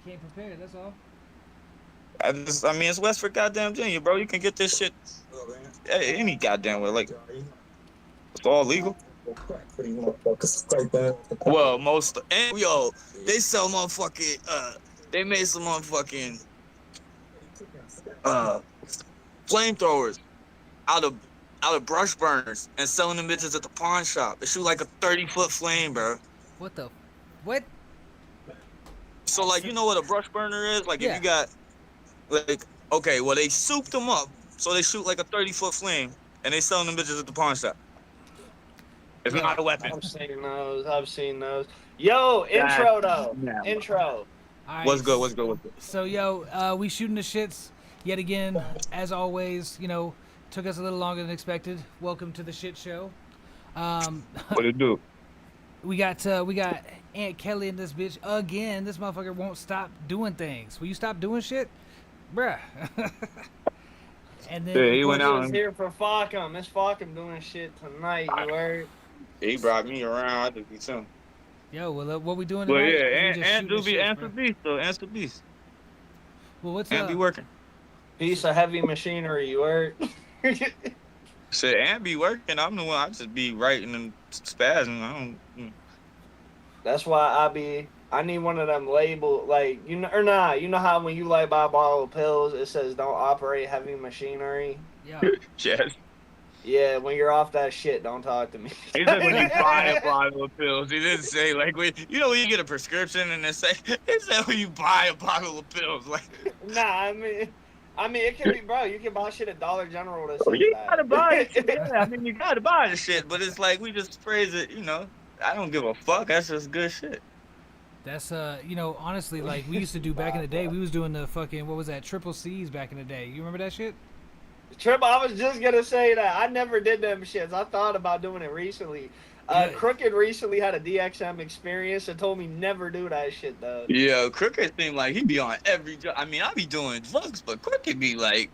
came prepared. That's all. I mean, it's Westford goddamn Virginia, bro. You can get this shit any goddamn way. Like, it's all legal. Well, most and yo, they sell motherfucking they made some motherfucking uh flamethrowers out of out of brush burners and selling them bitches at the pawn shop. They shoot like a 30-foot flame, bro. What the? What? So like, you know what a brush burner is? Like if Yeah. you got like, okay, well they souped them up, so they shoot like a 30-foot flame, and they selling them bitches at the pawn shop. It's Yo, not a weapon. I've seen those. I've seen those. Yo, That's intro though. yeah. Intro. all right. What's good? What's good? What's good? So yo, we shooting the shits yet again, as always. You know, took us a little longer than expected. Welcome to the shit show. What it do? We got Aunt Kelly in this bitch again. This motherfucker won't stop doing things. Will you stop doing shit, bruh? And then Yeah, he of went course- out was and here for Falcom. It's Falcom doing shit tonight. You heard? he brought me around. I just be chilling. Yo, well, what we doing Well, tonight? yeah, is we and just shooting do the be shits, answer bruh. beast though. Answer beast. Well, what's And up? be working. Piece of heavy machinery. You heard? Shit, and be working. I'm the one. I just be writing and spazzing. I don't. That's why I need one of them label like you know or nah. You know how when you like buy a bottle of pills, it says don't operate heavy machinery. Yeah. Yes. Yeah, when you're off that shit, don't talk to me. He said when you buy a bottle of pills. He didn't say like when you know when you get a prescription and they say it said when you buy a bottle of pills. Like Nah, I mean it can be, bro. You can buy shit at Dollar General that says you that. gotta buy it. Yeah, I mean you gotta buy the shit, but it's like we just phrase it. You know, I don't give a fuck. That's just good shit. That's you know, honestly, like we used to do back in the day. We was doing the fucking what was that? Triple C's back in the day. You remember that shit? Trip, I was just gonna say that. I never did them shits. I thought about doing it recently. Good. Crooked recently had a DXM experience and told me never do that shit though. Yeah, Crooked seemed like he be on every. I mean, I be doing drugs, but Crooked be like,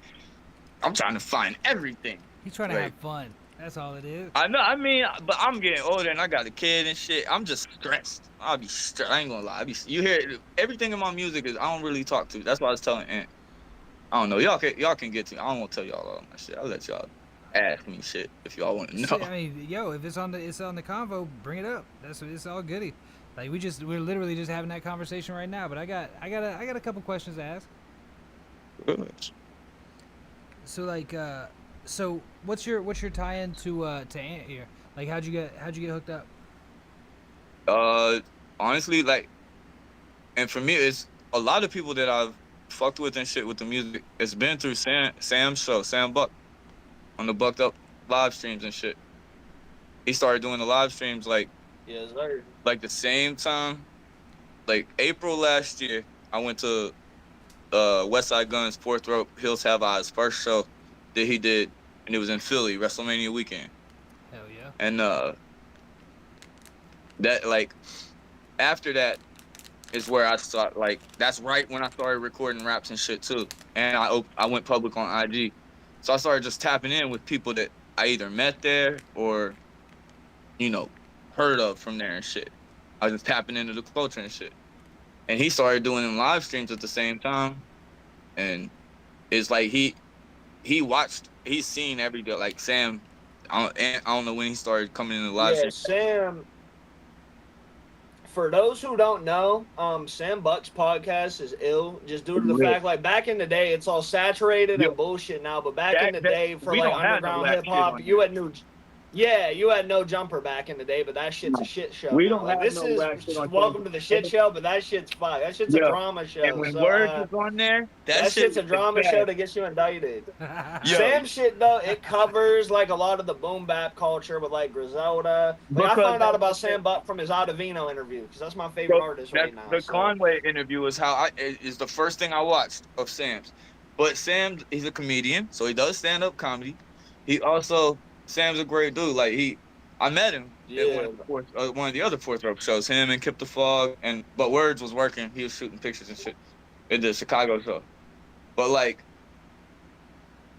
I'm trying to find everything. He's trying to Right. have fun. That's all it is. I know. I mean, but I'm getting older and I got a kid and shit. I'm just stressed. I'll be stressed. I ain't gonna lie. You hear everything in my music is I don't really talk to. That's why I was telling Ant. I don't know. Y'all can get to me. I don't want to tell y'all all my shit. I'll let y'all ask me shit if y'all want to know. Shit, I mean, yo, if it's on the convo, bring it up. It's all goody. Like we're literally just having that conversation right now. But I got a couple questions to ask. So like, so what's your tie-in to Ant here? Like, how'd you get hooked up? Honestly, like, and for me, it's a lot of people that I've fucked with and shit with the music. It's been through Sam's show, Sam Buck, on the Bucked Up live streams and shit. He started doing the live streams like Yes, sir. like the same time, like April last year. I went to West Side Gun's Fourth Rope Hills Have Eyes first show that he did, and it was in Philly, WrestleMania weekend. Hell yeah. And that like after that is where I start like that's right when I started recording raps and shit too. And I went public on IG. So I started just tapping in with people that I either met there or, you know, heard of from there and shit. I was just tapping into the culture and shit. And he started doing them live streams at the same time. And it's like he's seen every day. Like Sam, I don't know when he started coming in the live Yeah, stream. Sam. For those who don't know, Sam Buck's podcast is ill just due to the Yeah. fact, like, back in the day, it's all saturated Yeah. and bullshit now, but back in the day, for, we like, don't have no underground rap shit hip-hop, on you here. you had No Jumper back in the day, but that shit's a shit show. We now. don't Like, have this no is rap shit on Welcome to the Shit Show, but that shit's fire. That shit's a Yeah. drama show. And when so, Words was on there, that shit's a drama bad. show that gets you indicted. Yo. Sam shit though, it covers like a lot of the boom bap culture with like Griselda. Like, I Because found out about that's- Sam Buck from his Adavino interview because that's my favorite artist right now. The so. Conway interview is is the first thing I watched of Sam's. But Sam, he's a comedian, so he does stand up comedy. Sam's a great dude. Like I met him at one of the other Fourth Rope shows. Him and Kip the Fog, but Words was working. He was shooting pictures and shit at the Chicago show. But like,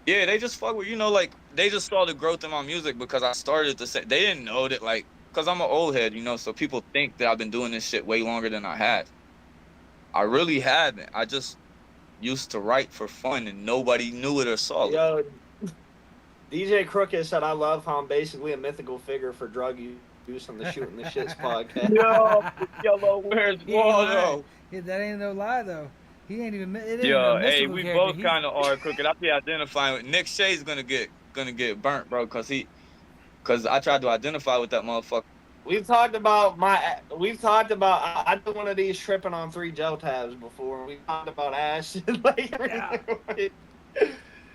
yeah, they just fuck with like they just saw the growth in my music because I started to say they didn't know that like because I'm an old head, so people think that I've been doing this shit way longer than I have. I really haven't. I just used to write for fun, and nobody knew it or saw it. Yo, DJ Crooked said, "I love how I'm basically a mythical figure for drug use on the Shooting the Shits podcast." Yo, Yellow, where's He ain't lying. Waldo? Yeah, that ain't no lie though. He ain't even. It ain't even Yo, a hey, mystical we character. both He's kind of are crooked. I be identifying with Nick Shay's gonna get burnt, bro, cause I tried to identify with that motherfucker. We've talked about I did one of these tripping on 3 gel tabs before. We talked about acid. Like,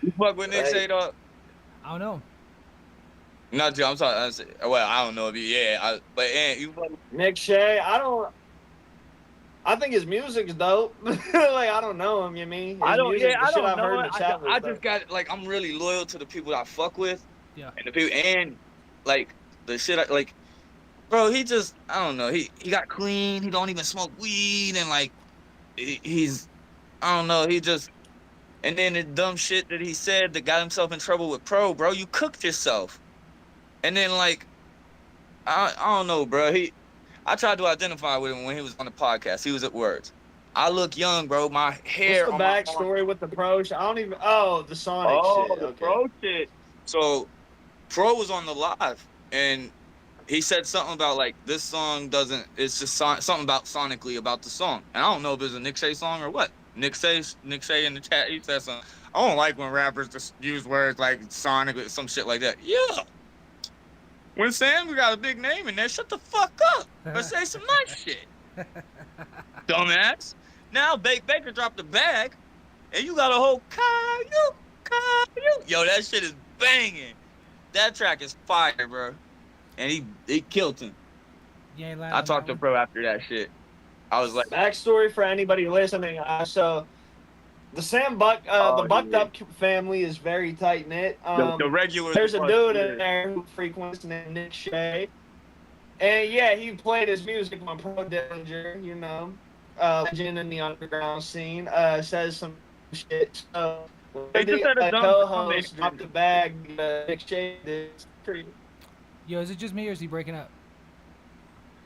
You fuck with Nick Shay, dog? I don't know. Not you. I'm sorry. Well, I don't know if you. Yeah, but you fuck with Nick Shay, I think his music's dope. Like, I don't know him, you mean? I don't. Music, Yeah, I don't I've heard know. in the chat I was just got like I'm really loyal to the people that I fuck with. Yeah. And the people and like the shit like, bro. He just I don't know. He got clean. He don't even smoke weed and like he's I don't know. He just and then the dumb shit that he said that got himself in trouble with Pro, bro. You cooked yourself. And then like I don't know, bro. I tried to identify with him when he was on the podcast. He was at Words. I look young, bro. My hair. What's the backstory with the Pro? I don't even. Oh, the Sonic shit. The Okay. Pro shit. So, Pro was on the live, and he said something about like this song doesn't. It's just something about sonically about the song, and I don't know if it's a Nick Shay song or what. Nick Shay in the chat. He said something. I don't like when rappers just use words like sonic or some shit like that. Yeah. When Sam got a big name in there, shut the fuck up or say some nice shit. Dumbass. Now Baker dropped the bag, and you got a whole Caillou. Yo, that shit is banging. That track is fire, bro. And he killed him. You ain't lying. I talked to Pro after that shit. I was like, backstory for anybody listening. So the the Bucked Up family is very tight knit. the regular. There's a dude in there who frequents named Nick Shay, and yeah, he played his music on Pro Dillinger, you know, legend in the underground scene. Says some shit. So They just had a dumb co-host dropped the bag. Nick Shay did. Yo, is it just me or is he breaking up?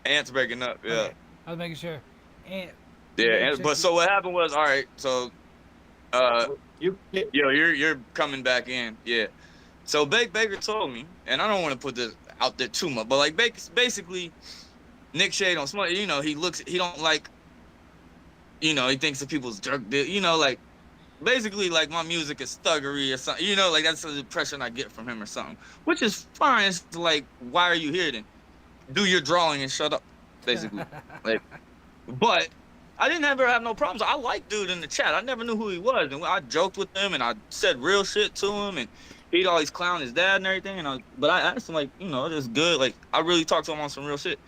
Ant's breaking up. Yeah. Okay. I was making sure. And But so what happened was, all right. So, you're coming back in. Yeah. So Baker told me, and I don't want to put this out there too much, but like basically, Nick Shay don't smoke. You know, he don't like. You know, he thinks of people's drug deal. You know, like basically like my music is thuggery or something. You know, like that's the impression I get from him or something, which is fine. It's like, why are you here then? Do your drawing and shut up, basically. Like, but I didn't ever have no problems. I like dude in the chat. I never knew who he was, and I joked with him and I said real shit to him, and he'd always clown his dad and everything. But I asked him like, you know, it's good. Like I really talked to him on some real shit.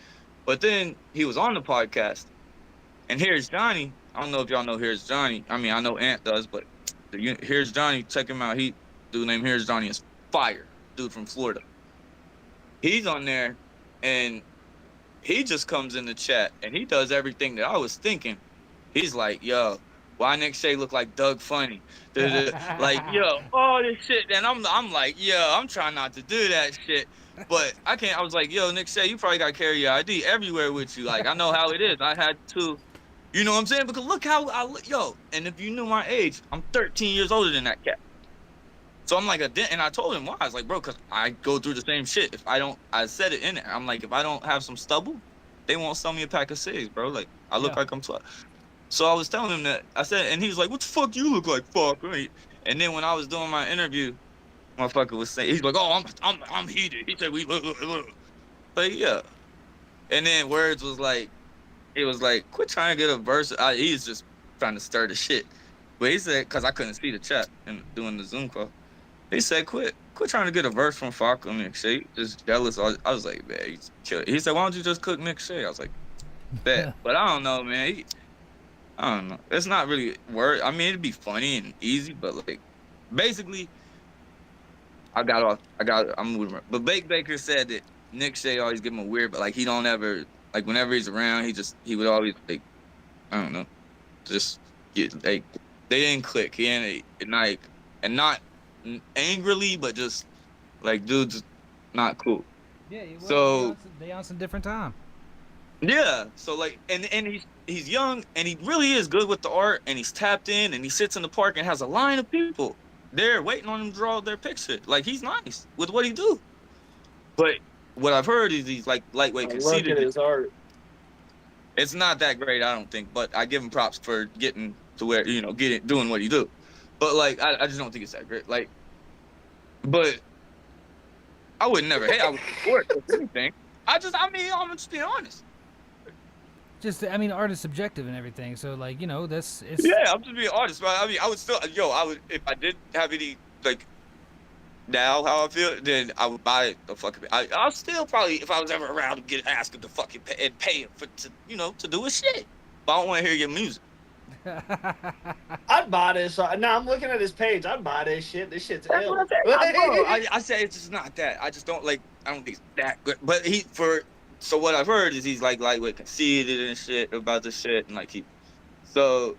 But then he was on the podcast, and here's Johnny. I don't know if y'all know Here's Johnny. I mean, I know Ant does, but Here's Johnny. Check him out. Dude named Here's Johnny is fire. Dude from Florida. He's on there, and he just comes in the chat, and he does everything that I was thinking. He's like, yo, why Nick Shay look like Doug Funny? Like, yo, all this shit. And I'm like, yo, I'm trying not to do that shit. But I can't. I was like, yo, Nick Shay, you probably got to carry your ID everywhere with you. Like, I know how it is. I had to, you know what I'm saying? Because look how I look, yo. And if you knew my age, I'm 13 years older than that cat. So I'm like, and I told him why. I was like, bro, because I go through the same shit. I said it in there. I'm like, if I don't have some stubble, they won't sell me a pack of cigs, bro. Like, I look like I'm 12. So I was telling him that. I said, and he was like, what the fuck you look like, fuck? And then when I was doing my interview, motherfucker was saying, he's like, oh, I'm heated. He said, we look. But yeah. And then Words was like, it was like, quit trying to get a verse. He's just trying to stir the shit. But he said, because I couldn't see the chat and doing the Zoom call. He said, quit trying to get a verse from Falco and Nick Shay. Just jealous. I was like, man, he's chill. He said, why don't you just cook Nick Shay? I was like, bet. But I don't know, man. I don't know. It's not really word. I mean, it'd be funny and easy, but like, basically, I'm moving around. But Baker said that Nick Shay always give him a weird, but like he don't ever, like whenever he's around, he would always like, I don't know, just get like, they didn't click. He ain't like, and not angrily, but just like dude's not cool. Yeah. So they on some different time. Yeah. So like, and he's young, and he really is good with the art, and he's tapped in, and he sits in the park and has a line of people there waiting on him to draw their picture. Like he's nice with what he do. But what I've heard is he's like lightweight I look at conceited. his art. It's not that great, I don't think, but I give him props for getting to where, doing what he do. But like, I just don't think it's that great. Like, but I would never. Hey, I would support it, if anything. I'm just being honest. Just, I mean, art is subjective and everything. So, like, it's. Yeah, I'm just being honest, but I mean, I would still, I would, if I didn't have any, like, now how I feel, then I would buy the fucking. I'll still probably, if I was ever around, ask him to fucking pay him to do his shit. But I don't want to hear your music. I'd buy this. Now I'm looking at his page. I'd buy this shit. This shit's That's ill. what I say it's just not that. I just don't like. I don't think it's that good. But so what I've heard is he's like lightweight conceited and shit about the shit, and like so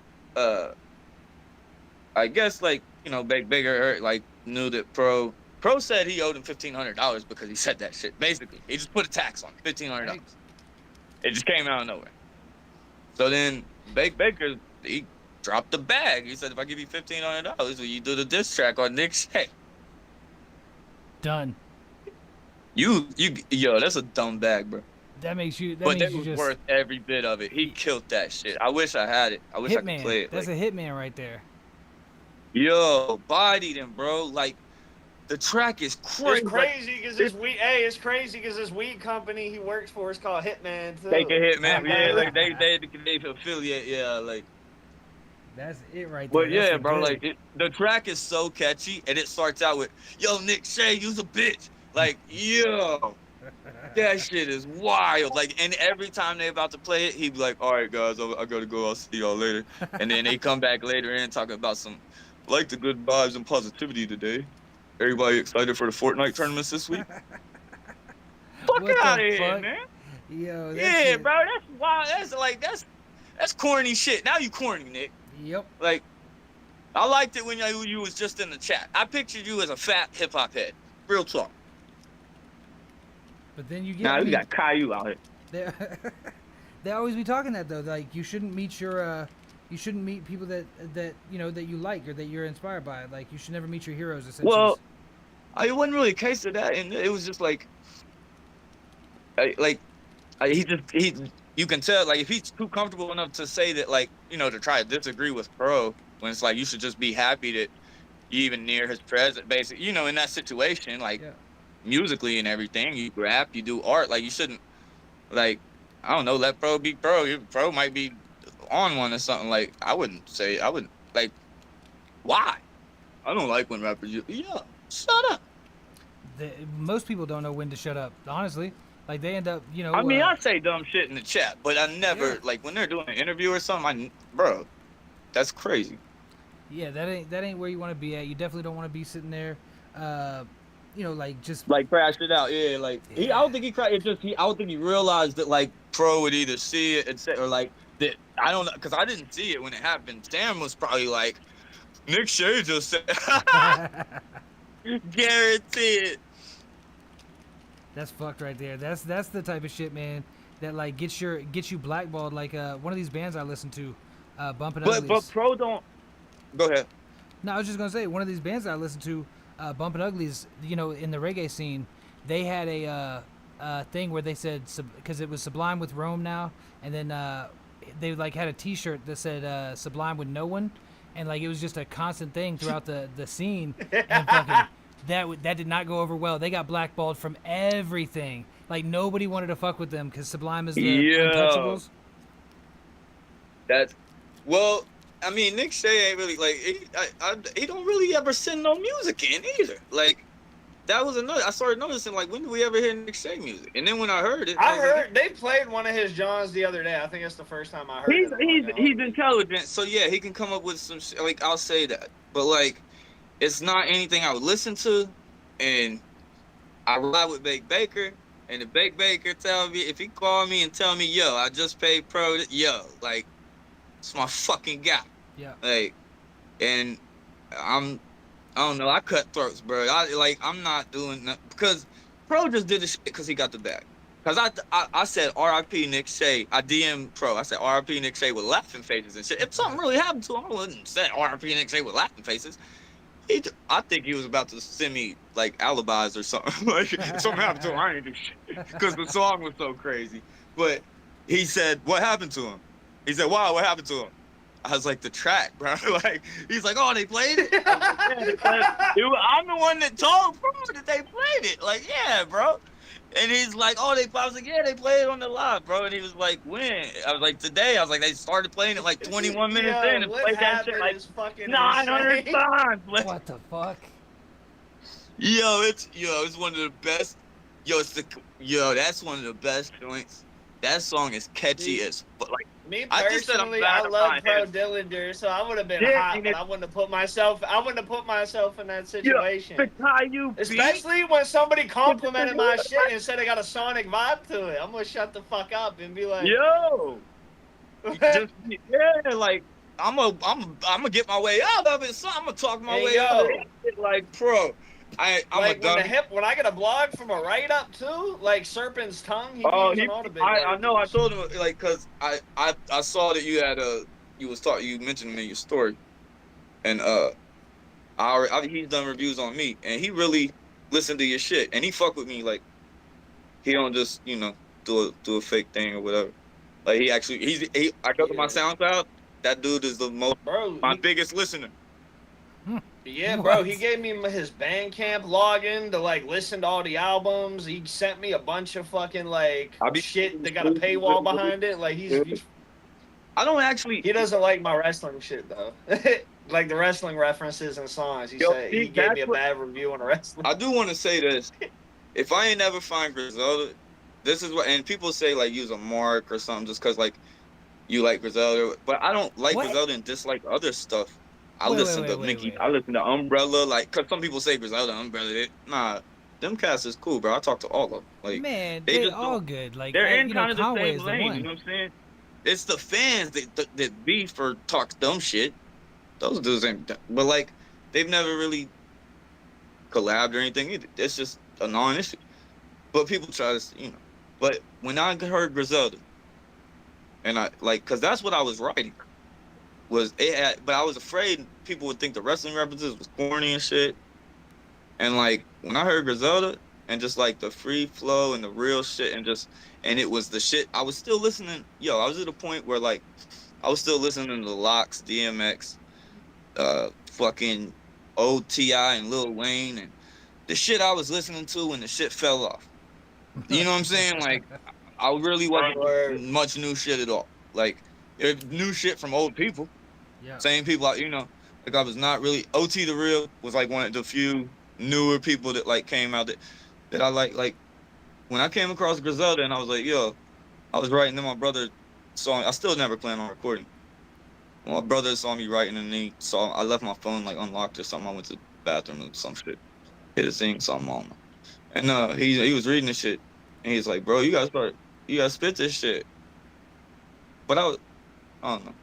I guess like Bigger like knew that Pro said he owed him $1,500 because he said that shit. Basically, he just put a tax on $1,500. It just came out of nowhere. So then Baker he dropped the bag. He said, if I give you $1,500, will you do the diss track on Nick Shea? Done. Yo, that's a dumb bag, bro. That makes you. But that was worth every bit of it. He killed that shit. I wish I had it. I wish I could play it. That's like, a hitman right there. Yo, bodied him, bro. Like, the track is crazy. It's crazy because it's crazy because this weed company he works for is called Hitman too. Take a Hitman, yeah. Like they affiliate, yeah. Like, that's it right there. but yeah, bro. Like, the track is so catchy, and it starts out with, "Yo, Nick Shea, you's a bitch." Like, yo, that shit is wild. Like, and every time they about to play it, he'd be like, "All right, guys, I gotta go. I'll see y'all later." And then they come back later and talking about like the good vibes and positivity today. Everybody excited for the Fortnite tournaments this week? Fuck out of here, man. Yo, yeah, bro, that's wild. That's corny shit. Now you corny, Nick. Yep. Like, I liked it when you was just in the chat. I pictured you as a fat hip hop head. Real talk. But then you get. Now you got Caillou out here. They always be talking that though. Like, you shouldn't meet you shouldn't meet people that that you like or that you're inspired by. Like, you should never meet your heroes. Essentially. Well, it wasn't really a case of that, and it was just like, you can tell, like, if he's too comfortable enough to say that, like, to try to disagree with Pro, when it's like you should just be happy that you even near his presence, basically, in that situation, like, musically and everything, you rap, you do art, like, you shouldn't, like, I don't know, let Pro be Pro. Pro might be on one or something. Like, I wouldn't, like, why? I don't like when rappers, shut up. Most people don't know when to shut up, honestly. Like, they end up, I mean, I say dumb shit in the chat, but I never, like, when they're doing an interview or something, bro, that's crazy. Yeah, that ain't where you want to be at. You definitely don't want to be sitting there, like, just... Like, crash it out, yeah, like, I don't think he crashed, I don't think he realized that, like, Pro would either see it and say, or, like, that, I don't know, because I didn't see it when it happened. Sam was probably like, Nick Shea just said, guaranteed. That's fucked right there. That's the type of shit, man, that like gets you blackballed. Like one of these bands I listen to, Bumpin' Uglies. But Pro don't. Go ahead. No, I was just gonna say one of these bands I listen to, Bumpin' Uglies. In the reggae scene, they had a thing where they said because it was Sublime with Rome now, and then they like had a T-shirt that said Sublime with no one, and like it was just a constant thing throughout the scene. And fucking, that did not go over well. They got blackballed from everything. Like, nobody wanted to fuck with them because Sublime is the Untouchables. Well, I mean, Nick Shea ain't really like he don't really ever send no music in either. Like, that was another. I started noticing, like, when did we ever hear Nick Shea music? And then when I heard it, they played one of his Johns the other day. I think that's the first time I heard it. He's intelligent, so yeah, he can come up with some shit. Like, I'll say that, but like, it's not anything I would listen to, and I ride with Bake Baker, and if Bake Baker if he call me and tell me, yo, I just paid Pro, like, it's my fucking guy. Yeah. Like, and I don't know, I cut throats, bro. I'm not doing that, because Pro just did the shit because he got the bag. Cause I said R.I.P. Nick Shea. I DM Pro. I said R.I.P. Nick Shea with laughing faces and shit. If something really happened to him, I wouldn't say R.I.P. Nick Shea with laughing faces. I think he was about to send me like alibis or something. Like if something happened to him, I ain't do shit because the song was so crazy. But he said, "What happened to him?" He said, "Wow, what happened to him?" I was like, "The track, bro." Like he's like, "Oh, they played it." I was like, "Yeah, they played it." I'm the one that told Pro that they played it. Like, yeah, bro. And he's like, "Oh, they." I was like, "Yeah, they played it on the live, bro." And he was like, "When?" I was like, "Today." I was like, "They started playing it like 21 minutes in and What played that shit happened like is fucking 900 insane. times." Like, What the fuck? it's one of the best. That's one of the best joints. That song is catchy as fuck. Like, Me I just said I'm personally, glad I I'm love not Pro him. Dillinger, so I would have been Yeah, hot, and but I wouldn't have put myself. I wouldn't have put myself in that situation. The Caillou beat. Especially when somebody complimented my shit and said it got a sonic vibe to it. I'm gonna shut the fuck up and be like, Yo, just like I'm gonna get my way out of it. So I'm gonna talk my hey way out of yo, it. Like, Pro, I'm a like dummy. when I get a blog from a write up too, like Serpent's Tongue, he be Oh, using all the big I words. know. I told him like because I saw that you had you mentioned him in your story, and he's done reviews on me, and he really listened to your shit, and he fuck with me. Like he don't just do a fake thing or whatever. Like he actually I go to my Yeah. SoundCloud. That dude is Bro, my biggest listener. yeah, bro, What? he gave me his Bandcamp login to like listen to all the albums. He sent me a bunch of fucking like I be shit that got a paywall behind it. Like he's I don't actually. he doesn't like my wrestling shit though. Like the wrestling references and songs. He Yo, said see, he gave me that's a what bad review on wrestling. I do want to say. This if I ain't never find Griselda, this is what, and people say like use a mark or something just because like you like Griselda, but I don't like What? Griselda and dislike other stuff. I Wait, listen to Mickey. I listen to Umbrella, like, cause some people say Griselda, Umbrella. Nah, them cats is cool, bro. I talk to all of them. Like, Man, they they just all don't. good. Like, They're in you know, kind of the Conway same is the lane. You one. know what I'm saying? It's the fans that beef or talk dumb shit. Those dudes ain't. But like, they've never really collabed or anything either. It's just a non-issue. But people try to. But when I heard Griselda, and I like, cause that's what I was writing. But I was afraid people would think the wrestling references was corny and shit. And like when I heard Griselda and just like the free flow and the real shit and it was the shit, I was still listening. Yo, I was at a point where like I was still listening to Locks, DMX, fucking OTI and Lil Wayne and the shit I was listening to when the shit fell off. You know what I'm saying? Like I really wasn't much new shit at all. Like it new shit from old people. Yeah. Same people, like I was not really OT the Real was like one of the few newer people that like came out that I like. Like when I came across Griselda and I was like, yo, I was writing, then my brother saw me. I still never plan on recording. My brother saw me writing and he saw I left my phone like unlocked or something. I went to the bathroom or some shit. Hit a thing, something on. And he was reading the shit and he's like, bro, you gotta spit this shit. But I don't know.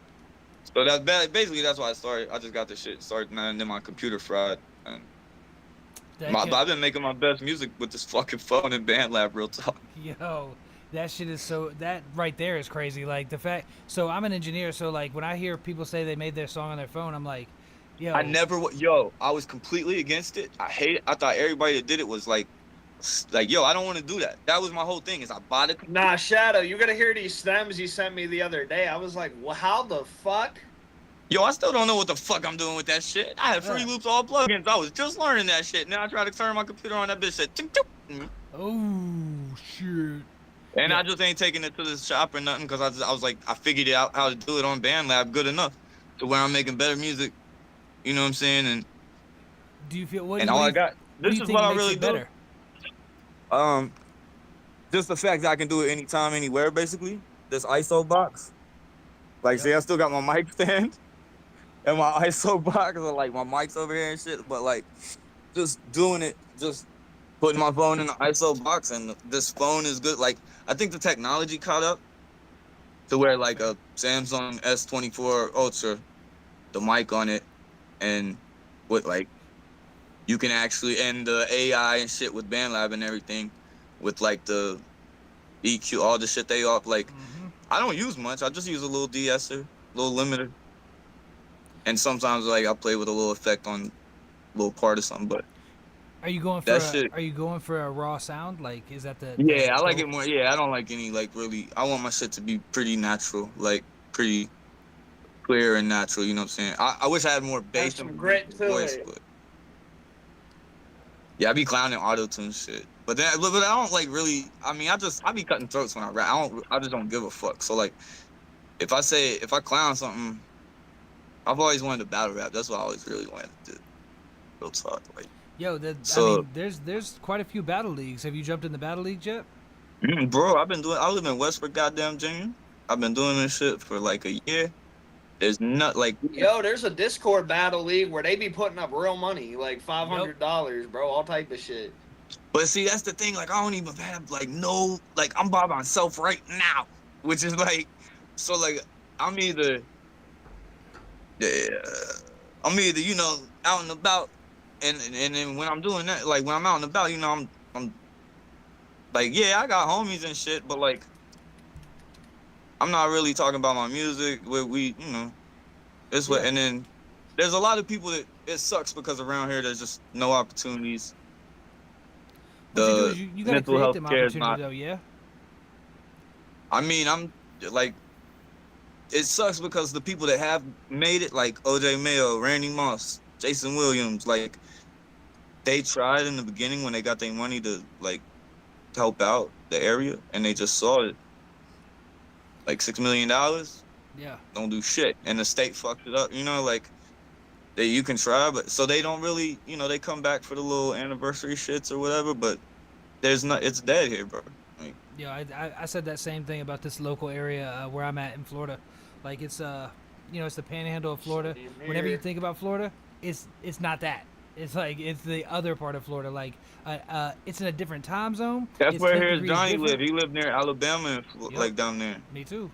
So basically that's why I started. I just got the shit started and then my computer fried. And but I've been making my best music with this fucking phone and BandLab, real talk. Yo, that shit is that right there is crazy. Like the fact, so I'm an engineer, so like when I hear people say they made their song on their phone, I'm like, yo. I was completely against it. I hate it. I thought everybody that did it was like, yo, I don't want to do that. That was my whole thing is I bought it. Nah, Shadow, you gotta hear these stems you sent me the other day. I was like, well, how the fuck? Yo, I still don't know what the fuck I'm doing with that shit. I had free loops, all plugins. I was just learning that shit. Now I try to turn my computer on, that bitch said, tick, tick. Oh, shit. And I just ain't taking it to the shop or nothing because I was like, I figured out how to do it on BandLab good enough to where I'm making better music. You know what I'm saying? And do you feel what? And all I got. This is what I really do. Just the fact that I can do it anytime, anywhere, basically. This ISO box. Like, see, I still got my mic stand and my ISO box, and like my mic's over here and shit. But like, just doing it, just putting my phone in the ISO box, and this phone is good. Like, I think the technology caught up to where like a Samsung S24 Ultra, the mic on it, and with like, you can actually, and the AI and shit with BandLab and everything, with like the EQ, all the shit they off. Like, Mm-hmm. I don't use much. I just use a little de-esser, little limiter, and sometimes like I play with a little effect on a little part or something. But Are you going for that a shit, Are you going for a raw sound? Like, is that yeah, I like the it more. Yeah, I don't like any like really. I want my shit to be pretty natural, like pretty clear and natural. You know what I'm saying? I wish I had more Have bass some in my grit to voice, it. but yeah, I be clowning auto-tune shit. But then, but I don't like really. I mean, I be cutting throats when I rap. I just don't give a fuck. So like, if I clown something, I've always wanted to battle rap. That's what I always really wanted to do. Real talk, like. Yo, I So, mean, there's quite a few battle leagues. Have you jumped in the battle league yet? bro, I live in Westford, goddamn Virginia. I've been doing this shit for like a year. There's not like, Yo, there's a Discord battle league where they be putting up real money, like $500, bro, all type of shit. but see, that's the thing. Like, I don't even have like no, like I'm by myself right now, which is like, so like I'm either, you know, out and about, and then when I'm doing that, like when I'm out and about, you know, I'm like, yeah, I got homies and shit, but like I'm not really talking about my music. Where we, you know, this way, Yeah. and then there's a lot of people that it sucks because around here there's just no opportunities. What you do The is you gotta mental create health them care is opportunities not. though, yeah. I mean, I'm like, it sucks because the people that have made it, like OJ Mayo, Randy Moss, Jason Williams, like they tried in the beginning when they got their money to like help out the area, and they just saw it like $6 million. Yeah. Don't do shit, and the state fucked it up. You know, like you can try, but so they don't really, you know, they come back for the little anniversary shits or whatever, but there's not. It's dead here, bro. Like, Yeah, I said that same thing about this local area where I'm at in Florida. Like it's you know, it's the panhandle of Florida. Whenever you think about Florida, it's not that. It's like it's the other part of Florida. Like it's in a different time zone. that's It's where 10 here's degrees Johnny different. live. He lived near Alabama and Yep. like down there. Me too.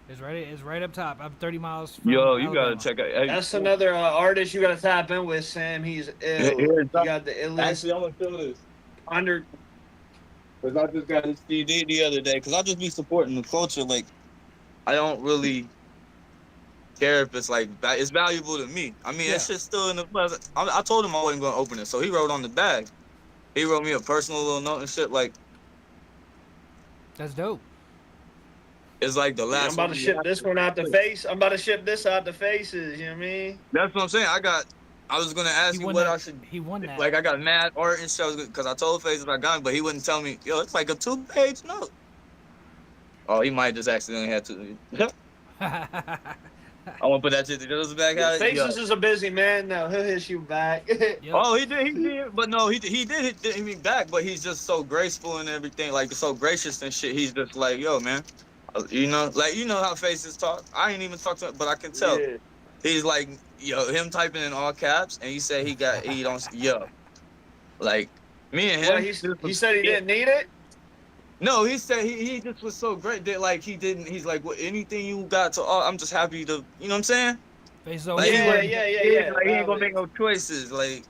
It's right up top. I'm 30 miles from Yo, you Alabama. gotta check out. Hey, That's another artist you gotta tap in with, Sam. He's ill. here's He got the illest actually, I'm gonna feel this under. because I just got this CD the other day. Because I just be supporting the culture. Like, I don't really care if it's like it's valuable to me. I mean, Yeah. that shit's still in the present. I told him I wasn't gonna open it, so he wrote on the bag. He wrote me a personal little note and shit. Like, That's dope. it's like the I'm last. about to ship this one out the face. I'm about to ship this out the faces. You know what I mean? That's what I'm saying. I was gonna ask He you won what that. I should. He won that. Like, I got mad art and shit because I told Faces I got it, but he wouldn't tell me. Yo, it's like a 2-page note. Oh, he might just accidentally had to. I want to put that shit together back out. Faces is a busy man now. He'll hit you back. Yep. Oh, he did. But no, he did hit me back. But he's just so graceful and everything, like so gracious and shit. He's just like, yo, man, you know, like you know how Faces talk. I ain't even talk to him, but I can tell. Yeah. He's like, yo, him typing in all caps, and he said he don't, yo, like me and him. What, he said he didn't need it? No, he said he just was so great that like he didn't. He's like, well, anything you got to, I'm just happy to, you know what I'm saying? Faces Like, always. Yeah. Like, he ain't gonna make no choices. Like,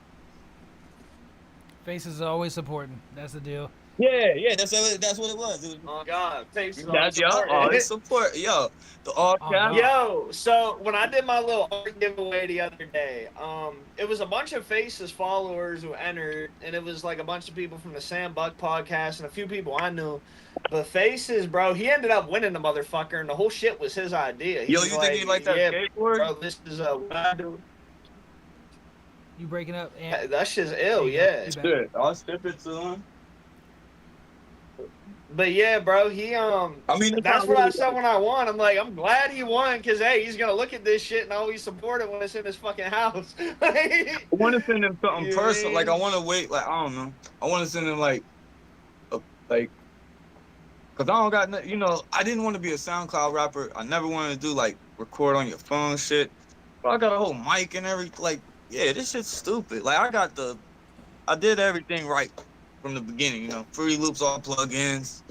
Faces are always supporting. That's the deal. yeah, that's what it was. It was Oh God, Faces. that's all his support, yo. The all Oh, cap. God. Yo, so when I did my little art giveaway the other day, it was a bunch of Faces followers who entered, and it was like a bunch of people from the Sam Buck podcast and a few people I knew. But Faces, bro, he ended up winning the motherfucker, and the whole shit was his idea. Yo, you think he like that yeah, skateboard? bro, this is what I do. You breaking up? And That shit's ill, You yeah. back. Shit, I'll step it to him. But yeah, bro, he I mean, that's what I said when I won. I'm like, I'm glad he won because hey, he's gonna look at this shit and always support it when it's in his fucking house. I want to send him something You personal. mean? Like, I want to wait. Like, I don't know. I want to send him like, cause I don't got, you know, I didn't want to be a SoundCloud rapper. I never wanted to do like record on your phone shit. But I got a whole mic and everything. Like, yeah, this shit's stupid. Like, I did everything right from the beginning. You know, Fruity Loops, all plugins.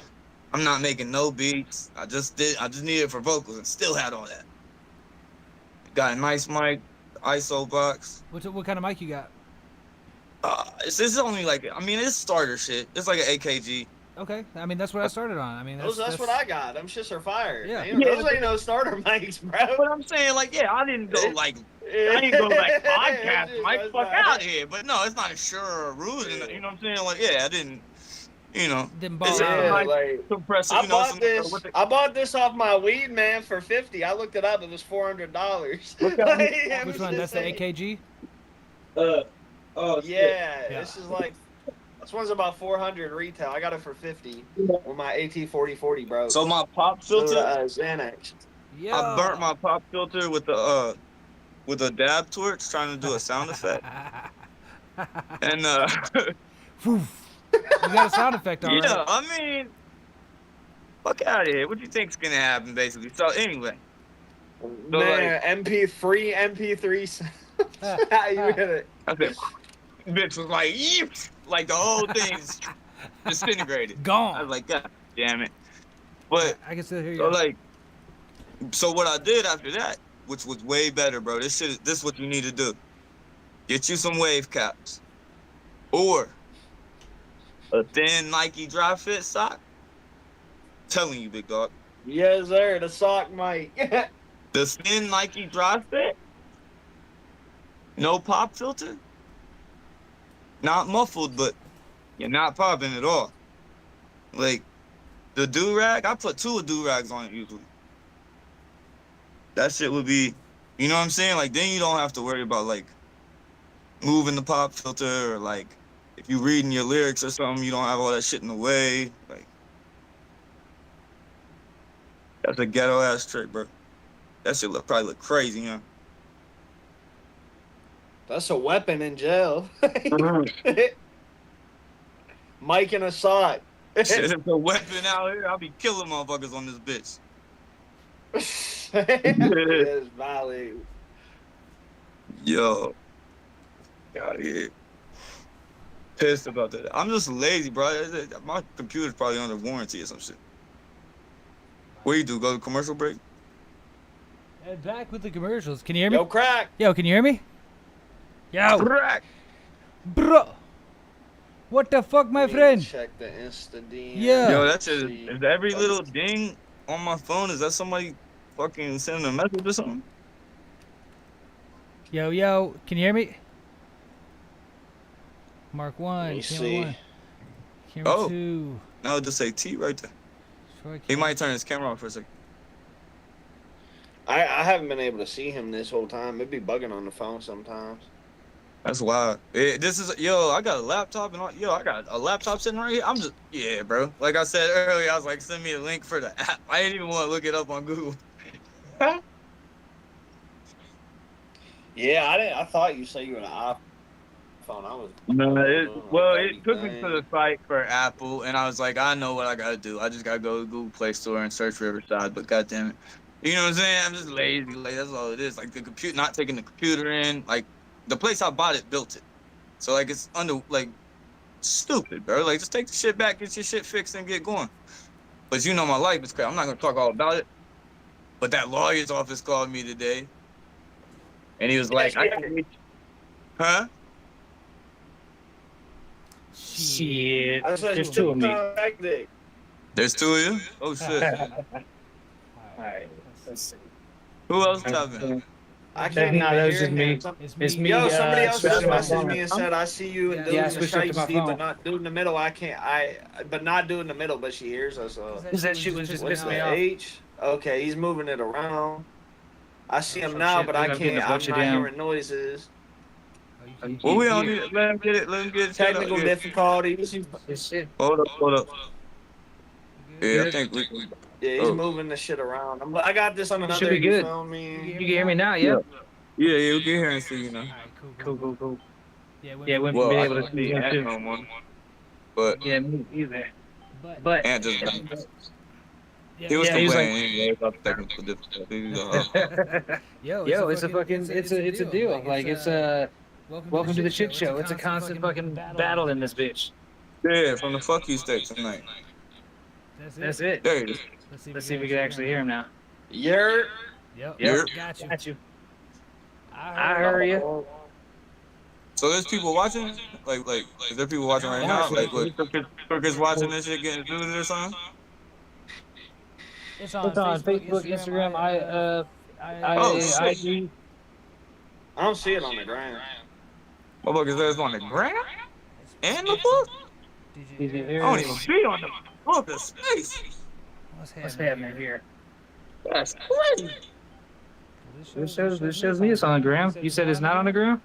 I'm not making no beats. I just needed it for vocals and still had all that. Got a nice mic, ISO box. what kind of mic you got? This is only like, I mean, it's starter shit. It's like an AKG. Okay, I mean that's what I started on. I mean That's what I got. Them shits are fire. Yeah. Damn, those ain't no starter mics, bro. But I'm saying, like, yeah, I didn't go like podcast, Mike, fuck out here. But no, it's not a sure ruse. You know what I'm saying? Like, yeah, I didn't, Didn't ball it's out. a nice like, compressor. I bought this off my weed man for $50. I looked it up. It was $400. Which one? That's the AKG. Yeah, this one's about 400 retail. I got it for 50 when my AT4040 broke. So my pop filter, Xanax. Yeah. I burnt my pop filter with a dab torch trying to do a sound effect. And You got a sound effect on yeah, I mean, fuck out of here. What do you think's gonna happen, basically? So anyway, Man, MP3. How you hit it? I said, bitch was like, yeet! Like the whole thing's disintegrated. Gone. I was like, God damn it. But I can still hear you. so what I did after that, which was way better, bro. This is what you need to do. Get you some wave caps. Or a thin Nike dry fit sock. Telling you, big dog. Yes, sir. The sock mic. The thin Nike dry fit. No pop filter. Not muffled, but you're not popping at all. Like, the do-rag, I put 2 do-rags on it usually. That shit would be, you know what I'm saying? Like, then you don't have to worry about, like, moving the pop filter or, like, if you reading your lyrics or something, you don't have all that shit in the way. Like, that's a ghetto-ass trick, bro. That shit probably look crazy, huh? That's a weapon in jail. Mike and a sock. Shit, it's a weapon out here. I'll be killing motherfuckers on this bitch. It's valid. Yo. Out here. Pissed about that. I'm just lazy, bro. My computer's probably under warranty or some shit. What do you do? Go to commercial break? And back with the commercials. Can you hear me? Yo, crack. Yo, can you hear me? Yo. Crack. Bro. What the fuck, my friend? Check the Insta DM. Yeah. Yo, that's just, is every little ding on my phone, is that somebody fucking sending a message or something? Yo, can you hear me? Mark 1, Let me camera see. 1. Camera Oh. 2. No, just say T right there. He might turn his camera off for a second. I haven't been able to see him this whole time. It'd be bugging on the phone sometimes. That's wild. This is, yo, I got a laptop and all, yo, I got a laptop sitting right here. I'm just, yeah, bro. Like I said earlier, I was like, send me a link for the app. I didn't even want to look it up on Google. Yeah, I thought you said you were an iPhone. I was. No, it took me to the site for Apple, and I was like, I know what I gotta do. I just gotta go to Google Play Store and search Riverside. But goddamn it, you know what I'm saying? I'm just lazy. Like that's all it is. Like the computer, not taking the computer in. Like the place I bought it built it, so like it's like stupid, bro. Like just take the shit back, get your shit fixed, and get going. But you know my life is crazy. I'm not gonna talk all about it. But that lawyer's office called me today, and he was like, I can reach, huh? Shit. There's 2 of me. There's 2 of you? Oh shit. Alright. Let's see. Who else talking? I can't. No, that was just me. It's me. Yo, somebody else just switched my messaged phone. me and said, "I see you and Yeah, dude I in the switched up to my shiesty, phone. but not dude in the middle. I can't. But not dude in the middle. But she hears us. Because that shit was just What's pissing me the off. H? Okay, he's moving it around. I see him Some now, shit, but dude, I I'm getting can't. a I'm bunch not of damn- hearing noises. Well, we don't need it. Let him get it. Let him get it. set up. Technical Yeah. difficulties. This shit. Hold up. Yeah, I think we. Yeah, he's Oh. moving the shit around. I got this on another. Should be good. You feel me? You can hear me now, yeah? Yeah, we can hear and see, you know. Alright, cool. Yeah, Yeah, we Well, been I able to don't see see him Ant too. no more. But Yeah, me either. But Ant just yeah, he was Yeah, he was complaining anyway about the technical difficulties. Yo, it's a fucking, it's a deal. Like, it's a, welcome to the shit show. It's a constant fucking battle in this bitch. Yeah, from the fuck you state tonight. That's it. There it is. Let's see if we can actually hear him now. Yer. Yep. Yep. Got you. Got you. I I heard you. So there's people watching? Like, is there people watching right now? Like, what, Crooked's watching this shit getting sued or something? It's It's on on Facebook, Instagram. Oh, shit. IG. I don't see it on the ground. Motherfuckers, there's on the ground? And the book? I don't even see on the book the space. What's happening here? That's crazy. This shows me it's on the ground. You said it's not on the ground?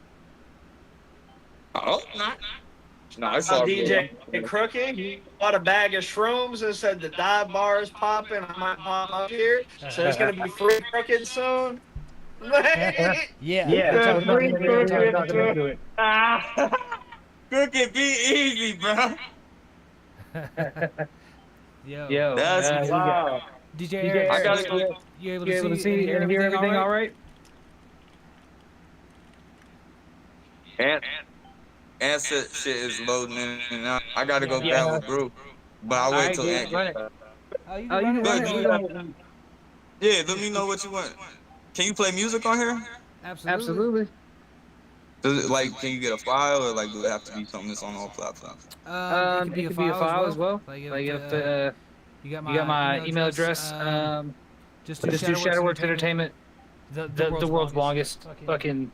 Oh, not. No, it's all DJ good. Crooked, he bought a bag of shrooms and said the dive bar is popping. I might pop up here. So it's going to be free Crooked soon. Yeah. Free Crooked. Crooked, be easy, bro. Yo. That's wow. DJ Eric, I gotta go. You able You able to see and hear everything all right? And shit is loading in and out. I gotta go grab a brew. But I'll wait till Ant gets back. Oh, you can run it. Yeah, let me know what you want. Can you play music on here? Absolutely. Does it, like, can you get a file or like do it have to be something that's on all platforms? It could be a file as well. Like if you got you got my email address. Just do Shadowworks Entertainment. The world's longest fucking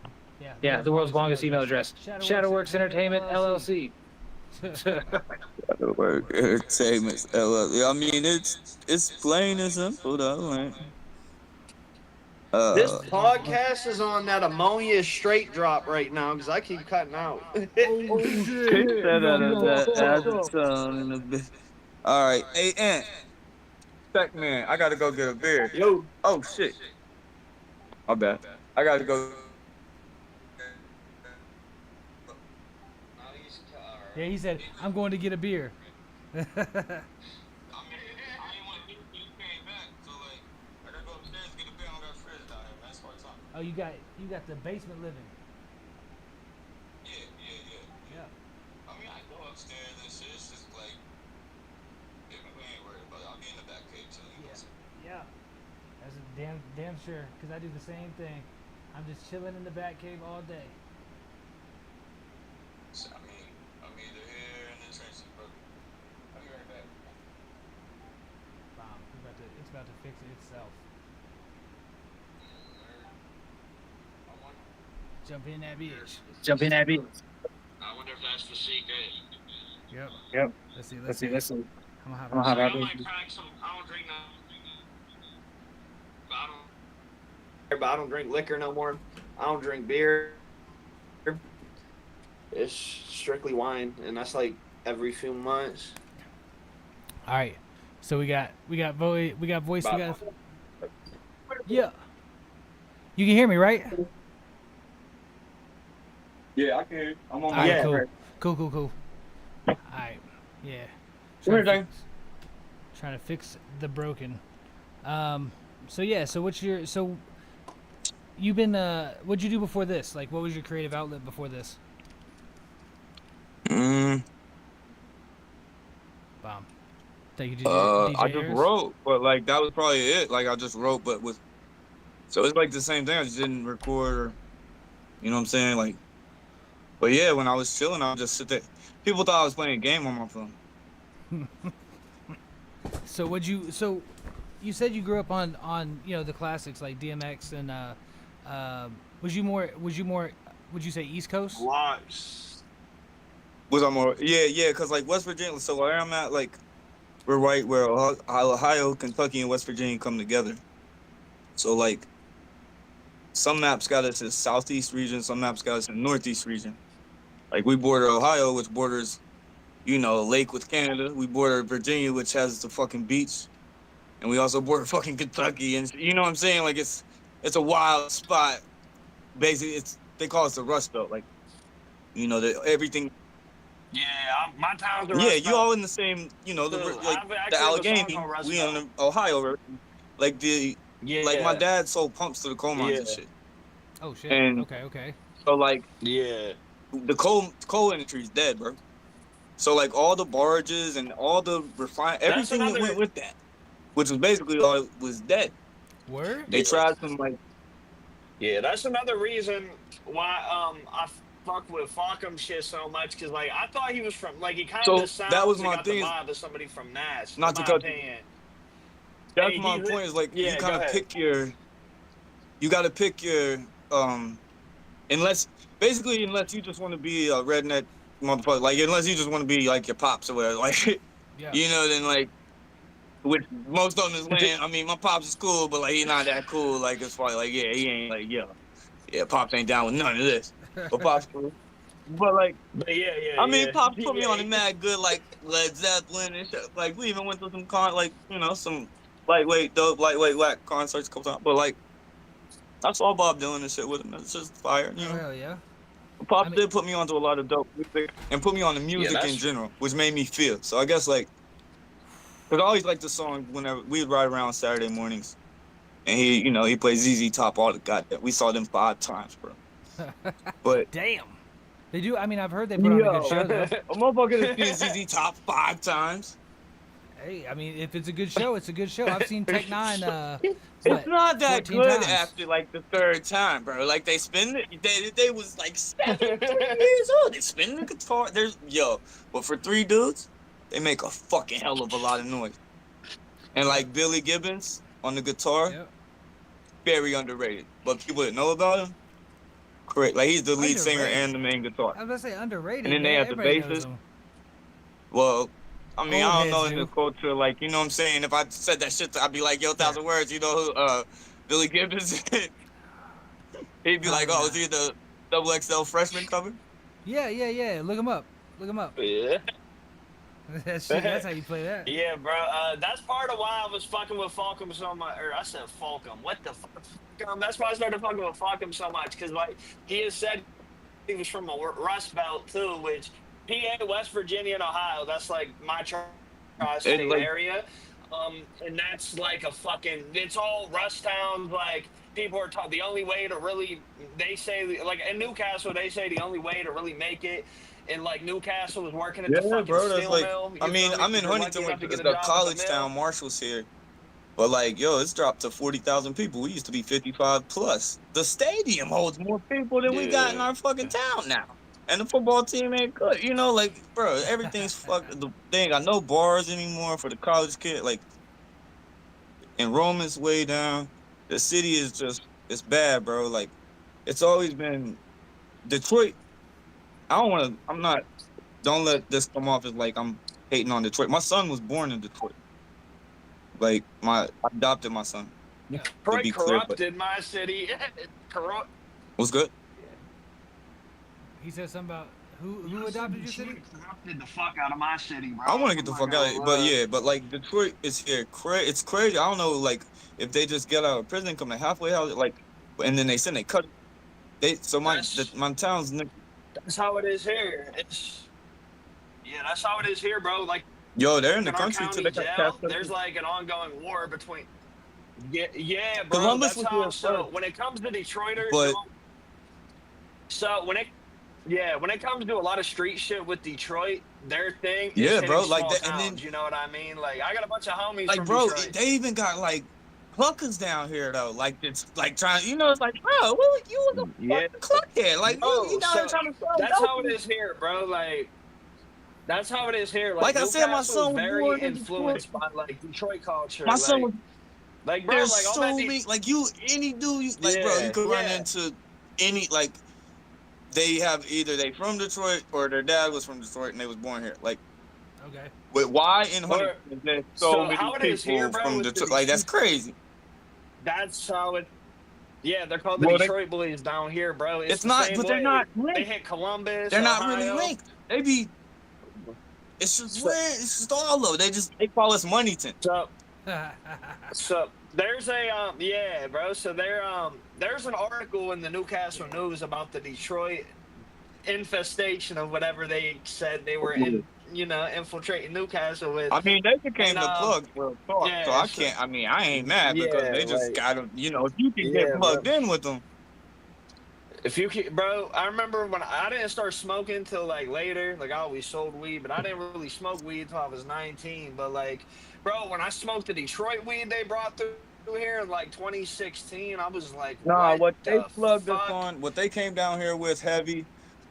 the world's longest email address. Shadowworks Entertainment LLC. Shadowworks Entertainment LLC. I mean, it's plain and simple though. Right? This podcast is on that ammonia straight drop right now because I keep cutting out. All right, hey Ant, Spec Man, I gotta go get a beer. Yo. Oh shit. My bad. I gotta go. Yeah, he said, I'm going to get a beer. Oh, you got the basement living. Yeah. I mean, I go upstairs and shit. It's just like, we ain't worried about it. I'll be in the back cave chilling. Yeah. That's a damn sure, because I do the same thing. I'm just chilling in the back cave all day. So, I mean, I'm either here in the trenches, bro. I'll be right back. Bomb. It's about to fix itself. Jump in that bitch. I wonder if that's the secret. Yep. Let's see. I'm gonna have I might crack some. I don't drink but I don't drink liquor no more. I don't drink beer. It's strictly wine, and that's like every few months. All right. So we got voice. Yeah. You can hear me, right? Yeah, I can hear you. I'm on All my right, cool. All right. Yeah. Trying to fix the broken. So you've been what'd you do before this? Like, what was your creative outlet before this? Mm. Bomb. Thank you, DJ I just Harris? wrote, but like that was probably it. Like I just wrote, but with so it's like the same thing. I just didn't record, or, you know what I'm saying? Like, but yeah, when I was chilling, I would just sit there. People thought I was playing a game on my phone. So you said you grew up on the classics like DMX and would you say East Coast? Lots. Was I more? Yeah, because like West Virginia. So where I'm at, like we're right where Ohio, Kentucky, and West Virginia come together. So like some maps got us in the southeast region, some maps got us in the northeast region. Like we border Ohio, which borders, lake with Canada. We border Virginia, which has the fucking beach. And we also border fucking Kentucky, and you know what I'm saying? Like it's a wild spot. Basically, they call us the Rust Belt. Like, everything. Yeah, my town's the Rust Rust Belt. you all in the same. The Allegheny. We in the Ohio. Like my dad sold pumps to the coal mines and shit. Oh shit. And okay. So like, yeah, the coal industry is dead, bro. So like all the barges and all the everything that went with that, which was basically all was dead. Word? They tried some like. Yeah, that's another reason why I fuck with Falcom shit so much because, like, I thought he was from, like, he kind So of sounds that was and my got thing. the vibe of somebody from Nash, Not in to my cut. opinion. That's Hey, my point. Is like you yeah, kind go of ahead. pick your. You got to pick your unless you just want to be a redneck motherfucker, like unless you just want to be like your pops or whatever, like Yeah. you know, then like which most of them is lame. I mean, my pops is cool, but like he's not that cool. Like it's probably like he ain't like yeah, pops ain't down with none of this. But pops cool. But like But yeah, I mean, pops put me yeah. on the mad good like Led Zeppelin and shit. Like we even went to some some lightweight whack concerts a couple times. But like I saw Bob Dylan and shit with him. It's just fire, you know. Oh hell yeah. Pops did put me onto a lot of dope music and put me on the music in general, which made me feel. So I guess like, cause I always liked the song whenever we would ride around Saturday mornings, and he plays ZZ Top all the goddamn. We saw them 5 times, bro. But damn, they do. I mean, I've heard they put on a good show though. A motherfucker has seen ZZ Top 5 times. Hey, I mean, if it's a good show, it's a good show. I've seen Tech Nine. It's not that good times. after like the 3rd time, bro. Like they spin it. They was like 17 years old. They spin the guitar. But for 3 dudes, they make a fucking hell of a lot of noise. And like Billy Gibbons on the guitar, very underrated. But people that know about him, correct. Like he's the lead singer and the main guitar. I was gonna say underrated. And then they have the bassist. Well, I mean, I don't know in the culture, like, you know what I'm saying? If I said that shit, I'd be like, yo, 1,000 words, you know who Billy Gibbons is? He'd be like, oh, is he the XXL freshman cover? Yeah. Look him up. Yeah. That's how you play that. Yeah, bro. That's part of why I was fucking with Falcom so much. Or I said Falcom. What the fuck? That's why I started fucking with Falcom so much. Because, like, he has said he was from a Rust Belt, too, which PA, West Virginia, and Ohio, that's, like, my tri-state area. And that's, like, it's all Rust towns. Like, people are taught the only way to really, they say, like, in Newcastle, they say the only way to really make it in like Newcastle is working at the fucking steel mill. I mean, I'm in Huntington, it's the college town. Marshall's here, but like, yo, it's dropped to 40,000 people. We used to be 55 plus. The stadium holds more people than we got in our fucking town now, and the football team ain't good. You know, like, bro, everything's fucked. They ain't got no bars anymore for the college kid. Like, enrollment's way down. The city is just, it's bad, bro. Like, it's always been Detroit. Don't let this come off as like I'm hating on Detroit. My son was born in Detroit. Like, I adopted my son. Detroit corrupted my city. Corrupt. What's good? He said something about who adopted your city? Corrupted the fuck out of my city, bro. I want to get the fuck out of it, but like Detroit is here. It's crazy. I don't know, like, if they just get out of prison, come to halfway house, like, and then they cut. My town's. That's how it is here. That's how it is here, bro. Like, yo, they're in the country today. There's like an ongoing war between. Yeah, bro. Columbus that's how. So when it comes to Detroiters, when it comes to a lot of street shit with Detroit, their thing. Yeah, bro. Like that, and then you know what I mean. Like I got a bunch of homies. Like, from bro, Detroit. they even got like cluckers down here though. Like it's like trying, you know, it's like, bro, what you was a cluckhead? Like you down here trying to sell. That's how it is here, bro. Like. That's how it is here. Like I said, my son was very influenced by like Detroit culture. My son was like, bro, like all that. Like any dude, like, bro, you could run into any, like, they from Detroit or their dad was from Detroit and they was born here. Like, okay. But why in Huntington there's so many people here, bro, from Detroit? Like, that's crazy. That's how it. Yeah, they're called the Detroit Bullies down here, bro. It's not, but they're not linked. They hit Columbus. They're not really linked. They be. It's just weird. It's just all of they call us Moneyton. So there's a bro. So there's an article in the Newcastle News about the Detroit infestation of whatever they said they were infiltrating Newcastle with. I mean, they became the plugs for talk, so I can't. I mean, I ain't mad because they just gotta, if you can get plugged in with them. If you can, bro, I remember when I didn't start smoking until like later. Like I always sold weed, but I didn't really smoke weed until I was 19. But like, bro, when I smoked the Detroit weed they brought through here in like 2016, I was like, what they plugged us on, what they came down here with heavy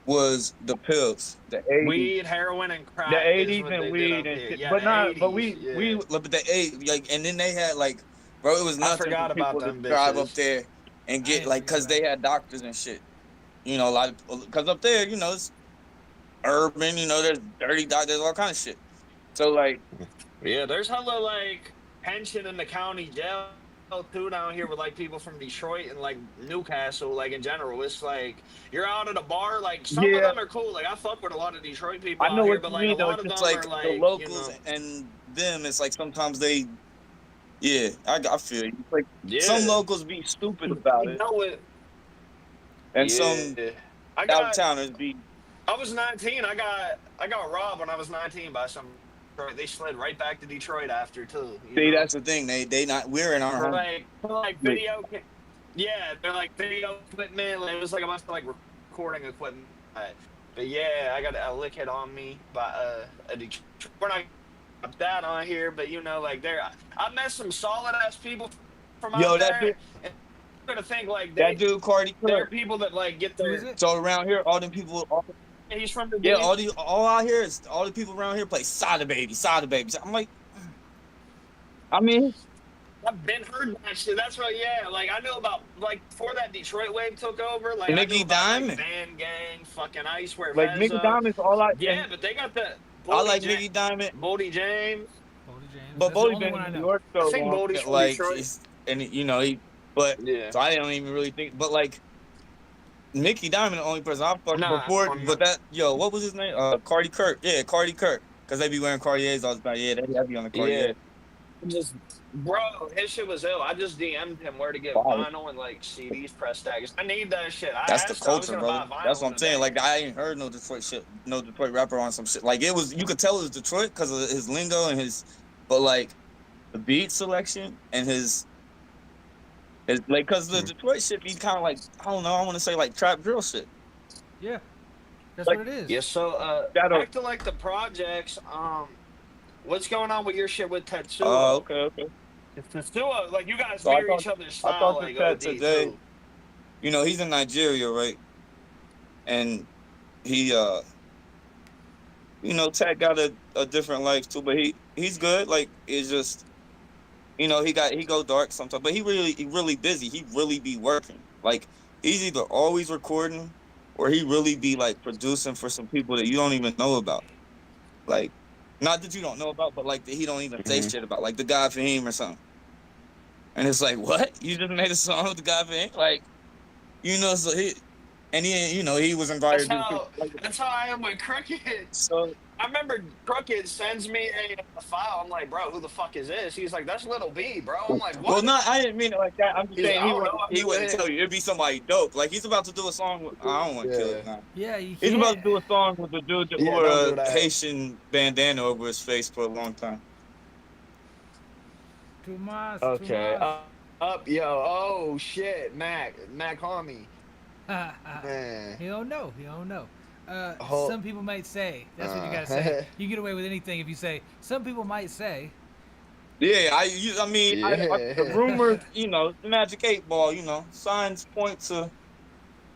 was the pills, the 80s. Weed, heroin, and crack. The is 80s what and they weed did up and here. shit. Yeah, But the not, 80s, but we, yeah. but the 8, like, and then they had, like, bro, it was I nothing forgot for about people to them drive up bitches. there and I get, didn't like, forget because about they it. had doctors and shit. You know, a lot of, because up there, you know, it's urban, you know, there's dirty doctors, all kind of shit. So, like, Yeah, there's hella like pension in the county jail too down here with like people from Detroit and like Newcastle, like in general. It's like you're out at a bar, like some of yeah, them are cool. Like I fuck with a lot of Detroit people I out know here, what but you like a mean, though. lot It's of just them are like the like, locals and them, it's like sometimes they, yeah, I feel you. It's like some yeah. locals be stupid about You it, know it. and Yeah. some I out of got towners be. I was 19. I got robbed when I was 19 by some. They slid right back to Detroit after too. You See, know, that's the thing. They not. We're in our home. for like Like, video. Yeah, they're like video equipment. Like, it was like a bunch of like recording equipment. But yeah, I got a lick hit on me by a Detroit. We're not got that on here, but you know, like I met some solid ass people from yo, out that dude, there. And I'm gonna think like that dude, Cardi they're Kirk. people that like get Who is their. it? So around here, all them people, He's from yeah, Virginia. all out here is all the people around here play Sada Baby. I'm like, I mean, I've been heard that shit. That's right. Yeah, like I knew about like before that Detroit wave took over. Like I Mickey knew about like Diamond. Van Gang, fucking Ice Wear Like Mickey Vezzo. Diamond's all I. Yeah, And but they got the I like Mickey Diamond, Boldy James. Bodie James. but That's the Bodie only been one I in New know. York I so think long. Boldy's from Like, Detroit. and you know but Yeah. so I don't even really think. But like Mickey Diamond, the only person I fucked Nah, before. I'm But not. that what was his name? Cardi Kirk. Yeah, Cardi Kirk. Cause they be wearing Cartiers all the time. Yeah, they be on the Yeah. Cartier. Just bro, his shit was ill. I just DM'd him where to get Fire. vinyl and like CDs, press tags. I need that shit. That's the I was culture, gonna brother. buy vinyl That's what in I'm a saying. day. Like I ain't heard no Detroit shit, no Detroit rapper on some shit. Like it was, you could tell it was Detroit because of his lingo and but like the beat selection and his like, cause the Detroit shit be kind of like, I don't know, I want to say like trap drill shit. Yeah, that's Like, what it is. Yeah, so Shadow. back to like the projects. What's going on with your shit with Tetsuo? Oh, okay. Tetsuo, like you guys So I mirror thought- each other's I style, thought like that OD today. too. You know, he's in Nigeria, right? And he, you know, Tech got a different life too, but he's good. Like it's just, you know, he go dark sometimes, but he really busy. He really be working. Like he's either always recording or he really be like producing for some people that you don't even know about. Like, not that you don't know about, but like that he don't even say shit about, like the guy Fahim or something. And it's like, what? You just made a song with the guy Fahim? Like, you know, so he was invited That's how I am with Crooked. So I remember Crooked sends me a file. I'm like, bro, who the fuck is this? He's like, that's Little B, bro. I'm like, what? well, not I didn't mean it like that. I'm just He's saying like, he wouldn't tell you. It'd be somebody dope. Like he's about to do a song with, I don't want to kill it now. Yeah, you He's can't. about to do a song with the dude that Yeah, wore don't do a that. Haitian bandana over his face for a long time. Tomas. Okay. Yo. Oh shit, Mac homie. Man. He don't know. He don't know. Hold- Some people might say. That's what you gotta say. You get away with anything if you say. Some people might say. Yeah, I mean, the rumors, you know, the Magic 8 Ball, you know, signs point to,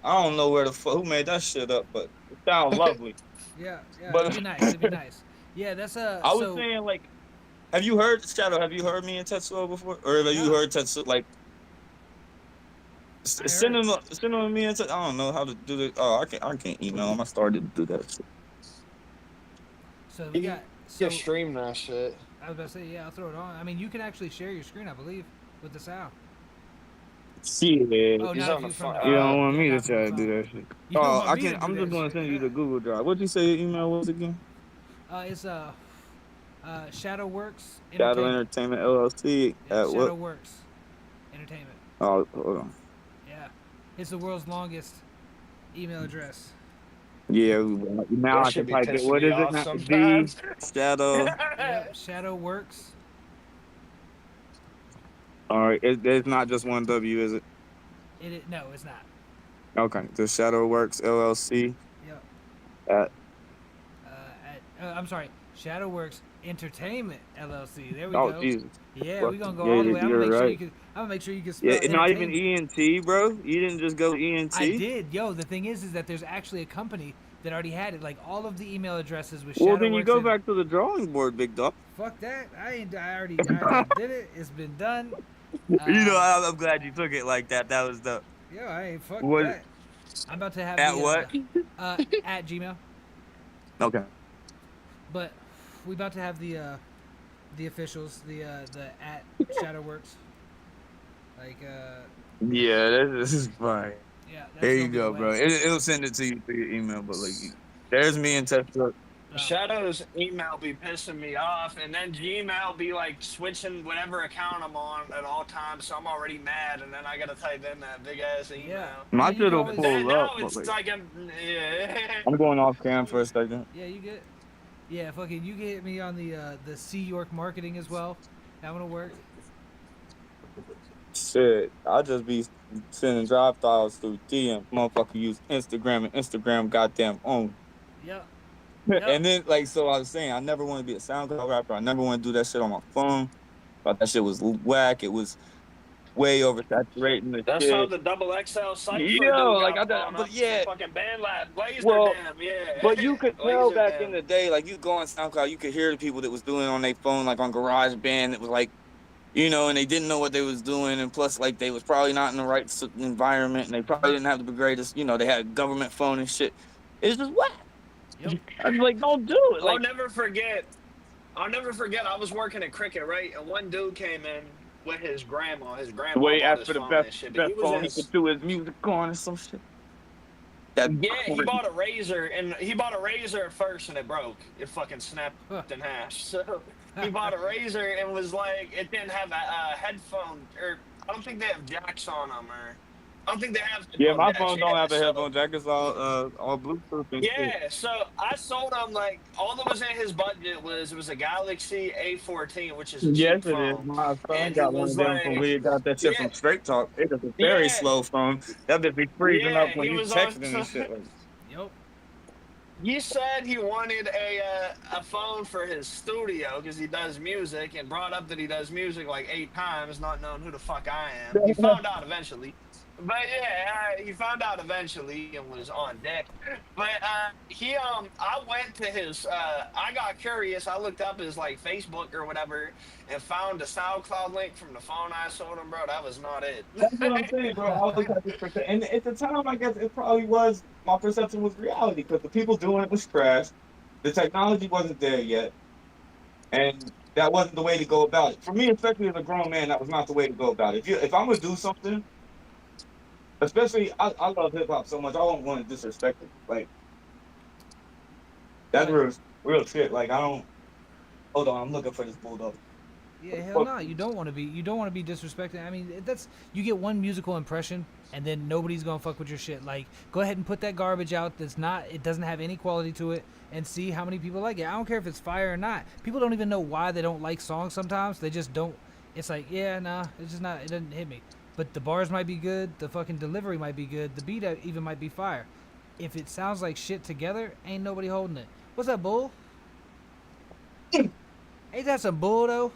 I don't know where the fuck, who made that shit up, but it sounds lovely. Yeah, But- it'd be nice. It'd be nice. Yeah, that's I was saying, like, have you heard me and Tetsuo before? Or have you heard Tetsuo, like, send him me and Tetsuo, I don't know how to do this. Oh, I can't email him. I started to do that shit. So we got. So Just stream that shit. I was about to say, yeah, I'll throw it on. I mean, you can actually share your screen, I believe, with the sound. Shit. Oh, He's not on if the from phone. the You don't want yeah, me to not from try the to do phone. that shit. You don't Oh, want me to do I'm just that gonna shit, send you yeah. the Google Drive. What'd you say your email was again? It's SHxxTin Shadow Entertainment LLC Yeah, at what? SHxxTin Entertainment. Oh, hold on. Yeah, it's the world's longest email address. Yeah, now That I should can be type it. pissing What me is it off now? sometimes. Shadow. Yep, SHxxTin. All right, it's not just one W, is it? No, it's not. Okay, the Shadow Works LLC. Yep. At I'm sorry, SHxTin Entertainment LLC. There we Oh go. Jesus. Yeah, Well, we're gonna go yeah, all the way. you're right. I'm gonna make sure you can Yeah, spell not even entertainment. ENT, bro. You didn't just go ENT. I did. Yo, the thing is that there's actually a company that already had it. Like all of the email addresses with Well, then you SHxTin. go back to the drawing board, big dog. Fuck that. I already did it. It's been done. I'm glad you took it like that. That was the. Yo, I ain't fuck What? that. I'm about to have At the what? at Gmail. Okay. But we about to have the officials, the at SHxTin. Like Yeah, this is fine. yeah. That's There you gonna be go, the bro. way. It'll send it to you through your email, but like, there's me and Tesla. Shadow's email be pissing me off, and then Gmail be like switching whatever account I'm on at all times, so I'm already mad, and then I gotta type in that big ass email. Yeah. My you shit'll always- pull And now up. it's But like yeah. I'm going off cam for a second. Yeah, you get. Yeah, fucking. You can hit me on the C York marketing as well. That one'll work. Shit, I'll just be sending drive files through DM. Motherfucker use Instagram and Instagram goddamn own. Yep. Yep. And then, like, so I was saying, I never want to be a SoundCloud rapper. I never want to do that shit on my phone. But that shit was whack. It was way oversaturating the That's shit. how the double XL site Yo, like but yeah. fucking band lab, Blazer Well, Dam, yeah. But you could tell Blazer back Dam. in the day, like you go on SoundCloud, you could hear the people that was doing it on their phone, like on GarageBand. It was like, you know, and they didn't know what they was doing, and plus, like they was probably not in the right environment, and they probably didn't have the greatest, you know, they had a government phone and shit. It's just whack. Yep. I was like, don't do it. I'll Like, never forget. I was working at Cricket, right? And one dude came in with his grandma. His grandma the way bought after his the phone best, and shit. But best he was phone in he could do his music on or some shit. That Yeah, he bought a razor, and he bought a razor at first, and it broke. It fucking snapped Huh. in half. So he bought a razor and was like, it didn't have a headphone, or I don't think they have jacks on them, or I don't think they have. Yeah, my jacks, phone don't have a so- headphone jack. It's all Bluetooth and shit. Yeah, so I sold him like all that was in his budget was a Galaxy A14, which is a Yes, cheap it is. phone. My son And got it one was of them like- from we got that shit Yeah. from Straight Talk. It's a very Yeah. slow phone. That bitch be freezing Yeah, up when he you was texting on- and shit. Like, Yep. He said he wanted a phone for his studio because he does music, and brought up that he does music like 8 times, not knowing who the fuck I am. He found out eventually. But yeah, he found out eventually and was on deck. But I went to his, I got curious. I looked up his like Facebook or whatever and found a SoundCloud link from the phone I sold him, bro. That was not it. that's what I'm saying, bro. I was at this and at the time, I guess it probably was. My perception was reality because the people doing it was trash. The technology wasn't there yet, and that wasn't the way to go about it. For me, especially as a grown man, that was not the way to go about it. If I'm gonna do something. Especially, I love hip hop so much. I don't want to disrespect it. Like, that's real shit. Like, I don't. Hold on, I'm looking for this bulldog. Yeah, hell no. You don't want to be. You don't want to be disrespected. I mean, that's you get one musical impression, and then nobody's gonna fuck with your shit. Like, go ahead and put that garbage out. That's not. It doesn't have any quality to it, and see how many people like it. I don't care if it's fire or not. People don't even know why they don't like songs. Sometimes they just don't. It's like, yeah, nah. It's just not. It doesn't hit me. But the bars might be good. The fucking delivery might be good. The beat even might be fire. If it sounds like shit together, ain't nobody holding it. What's up, bull? Ain't that some bull though?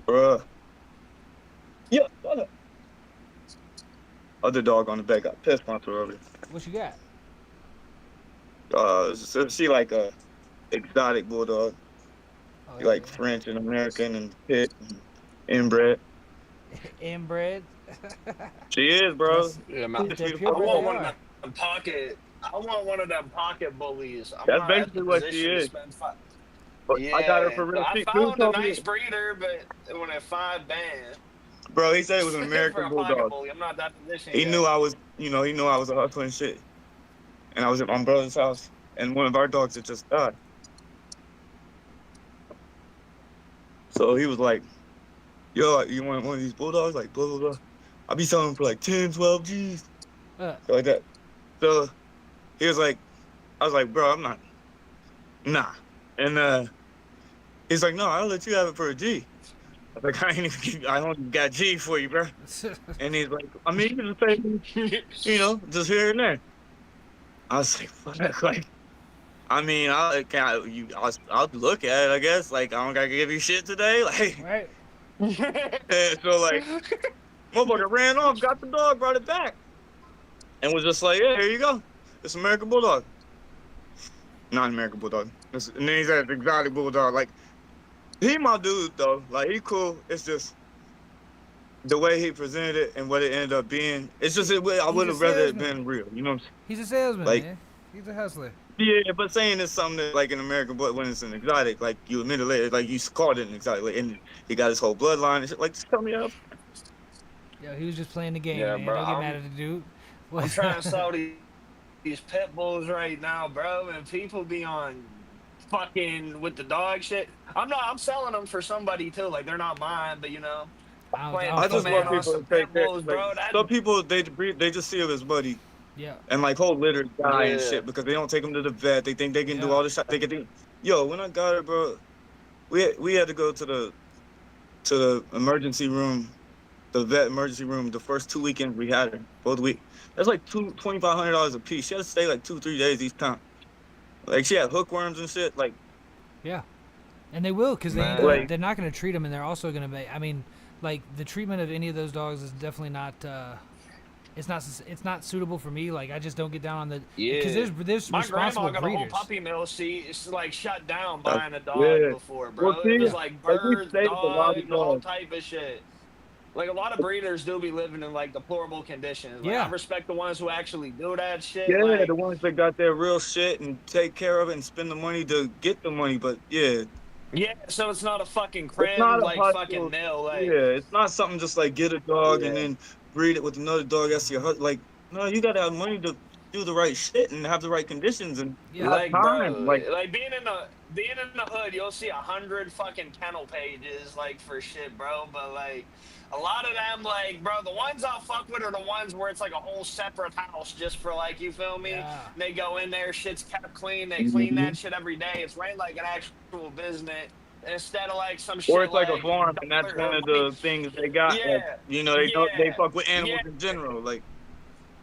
Bruh. Yeah, shut up. Other dog on the back got pissed onto earlier. What you got? So she like a exotic bulldog. Oh, She like French and American and pit and inbred. Inbred. She is, bro. Yeah, man. They're I pure want they one are. of them pocket. I want one of them pocket bullies. I'm That's not at basically the what she position to is. spend five- But Yeah, I got her for real. I She found a told me- nice breeder, but when at 5 bands. Bro, he said it was an For American a pocket bulldog. bully, I'm not that position. He yet. knew I was, he knew I was a hustler and shit. And I was at my brother's house, and one of our dogs had just died. So he was like, yo, you want one of these bulldogs? Like, blah, blah, blah. I'll be selling them for like 10, 12 G's. Uh, Like that. So he was like, I was like, bro, I'm not, nah. And he's like, no, I'll let you have it for a G. I was like, I don't got G for you, bro. And he's like, I mean, you can just pay, just here and there. I was like, fuck, like, I mean, I'll look at it. I guess like I don't gotta give you shit today. Like, Right. and so like, motherfucker ran off, got the dog, brought it back, and was just like, yeah, here you go. It's American Bulldog. Not American Bulldog. And then he said exotic Bulldog. Like, he my dude though. Like, he cool. It's just the way he presented it and what it ended up being. It's just I would have rather it been real. You know what I'm saying? He's a salesman, Like, man. He's a hustler. yeah, but saying it's something that, like, an American Bulldog when it's an exotic, like you admit it later, like you called it an exotic, like, and he got his whole bloodline and shit. Like, just tell me up. Yo, he was just playing the game, Yeah, man. bro, Don't get mad at the dude. I'm trying to sell these pit bulls right now, bro, and people be on fucking with the dog shit. I'm selling them for somebody too. Like, they're not mine, but you know. I just want people to take care. Like, some people they just see him as buddy. Yeah. And like whole litter die and shit because they don't take them to the vet. They think they can do all this shit. They can think, yo, when I got her, bro, we had to go to the emergency room, the vet emergency room. The first 2 weekends we had her, both week. That's like $2,500 a piece. She had to stay like 2-3 days each time. Like, she had hookworms and shit. Like, yeah, and they will because they're not going to treat them, and they're also going to make. I mean, like the treatment of any of those dogs is definitely not. It's not suitable for me. Like, I just don't get down on the because there's my responsible grandma got breeders. a whole puppy mill. It's like shut down buying a dog before, bro. Well, see, it was like birds, dogs, all dogs. type of shit. Like, a lot of breeders do be living in like deplorable conditions. Like, I respect the ones who actually do that shit. Yeah, like, the ones that got their real shit and take care of it and spend the money to get the money. But yeah. Yeah, so it's not a fucking crib, like fucking mill. Like, yeah, it's not something just like get a dog and then breed it with another dog. That's your husband. Like, no, you gotta have money to do the right shit and have the right conditions and like, time. Bro, like being in the hood, you'll see 100 fucking kennel pages like for shit, bro. But like, a lot of them, like, bro, the ones I'll fuck with are the ones where it's like a whole separate house just for, like, you feel me? Yeah. They go in there, shit's kept clean, they clean that shit every day. It's ran like an actual business instead of like some shit. Or it's like a farm, and that's one of the things they got. Yeah. Like, you know, they fuck with animals in general. Like,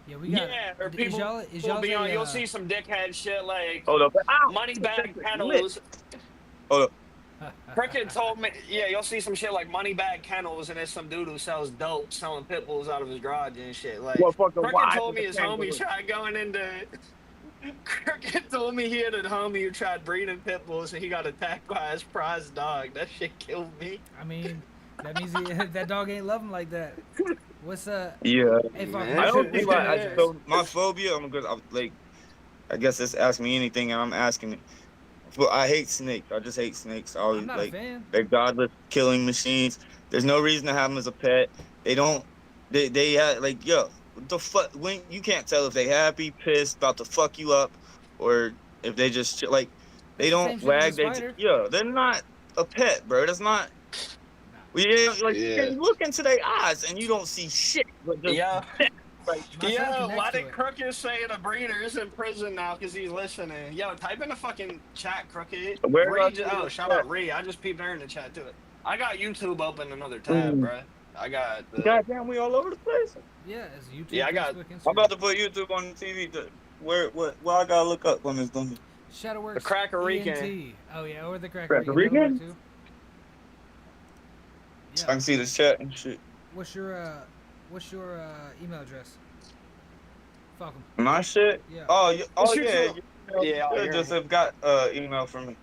yeah, we got. Yeah, or people is y'all you'll see some dickhead shit like hold up, money bag kennels. Hold up. Cricket told me, yeah, you'll see some shit like money bag kennels, and there's some dude who sells dope, selling pit bulls out of his garage and shit. Like, Cricket told me his homie tried going into. Cricket told me he had a homie who tried breeding pit bulls, and he got attacked by his prize dog. That shit killed me. I mean, that means that dog ain't loving like that. What's Yeah. Hey, I don't think my phobia. I guess it's ask me anything, and I'm asking it. But I hate snakes. I just hate snakes. I always, I'm not a fan. They're godless killing machines. There's no reason to have them as a pet. They don't. They like, yo, what the fuck? When you can't tell if they happy, pissed, about to fuck you up, or if they just like they don't wag. They're not a pet, bro. That's not. You look into their eyes and you don't see shit. But just why did Crooked say the breeder is in prison now because he's listening? Yo, type in the fucking chat, Crooked. Shout out Ree. I just peeped her in the chat too. I got YouTube open another tab, bro. I got. Goddamn, we all over the place. Yeah, it's YouTube. Yeah, I got. Facebook, I'm about to put YouTube on the TV. What I gotta look up when it's done. SHxxTin the Cracker Rican. ENT. Oh yeah, or the Cracker Rican. Too. Yeah. I can see the chat and shit. What's your email address? Falcon. My shit? Yeah. You just have got email from me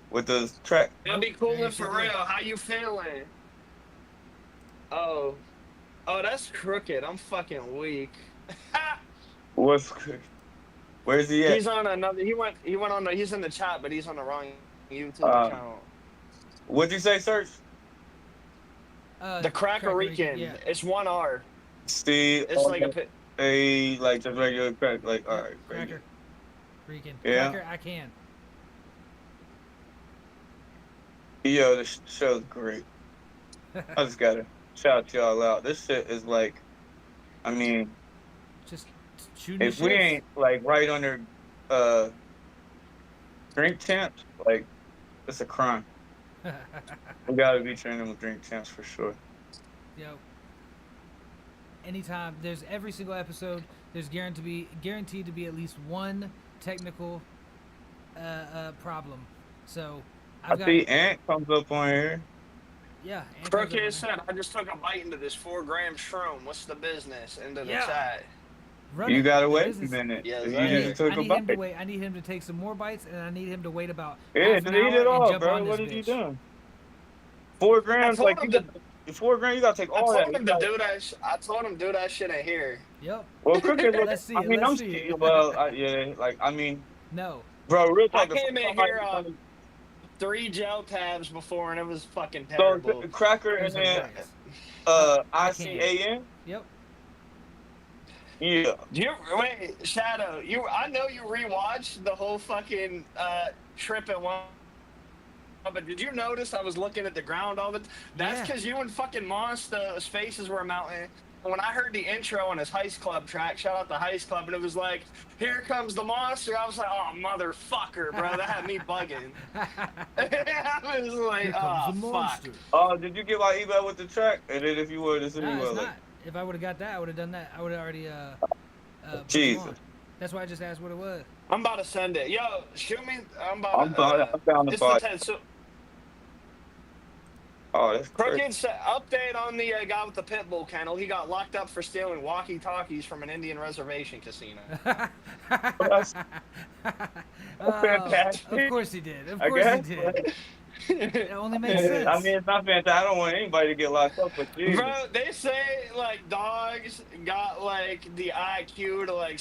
with the track. It'll be cool and for real. How you feeling? Oh, that's Crooked. I'm fucking weak. What's crooked? Where's he at? He's on another. He went on. He's in the chat, but he's on the wrong YouTube account. What'd you say, Search? The Cracker Rican. Yeah. It's 1 R. Steve. It's like like just regular crack. Like, all right. Cracker Rican. Yeah. Cracker, I can. Yo, this show's great. I just gotta shout y'all out. This shit is like, I mean, just shooting. If we ain't like right under drink champs, like it's a crime. We gotta be training with drink champs for sure. Yo. Anytime there's every single episode, there's guaranteed to be at least one technical problem. So I see Ant comes up on here. Yeah. Crooked said, I just took a bite into this 4-gram shroom. What's the business? Into the chat. You gotta wait a minute. Yeah, I need him to wait. I need him to take some more bites, and I need him to wait about half an eat hour it all, and jump bro. on this What did bitch. you do? 4 grams, like you got 4 grams, you gotta take all that. I told him do that shit in here. Yep. Well, Crooked, let's see. I mean, let's see. No. No. Bro, real talk. I came in here 3 gel tabs before, and it was fucking terrible. So, Cracker and then ICAN? Yep. Yeah. Wait, Shadow, I know you rewatched the whole fucking trip at one. But did you notice I was looking at the ground all the time? That's because you and fucking Monster's faces were mounting. When I heard the intro on his Heist Club track, shout out to Heist Club, and it was like, here comes the monster. I was like, oh, motherfucker, bro. That had me bugging. I was like, oh, fuck. Oh, did you get my email with the track? And then if you were to send me it's not. If I would have got that, I would have done that. I would have already, Jesus. That's why I just asked what it was. I'm about to send it. Yo, shoot me. I'm down the spot. Oh, that's crazy. Crooked update on the guy with the pit bull kennel. He got locked up for stealing walkie-talkies from an Indian reservation casino. That's fantastic. Of course he did. Of course he did. It only makes sense. I mean, it's not fantastic. I don't want anybody to get locked up, but Jesus. Bro, they say, like, dogs got, like, the IQ to, like,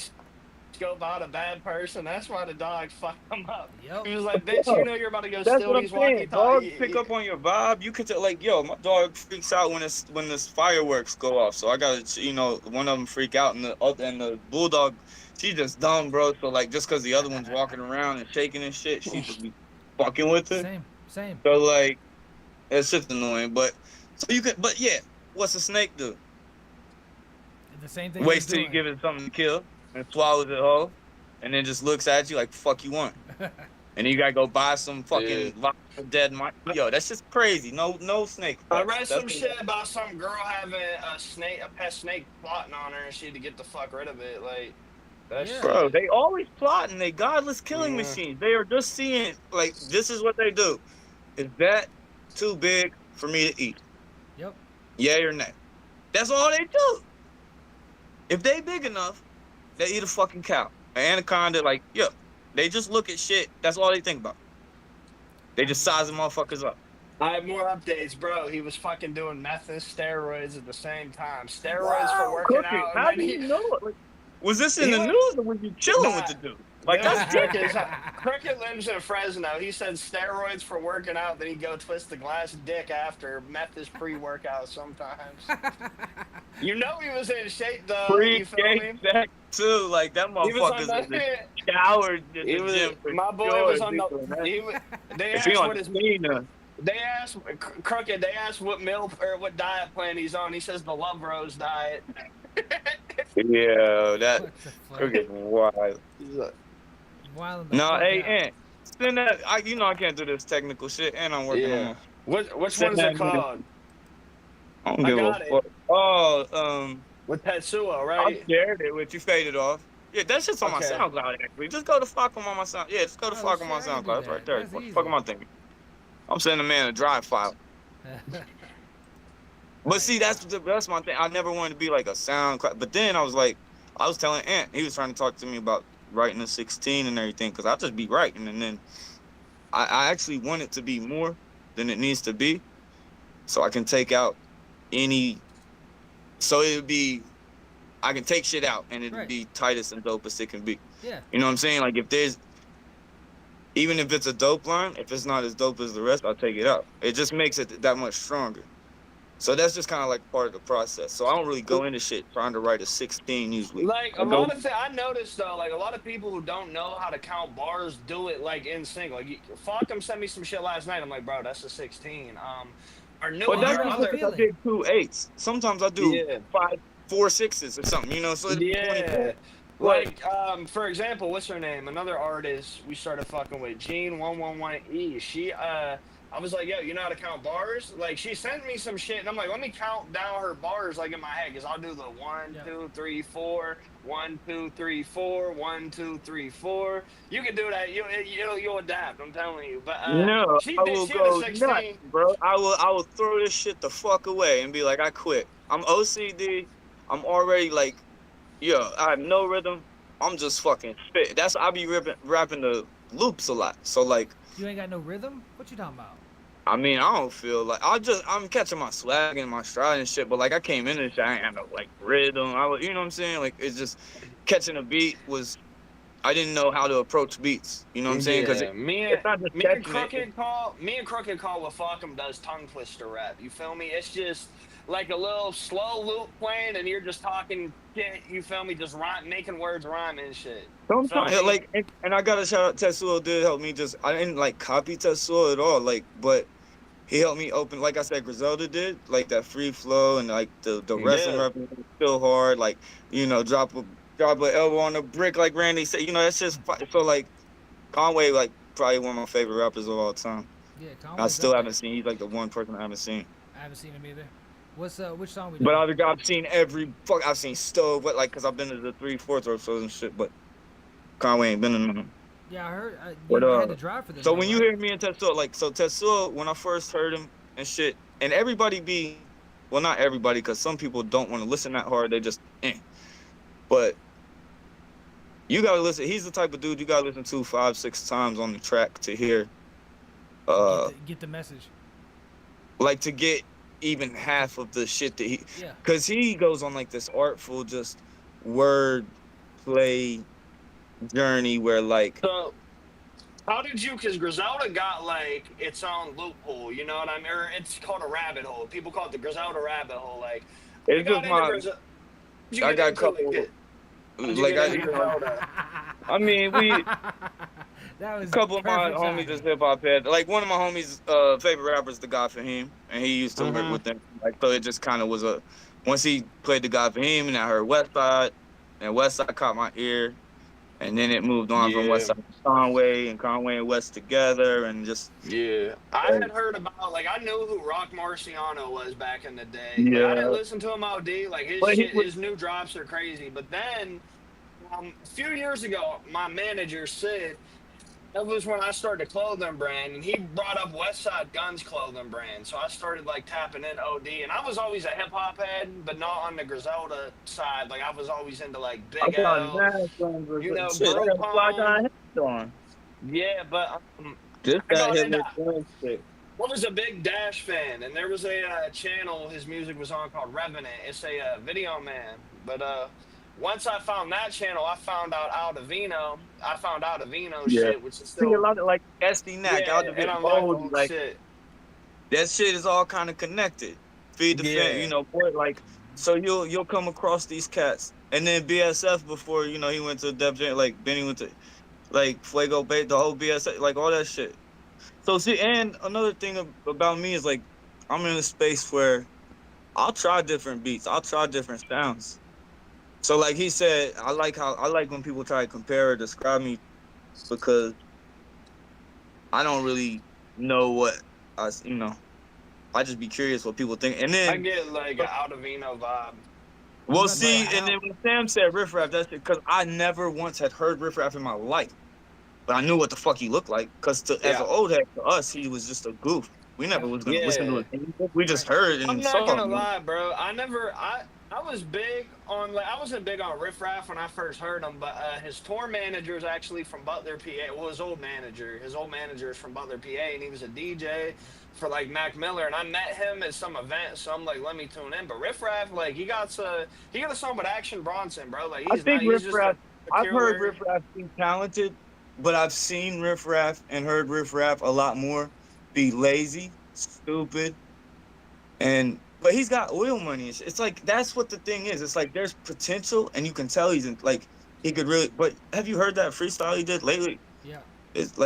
scope out a bad person. That's why the dog fucked them up. Yep. He was like, bitch, you know you're about to go steal these walkie-talkies. Dogs pick up on your vibe. You can tell, like, yo, my dog freaks out when this fireworks go off. So I gotta, one of them freak out, and the bulldog, she just dumb, bro. So, like, just because the other one's walking around and shaking and shit, she just be fucking with it. Same. So, like, it's just annoying. But yeah, what's a snake do? The same thing. Waits till you give it something to kill and swallows it whole, and then just looks at you like, fuck you want. And you gotta go buy some fucking dead mice. Yo, that's just crazy. No snake. I read some shit about some girl having a pet snake plotting on her, and she had to get the fuck rid of it. Like, bro, they always plotting. They godless killing machines. They are just seeing, like, this is what they do. Is that too big for me to eat? Yep. Yay or nay? That's all they do. If they big enough, they eat a fucking cow. An anaconda, like, they just look at shit. That's all they think about. They just size the motherfuckers up. I have more updates, bro. He was fucking doing meth and steroids at the same time. Steroids for working out. How do you know it? Like, was this in the news or were you chilling with the dude? Like, that's ridiculous. Cricket lives in Fresno. He said steroids for working out, then he'd go twist the glass dick after. Meth is pre-workout sometimes. You know he was in shape, though. Pre-shape that too. Like, that motherfucker's in the shower in the gym. My boy was on the... They asked what his... They asked Crooked. They asked what meal or what diet plan he's on. He says the Love Rose diet. Yeah, that Crooked wild. No, hey, Ant, send that. I can't do this technical shit, and I'm working on. Which one is it called? I don't give a fuck. Oh, with Tetsuo, right? I shared it with you. Faded off. Yeah, that shit's on my SoundCloud. Actually, just go to fuck on my sound. Yeah, just go to fuck on my SoundCloud. It's right there. What the fuck am I thinking? I'm sending a man a drive file. But see, that's my thing. I never wanted to be like a SoundCloud. But then I was telling Ant, he was trying to talk to me about writing a 16 and everything, because I'll just be writing, and then I actually want it to be more than it needs to be, so I can take out so it would be, I can take shit out and it would be tightest and dopest it can be. Yeah. You know what I'm saying? Like, even if it's a dope line, if it's not as dope as the rest, I'll take it out. It just makes it that much stronger. So that's just kind of like part of the process. So I don't really go into shit trying to write a 16 usually. Like, a lot of things I noticed, though, like, a lot of people who don't know how to count bars do it, like, in sync. Like, Falcom sent me some shit last night. I'm like, bro, that's a 16. But that's because I did 2 8s. Sometimes I do 4 6s or something, so it's 24. Like, for example, what's her name? Another artist we started fucking with, Jean111E. I was like, yo, you know how to count bars? Like, she sent me some shit, and I'm like, let me count down her bars, like, in my head, because I'll do the 1, 2, 3, 4, 1, 2, 3, 4, 1, 2, 3, 4. You can do that. You'll adapt. I'm telling you. But No, she I did. will She had a go 16. nuts, bro. I will throw this shit the fuck away and be like, I quit. I'm OCD. I'm already like, yo, I have no rhythm. I'm just fucking spit. That's I be rapping the loops a lot. So like, You ain't got no rhythm? What you talking about? I mean, I don't feel like I'm catching my swag and my stride and shit. But like, I came in this shit, I ain't have no like rhythm. You know what I'm saying? Like, it's just catching a beat was. I didn't know how to approach beats. You know what I'm saying? Because Yeah, it's not just catching it. me and Crooked Call with Fuck 'em does tongue twister rap. You feel me? It's just like a little slow loop playing, and you're just talking shit. You feel me? Just making words rhyme and shit. Sometimes, like, and I gotta shout out Tetsuo did help me. Just I didn't like copy Tetsuo at all. Like, but he helped me open. Like I said, Griselda did like that free flow and like the wrestling rap was still hard. Like, you know, drop a elbow on the brick like Randy said. You know, that's just so like Conway, like probably one of my favorite rappers of all time. Yeah, I still haven't seen. He's like the one person I haven't seen. I haven't seen him either. Which song we? But I've seen I've seen Stove, but like, cause I've been to the 3/4 or so and shit. But Conway ain't been in them. Yeah, I heard. You had to drive for this. So when you hear me and Tetsuo, like, so Tetsuo, when I first heard him and shit, and everybody well, not everybody, cause some people don't want to listen that hard. They just, But you gotta listen. He's the type of dude you gotta listen to 5-6 times on the track to hear. Get the message. Like to get even half of the shit that cause he goes on like this artful, just word play journey where like. So, how did you? Because Griselda got like its own loophole. You know what I mean? Or it's called a rabbit hole. People call it the Griselda rabbit hole. Like, it's just I got a couple. I mean, a couple of my homies is hip hop head. Like one of my homies' favorite rappers, the God Fahim, and he used to work with them. Like so, it just kind of was once he played the God Fahim, and I heard Westside, and Westside caught my ear, and then it moved on from Westside to Conway and West together, and just I had heard about I knew who Rock Marciano was back in the day. Like, I didn't listen to him OD. Like his new drops are crazy. But then a few years ago, my manager Sid. That was when I started a clothing brand, and he brought up Westside Gunn's clothing brand. So I started tapping in OD, and I was always a hip hop head, but not on the Griselda side. Like I was always into Big L, you know, Bro Pump. Yeah, but I was a big Dash fan, and there was a channel his music was on called Revenant. It's a video man, but once I found that channel, I found out Aldovino. Shit, which is still a lot of SD Knack, Aldovino, shit. That shit is all kind of connected. Feed the fan, you know, boy, so you'll come across these cats, and then BSF before he went to Def Jam, Benny went to Fuego Bay, the whole BSF, all that shit. So see, and another thing about me is I'm in a space where I'll try different beats, I'll try different sounds. So he said, I like when people try to compare or describe me because I don't really know what I just be curious what people think. And then I get an Aldovino vibe. Well, see, and then when Sam said Riff Raff, that's it, because I never once had heard Riff Raff in my life. But I knew what the fuck he looked like, because as an old head, to us, he was just a goof. We never was going to listen to it. We just heard and saw. I'm not going to lie, bro. I was big on I wasn't big on Riff Raff when I first heard him, but his tour manager is actually from Butler, PA. Well, his old manager is from Butler, PA, and he was a DJ for Mac Miller, and I met him at some event, so I'm let me tune in. But Riff Raff, he got a song with Action Bronson, bro. I've heard Riff Raff be talented, but I've seen Riff Raff and heard Riff Raff a lot more be lazy, stupid, but he's got oil money. It's that's what the thing is. It's there's potential, and you can tell he's he could really. But have you heard that freestyle he did lately? Yeah. It's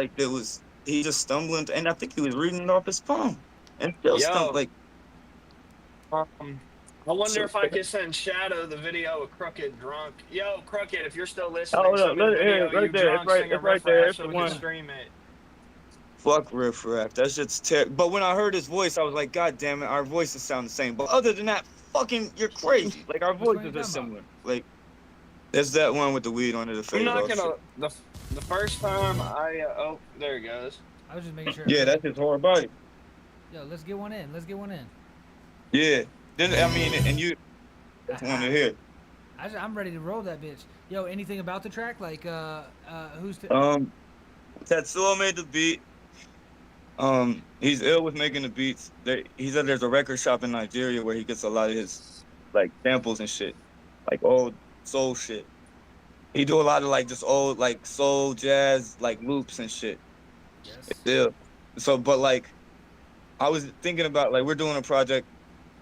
he just stumbling, and I think he was reading it off his phone, and still stumbled. I wonder if I could send Shadow the video of Crooked drunk. Yo, Crooked, if you're still listening, right there. It's right there. It's the one. Stream it. Fuck Riff Raff. That shit's terrible. But when I heard his voice, I was like, God damn it, our voices sound the same. But other than that, fucking, you're crazy. Like, our voices are similar. Like, there's that one with the weed under the face. I'm not gonna. The first time I oh, there he goes. I was just making sure. Yeah, that's his whole body. Yo, let's get one in. Let's get one in. Yeah. Then I mean, and you, that's one to hear. I'm ready to roll that bitch. Yo, anything about the track? Like, who's? Tetsuo made the beat. He's ill with making the beats. He said there's a record shop in Nigeria where he gets a lot of his like samples and shit, like old soul shit. He do a lot of like just old like soul jazz like loops and shit. Yes. Yeah. So, but like, I was thinking about like we're doing a project,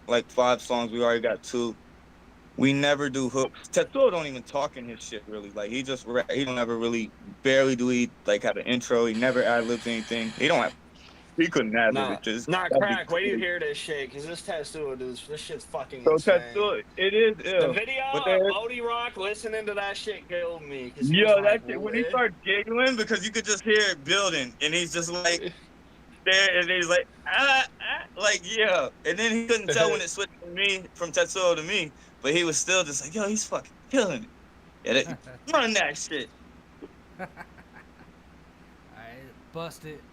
like 5 songs. We already got 2. We never do hooks. Tetsuo don't even talk in his shit really. Like he don't ever really barely do he like have an intro. He never ad libs anything. He couldn't ad lib it. Just not crack. Wait till you hear this shit, cause this Tetsuo dude, this shit's fucking insane. Tetsuo, it is ill. The video of Odie Rock listening to that shit killed me. Yo, that shit when he started giggling because you could just hear it building, and he's just like there, and he's like like yeah, and then he couldn't tell when it switched from Tetsuo to me. But he was still just like, yo, he's fucking killing it. Yeah, run that shit. Alright, bust it.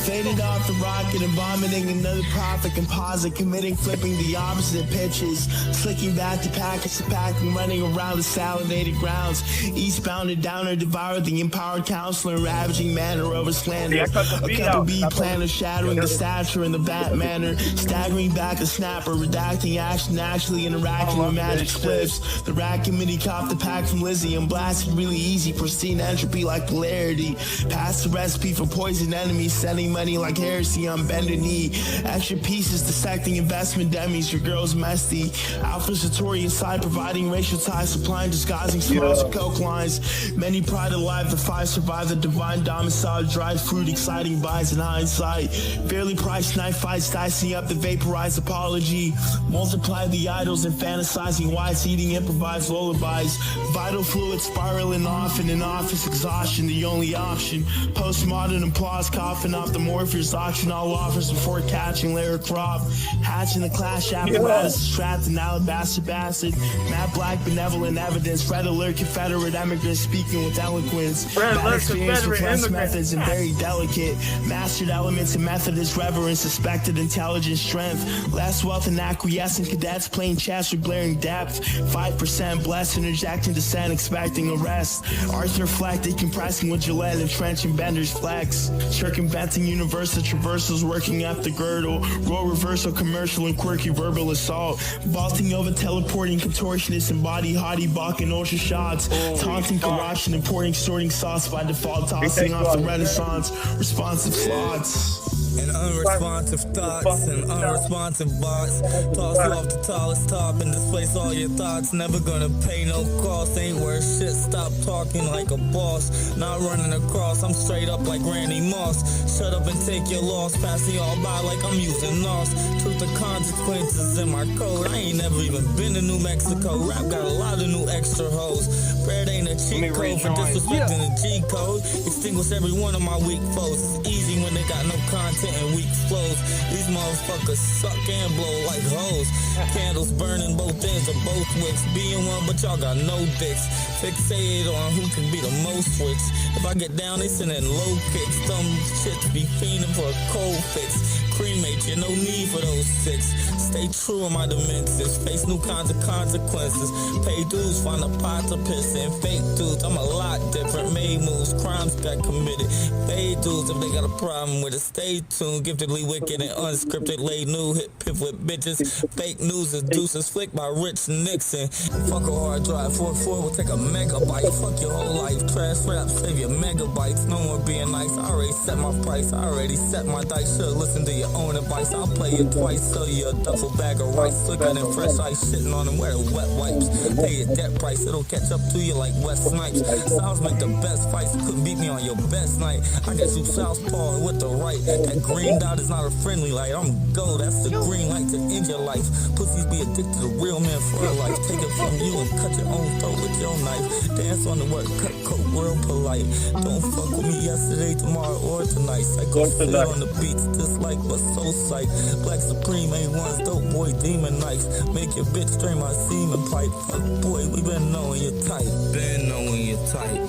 Faded off the rocket and vomiting another profit composite, committing, flipping the opposite pitches, slicking back to package to packing, running around the salidated grounds, eastbound and downer, devoured the empowered counselor, ravaging manner over slander, a couple B planner, shadowing the stature in the bat manner, staggering back a snapper, redacting action, actually interacting with magic spliffs, the rat committee copped the pack from Lizzie and blasted really easy, pristine entropy like polarity, passed the recipe for poison enemies, sending money like heresy on bended knee. Extra pieces dissecting investment dummies. Your girl's messy. Alpha Satori inside providing racial ties, supplying disguising smiles and coke lines. Many pride alive, the 5 survive the divine domicile. Dried fruit, exciting buys in hindsight. Fairly priced knife fights, dicing up the vaporized apology. Multiply the idols and fantasizing whites, eating improvised lullabies. Vital fluid spiraling off in an office, exhaustion the only option. Postmodern applause coughing off the Morpheus auction, all offers before catching layer crop. Hatching the clash apparatus, trapped in alabaster bastard. Matte black benevolent evidence, red alert Confederate immigrants speaking with eloquence. Bad experience with less methods and very delicate. Mastered elements and Methodist reverence, suspected intelligence strength. Less wealth and acquiescent cadets playing chess with blaring depth. 5% blessed, interjecting dissent, expecting arrest. Arthur reflected, compressing with Gillette, entrenching Bender's flex. Circumventing universal traversals, working up the girdle. Role reversal, commercial and quirky verbal assault. Vaulting over teleporting contortionists and body hottie balking ultra shots. Taunting corruption, importing sorting sauce by default, tossing off the renaissance. Responsive slots. And unresponsive thoughts and unresponsive bots. Toss you off the tallest top and displace all your thoughts. Never gonna pay no cost, ain't worth shit. Stop talking like a boss. Not running across, I'm straight up like Randy Moss. Shut up and take your loss, passing y'all by like I'm using NOS. Truth the consequences in my code. I ain't never even been to New Mexico. Rap got a lot of new extra hoes. Bread ain't a cheat code for disrespecting the G code. Extinguish every one of my weak foes. It's easy when they got no content and weak flows. These motherfuckers suck and blow like hoes. Candles burning both ends of both wicks. Being one, but y'all got no dicks. Fixated on who can be the most rich. If I get down, they sending low kicks. Some shits be fiending for a cold fix. Cremate you, no need for those 6. Stay true in my dimensions. Face new kinds of consequences. Pay dues, find a pot to piss in. Fake dudes, I'm a lot different. Made moves, crimes got committed. Fade dudes, if they got a problem with it, stay tuned. Giftedly wicked and unscripted. Lay new, hit piff with bitches. Fake news is deuces flicked by Rich Nixon. Fuck a hard drive, 4-4 will take a megabyte. Fuck your whole life, trash rap, save your megabytes. No more being nice, I already set my price. I already set my dice, should've listened to your your own advice. I'll play it twice, sell you a duffel bag of rice. Slicker than fresh ice, shitting on them, wear the wet wipes. Pay your debt price, it'll catch up to you like Wet Snipes. Sounds make the best fights, couldn't beat me on your best night. I guess you southpaw with the right. That green dot is not a friendly light. I'm gold, that's the green light to end your life. Pussies be addicted to real men for life. Take it from you and cut your own throat with your knife. Dance on the work, cut coat, real polite. Don't fuck with me yesterday, tomorrow, or tonight. Psycho fit on the beats, dislike but so psych. Black Supreme A1's dope boy demon knife. Make your bitch strain my semen pipe. Fuck boy, we been knowing you're tight. Been knowing you're tight.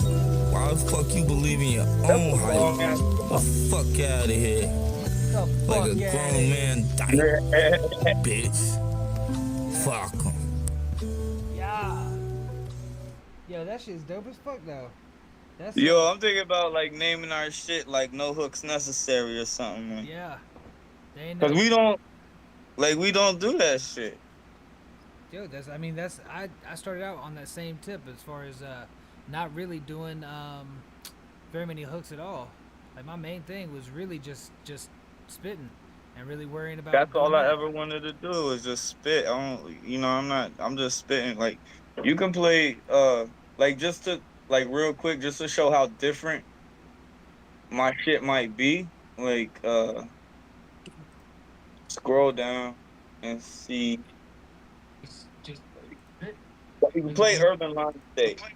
Why the fuck you believe in your own hype? Well, fuck out of here. Like a grown man dyke. Bitch. Fuck him. Yeah. Yo, that shit's dope as fuck though. That's Yo, I'm thinking about like naming our shit like No Hooks Necessary or something, man. Yeah. They ain't Cause no- we don't do that shit. Yo, I started out on that same tip as far as not really doing very many hooks at all. Like my main thing was really just spitting and really worrying about. That's all I ever wanted to do is just spit. I'm just spitting. Like you can play like just to like real quick just to show how different my shit might be. Like scroll down and see. You can play Urban Line State. Alright,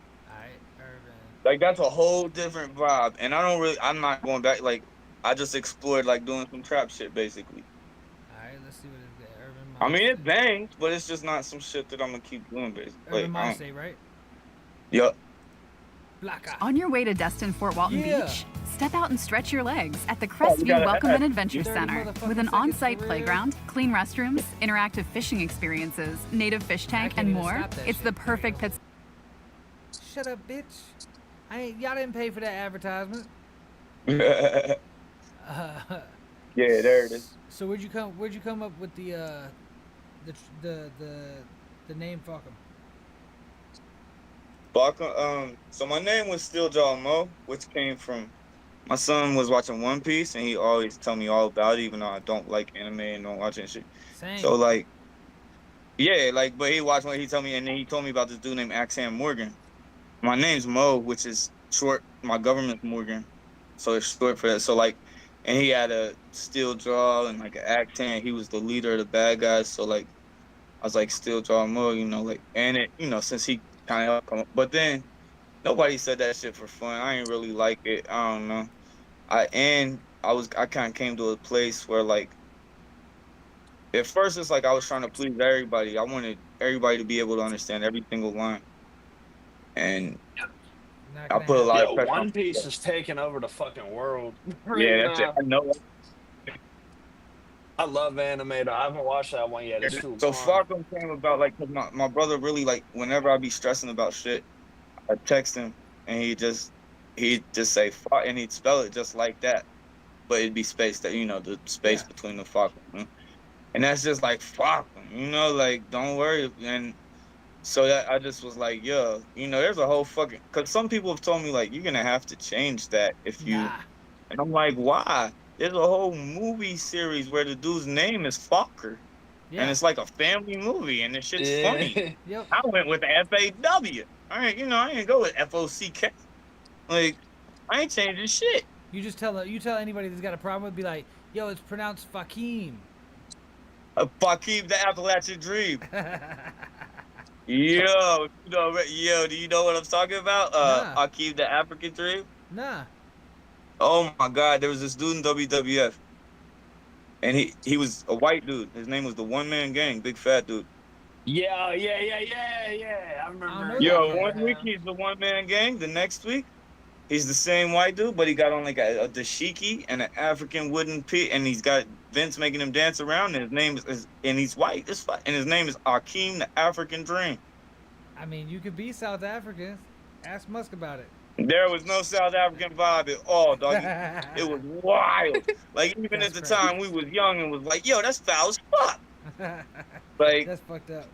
Urban. Like that's a whole different vibe, and I'm not going back. Like I just explored like doing some trap shit basically. Alright, let's see what it's got. Urban. I mean it bangs, but it's just not some shit that I'm gonna keep doing basically. Urban Mind State, right? Yup. Blacka. On your way to Destin Fort Walton Yeah. Beach, step out and stretch your legs at the we Crestview gotta Welcome have and Adventure 30 Center motherfucking with an seconds on-site for real. playground, clean restrooms, interactive fishing experiences, native fish tank, can't and even more. stop that It's shit. the perfect pit. Shut up, bitch. Y'all didn't pay for that advertisement. Yeah, there it is. So where'd you come up with the name Fuck 'em? So my name was Steeljaw Mo, which came from my son was watching One Piece, and he always tell me all about it, even though I don't like anime and don't watch that shit. Same. So like, yeah, like, but he watched what he told me, and then he told me about this dude named Axam Morgan. My name's Mo, which is short. My government's Morgan, so it's short for that. So like, and he had a steel jaw and like an accent. He was the leader of the bad guys. So like, I was like Steeljaw Mo, like, and it, since he kind of come up, but then nobody said that shit for fun. I ain't really like it. I don't know. I kind of came to a place where like, at first it's like I was trying to please everybody. I wanted everybody to be able to understand every single line, and Not I gonna put a lot Yo, of pressure. One Piece is taking over the fucking world. Yeah, that's it. I know. I love anime though. I haven't watched that one yet. It's too So long. Fuck 'em came about like, 'cause my brother really like, whenever I be stressing about shit, I text him and he'd just say fuck, and he'd spell it just like that, but it'd be spaced that, the space between the fuck 'em, and that's just like fuck 'em, like don't worry. And so that I just was like, yo, there's a whole fucking, because some people have told me like you're gonna have to change that if you, Nah. and I'm like, why? There's a whole movie series where the dude's name is Fokker. Yeah. And it's like a family movie, and the shit's funny. Yep. I went with the FAW. I didn't go with FOCK. Like, I ain't changing shit. You just tell anybody that's got a problem with, be like, yo, it's pronounced Fakim. Fakim the Appalachian Dream. Yo, do you know what I'm talking about? Nah. Fakim the African Dream. Nah. Oh my God, there was this dude in WWF, and he was a white dude. His name was the One Man Gang, big fat dude. Yeah. I remember. know Yo, that. one week he's the One Man Gang. The next week, he's the same white dude, but he got on like a dashiki and an African wooden pit, and he's got Vince making him dance around. And his name is and he's white as fuck, and his name is Akeem the African Dream. I mean, you could be South African. Ask Musk about it. There was no South African vibe at all, dog. It was wild. Like even That's at the crazy. time, we was young and was like, yo, that's foul as fuck. Like, That's fucked up.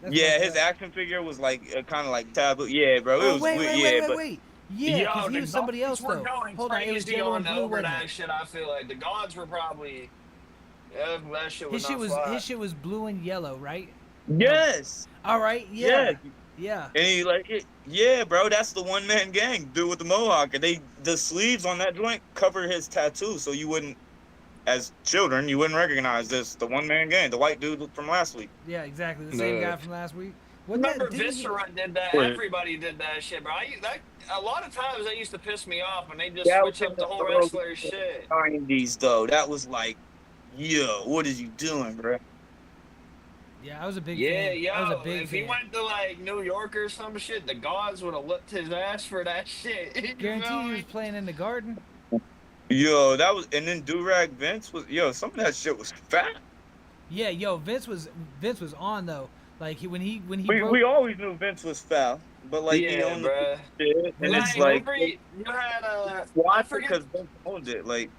That's yeah, fucked his up. action figure was like kind of like taboo. Yeah, bro, it Oh, was wait, weird. wait. Yeah, Yeah, Yo, because he the was somebody else, gods were though. going Hold on, it was crazy yellow on and blue, over wasn't that it? shit. I feel like the gods were probably That shit was not fly. His shit was blue and yellow, right? Yes. All right. Yeah. And he like, yeah, bro, that's the one man gang, dude with the mohawk, and the sleeves on that joint cover his tattoo, so you wouldn't, as children, you wouldn't recognize the one man gang, the white dude from last week. Yeah, exactly, the same guy from last week. Remember Viscera did that? Everybody did that shit, bro. A lot of times that used to piss me off when they just switch up the whole wrestler shit. 90s though, that was like, yo, what is you doing, bro? Yeah, I was a big fan. Yo, I was a big if fan. he went to like New York or some shit, the gods would have licked his ass for that shit. Guarantee he was playing in the Garden. Yo, that was, and then Durag Vince was, yo, some of that shit was fat. Yeah, yo, Vince was on though. Like we always knew Vince was foul, but like he owned the shit, and it's like you had why? Because Vince owned it, like.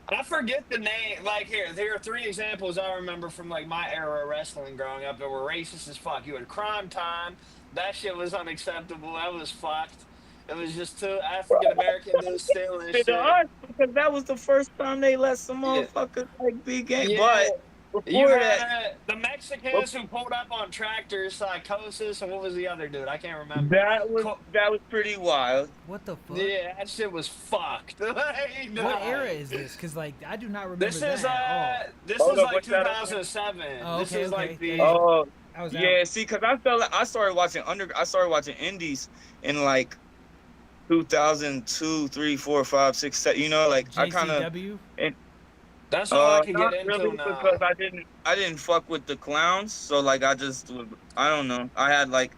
I forget the name. Like there are 3 examples I remember from like my era of wrestling growing up that were racist as fuck. You had Crime Time. That shit was unacceptable. That was fucked. It was just 2 African American dudes stealing shit. Because that was the first time they let some motherfuckers like be gay. But before that, the Mexicans who pulled up on tractors, Psychosis, and what was the other dude? I can't remember. That was pretty wild. What the fuck? Yeah, that shit was fucked. What era is this? Because like I do not remember this that at all. This is like 2007. Oh, this okay, is like the. Oh, yeah. See, because I felt like I started watching indies in like 2002, 3, 4, 5, 6, 7. You know, like I kind of. That's all I can get into really, now. Because I didn't fuck with the clowns, so like I don't know. I had like,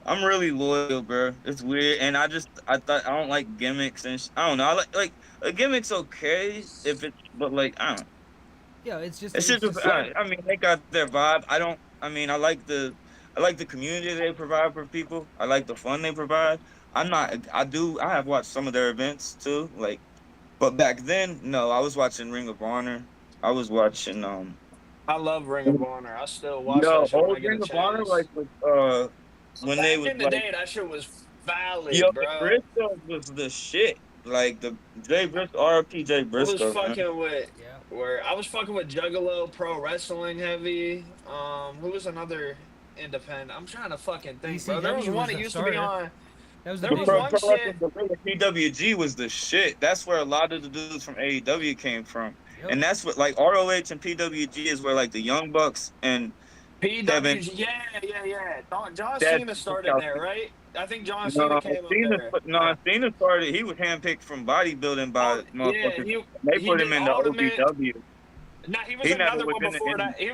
I'm really loyal, bro. It's weird, and I thought I don't like gimmicks and I don't know. I like a gimmick's okay if it's, but like I don't know. Yeah, it's just. I mean, they got their vibe. I like the community they provide for people. I like the fun they provide. I have watched some of their events too, like. But back then, no, I was watching Ring of Honor. I was watching I love Ring of Honor. I still watch that shit when I get Ring a of chance. Honor, like with when they was back in the like, day, that shit was valid, yo, bro. the Briscoe was the shit. Like the Jay Briscoe, RP Jay Briscoe. I was fucking with Juggalo Pro Wrestling heavy. Who was another independent? I'm trying to fucking think, bro. There was one that used to be on. There was one shit. PWG was the shit. That's where a lot of the dudes from AEW came from. Yep. And that's what, like, ROH and PWG is where, like, the Young Bucks and PWG, yeah. John Cena started there, right? I think John Cena came up there. No, Cena started, he was handpicked from bodybuilding by motherfuckers. They put him in the OVW. No, he was another one before that. He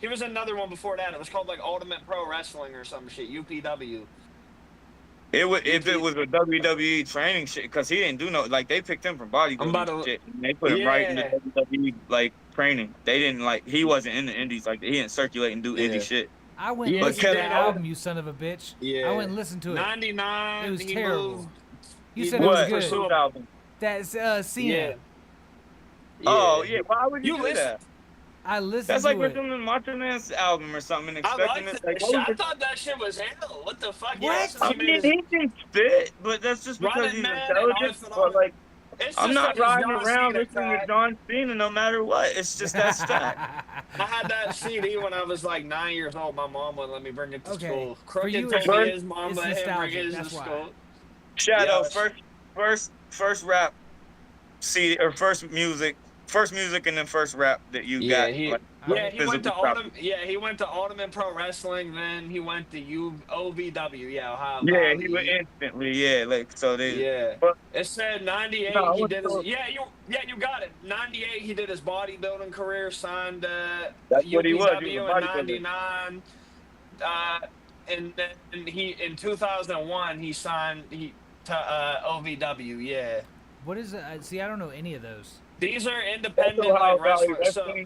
was another one before that. It was called, like, Ultimate Pro Wrestling or some shit, UPW. If it was a WWE training shit, because he didn't do no, like, they picked him from bodybuilding shit, and they put him right in the WWE, like, training. They didn't, like, he wasn't in the indies, like, he didn't circulate and do indie shit. I went and listened to that album, you son of a bitch. Yeah. I went and listened to it. 99. It was terrible. You said it was good. What album? That's Cena. Yeah. Oh, yeah, why would you do that? I listened That's to like it. we're doing a Macho Man's album or something and expecting it. Like, I thought that shit was hell. What the fuck? What? I mean, he can spit, but that's just because he's intelligent. But like, I'm not riding around listening to John Cena no matter what. It's just that stack. I had that CD when I was like 9 years old. My mom wouldn't let me bring it to school. Crooked For told me his mom let him bring it to school. Shadow, first rap CD or first music and then first rap that you got. He went to Ultimate Pro Wrestling, then he went to OVW, Ohio. Yeah, he went instantly, like so they. Yeah. But it said 98. He did his. You got it. 98. He did his bodybuilding career. Signed that's UPW what he was. He was in 99. And then in 2001 he signed to OVW. Yeah. What is it? See, I don't know any of those. These are independent like, wrestlers. So,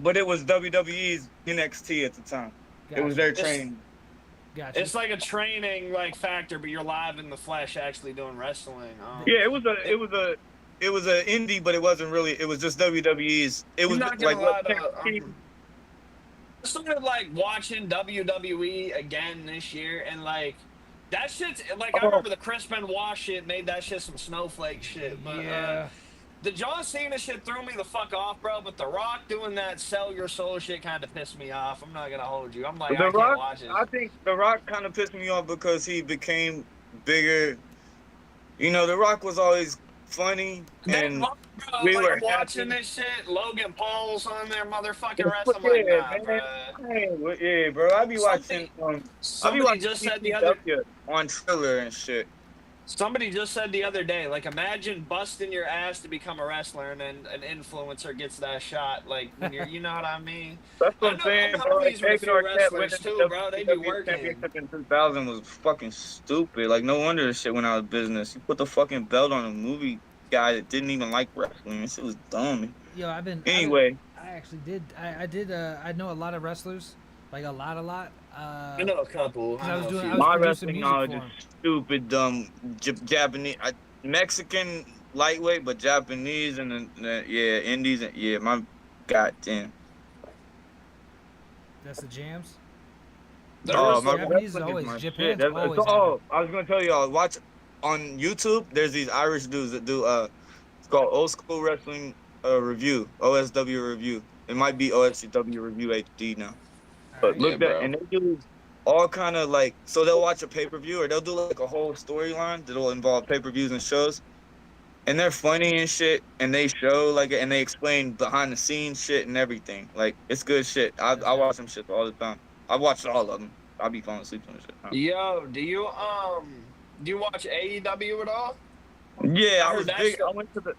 but it was WWE's NXT at the time. Gotcha. It was their training. Gotcha. It's like a training like factor, but you're live in the flesh actually doing wrestling. Yeah, it was a indie, but it wasn't really. It was just WWE's. It was like what I started like watching WWE again this year, and like that shit's like I remember the Chris Benoit shit made that shit some snowflake shit, but The John Cena shit threw me the fuck off, bro. But The Rock doing that sell your soul shit kind of pissed me off. I'm not gonna hold you. I'm like, I can't watch it. I think The Rock kind of pissed me off because he became bigger. You know, The Rock was always funny, and bro, we were watching this shit. Logan Paul's on there, motherfucking wrestling. Like, nah, bro. Yeah, bro. I be watching. Somebody just said the other on Triller and shit. Somebody just said the other day, like, imagine busting your ass to become a wrestler, and then an influencer gets that shot. Like, when you're, you know what I mean? That's what I'm saying, bro. Wrestlers too, bro. They be working. Championship in 2000 was fucking stupid. Like, no wonder this shit went out of business. You put the fucking belt on a movie guy that didn't even like wrestling. This shit was dumb. Yo, Anyway, I actually did. I know a lot of wrestlers, like a lot. I know a couple. My wrestling knowledge is stupid, dumb. Japanese, Mexican lightweight, but Japanese and yeah, Indies, and yeah, my goddamn. That's the jams. Oh, my Japanese is always Japan's always. I was gonna tell y'all, watch on YouTube. There's these Irish dudes that do it's called Old School Wrestling Review, OSW Review. It might be OSW Review HD now. But look that, and they do all kind of like, so they'll watch a pay-per-view or they'll do like a whole storyline that'll involve pay-per-views and shows, and they're funny and shit, and they show like, and they explain behind the scenes shit and everything. Like, it's good shit. I watch them shit all the time. I watched all of them. I'll be falling asleep on this shit. Yo, do you watch AEW at all? Yeah, I was big. I went to the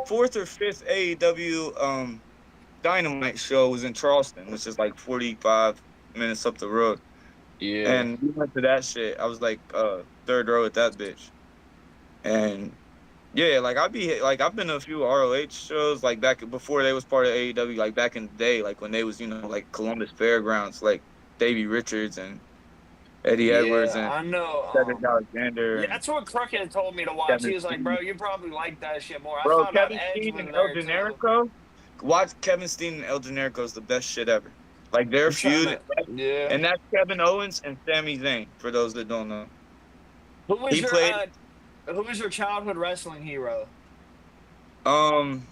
fourth or fifth AEW Dynamite show was in Charleston, which is like 45 minutes up the road. Yeah. And we went to that shit. I was like third row at that bitch. And yeah, like I've been to a few ROH shows like back before they was part of AEW, like back in the day, like when they was, you know, like Columbus Fairgrounds, like Davey Richards and Eddie Edwards and I know Cedric Alexander. Yeah, that's what Crooked told me to watch. He was like, bro, you probably like that shit more. Bro, Kevin Steen and El Generico. Watch Kevin Steen and El Generico is the best shit ever. Like their feud, and that's Kevin Owens and Sami Zayn. For those that don't know, who was your childhood wrestling hero? Child.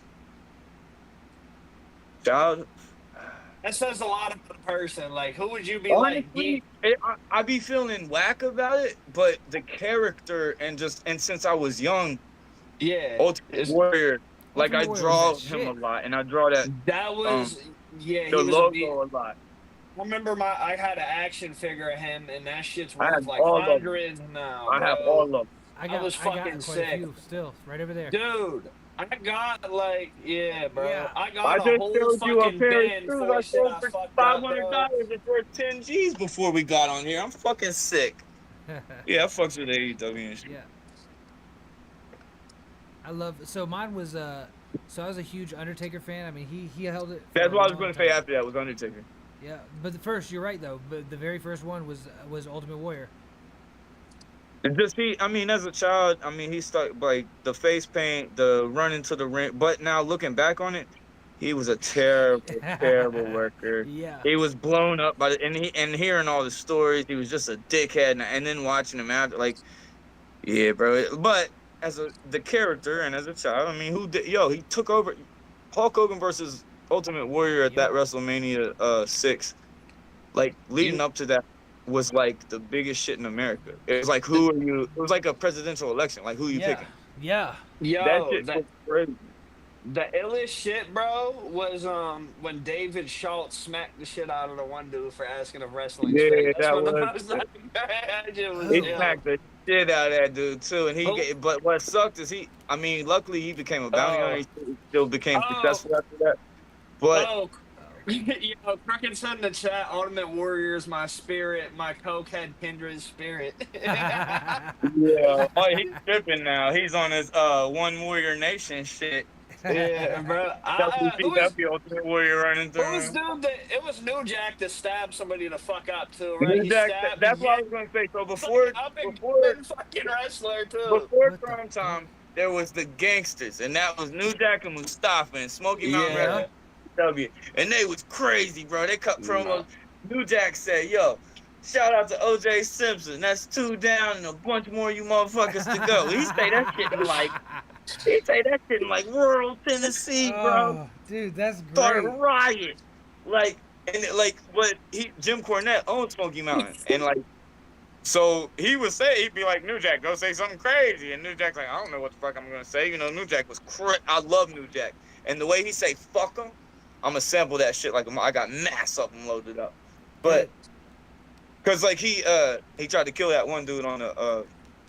That says a lot about the person. Like, who would you be? Honestly, I be feeling whack about it, but the character and since I was young, Ultimate Warrior. Like, I draw him a lot, and I draw that. That was, the logo a lot. I remember I had an action figure of him, and that shit's worth like hundreds now. I have all of them. I was fucking sick. Still, right over there. Dude, I got like, bro. Yeah. I got I a whole fucking bin full of shit I fucked up, $500 it's worth 10 G's before we got on here. I'm fucking sick. Yeah, I fucks with AEW and shit. Yeah. Mine was so I was a huge Undertaker fan. I mean, he held it. That's what I was going to say after that was Undertaker. Yeah, but you're right though. But the very first one was Ultimate Warrior. I mean, as a child, I mean, he started like the face paint, the run into the ring. But now looking back on it, he was a terrible worker. Yeah. He was blown up by and hearing all the stories, he was just a dickhead. And then watching him after, like, yeah, bro. But as the character and as a child, I mean, he took over Hulk Hogan versus Ultimate Warrior at that WrestleMania 6. Like, leading up to that was like the biggest shit in America. It was like, who are you? It was like a presidential election. Like, who are you picking? Yeah. Yo, that shit was crazy. The illest shit, bro, was when David Schultz smacked the shit out of the one dude for asking if wrestling. Yeah, that was like, he smacked the shit out of that dude too, and but what sucked is luckily he became a bounty hunter. He still became successful after that. But Crooked said in the chat, Ultimate Warrior is my spirit, my cokehead kindred spirit. Yeah, he's tripping now. He's on his One Warrior Nation shit. Yeah, bro. Ultimate Warrior running through. It was New Jack that stabbed somebody to fuck up too, right? That's what I was gonna say. So before fucking wrestler too. Before Prime Time, there was the Gangsters, and that was New Jack and Mustafa and Smoky Mountain Records. And they was crazy, bro. They cut promos. New Jack said, "Yo, shout out to O.J. Simpson. That's 2 down and a bunch more you motherfuckers to go." He say that shit like He say that shit in like rural Tennessee, bro. Oh, dude, that's Start great. riot. Like, and like what Jim Cornette owned Smoky Mountain. And like, so he would say, he'd be like, New Jack, go say something crazy. And New Jack's like, I don't know what the fuck I'm gonna say. You know, New Jack was I love New Jack. And the way he say fuck him, I'm gonna sample that shit like I got mass of them loaded up. But cause like he tried to kill that one dude on the